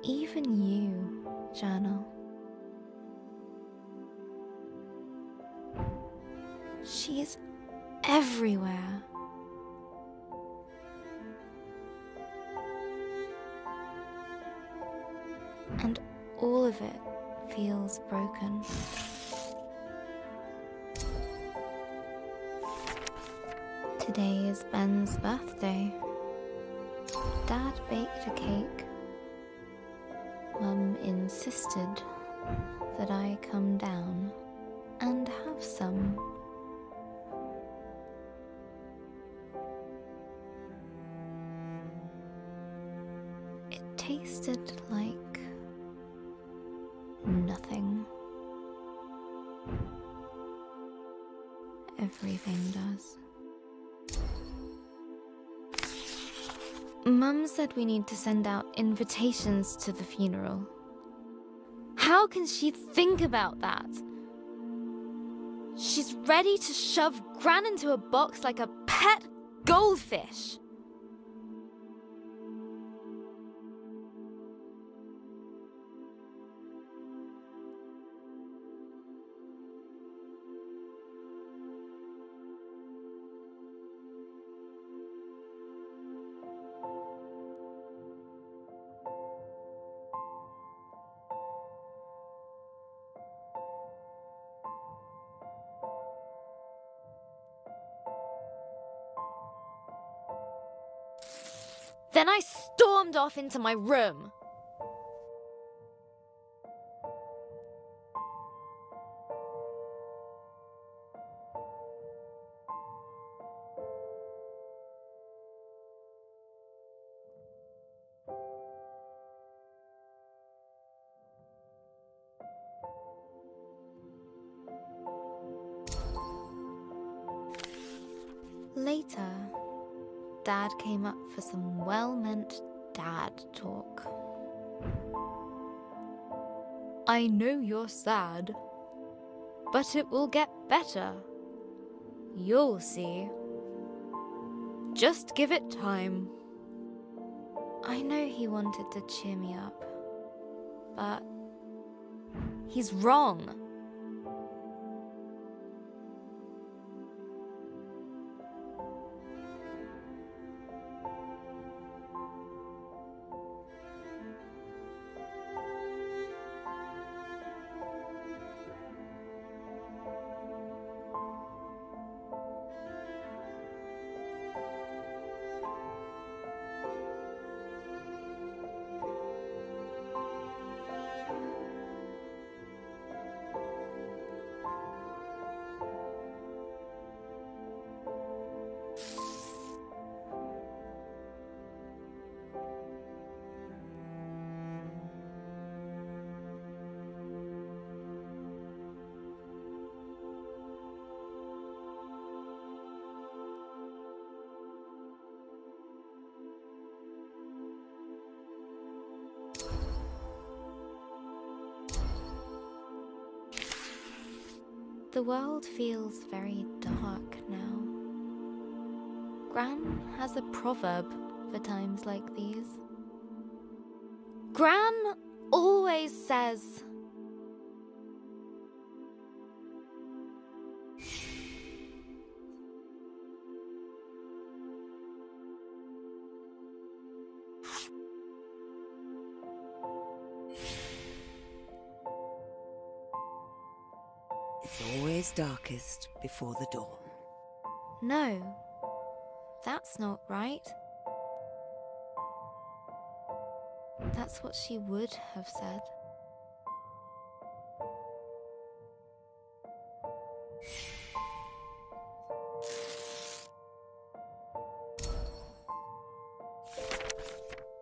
Even you, Journal. She's everywhere. And all of it feels broken. Today is Ben's birthday. Dad baked a cake. Mum insisted that I come down and have some. It tasted like nothing. Everything does. Mum said we need to send out invitations to the funeral. How can she think about that? She's ready to shove Gran into a box like a pet goldfish. Then I stormed off into my room. Later, Dad came up for some well-meant dad talk. I know you're sad, but it will get better. You'll see. Just give it time. I know he wanted to cheer me up, but he's wrong. The world feels very dark now. Gran has a proverb for times like these. Gran always says, It's always darkest before the dawn. no, that's not right. That's what she would have said.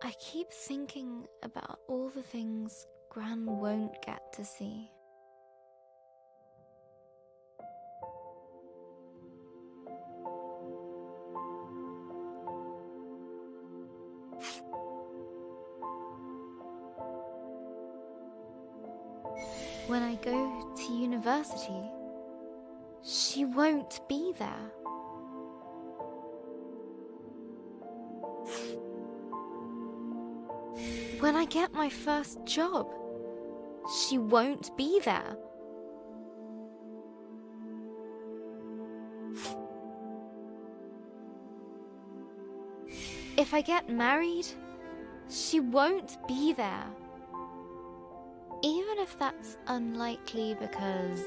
I keep thinking about all the things Gran won't get to see. When I go to university, she won't be there. When I get my first job, she won't be there. If I get married, she won't be there. Even if that's unlikely because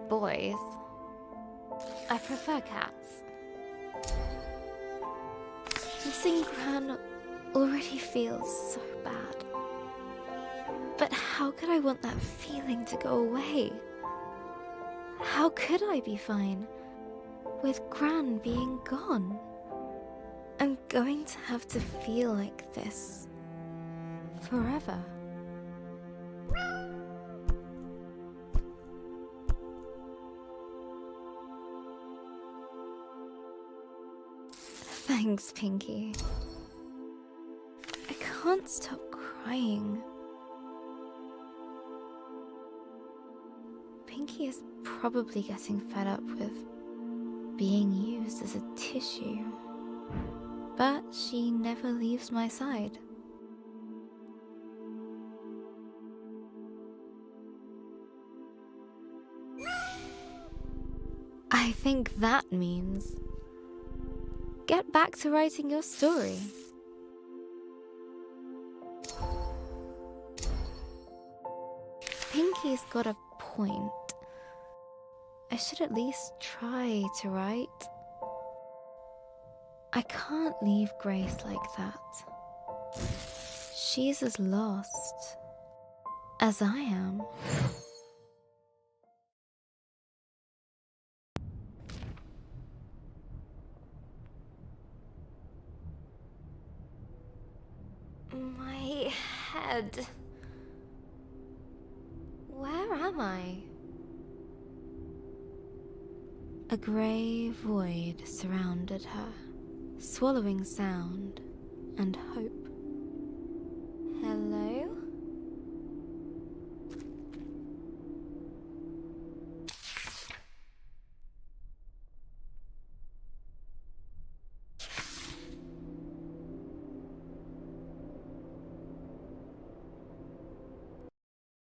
boys, I prefer cats. Missing Gran already feels so bad. But how could I want that feeling to go away? How could I be fine with Gran being gone? I'm going to have to feel like this forever. Thanks, Pinky. I can't stop crying. Pinky is probably getting fed up with being used as a tissue. But she never leaves my side. I think that means get back to writing your story. Pinky's got a point. I should at least try to write. I can't leave Grace like that. She's as lost as I am. My head. Where am I? A grey void surrounded her, swallowing sound and hope.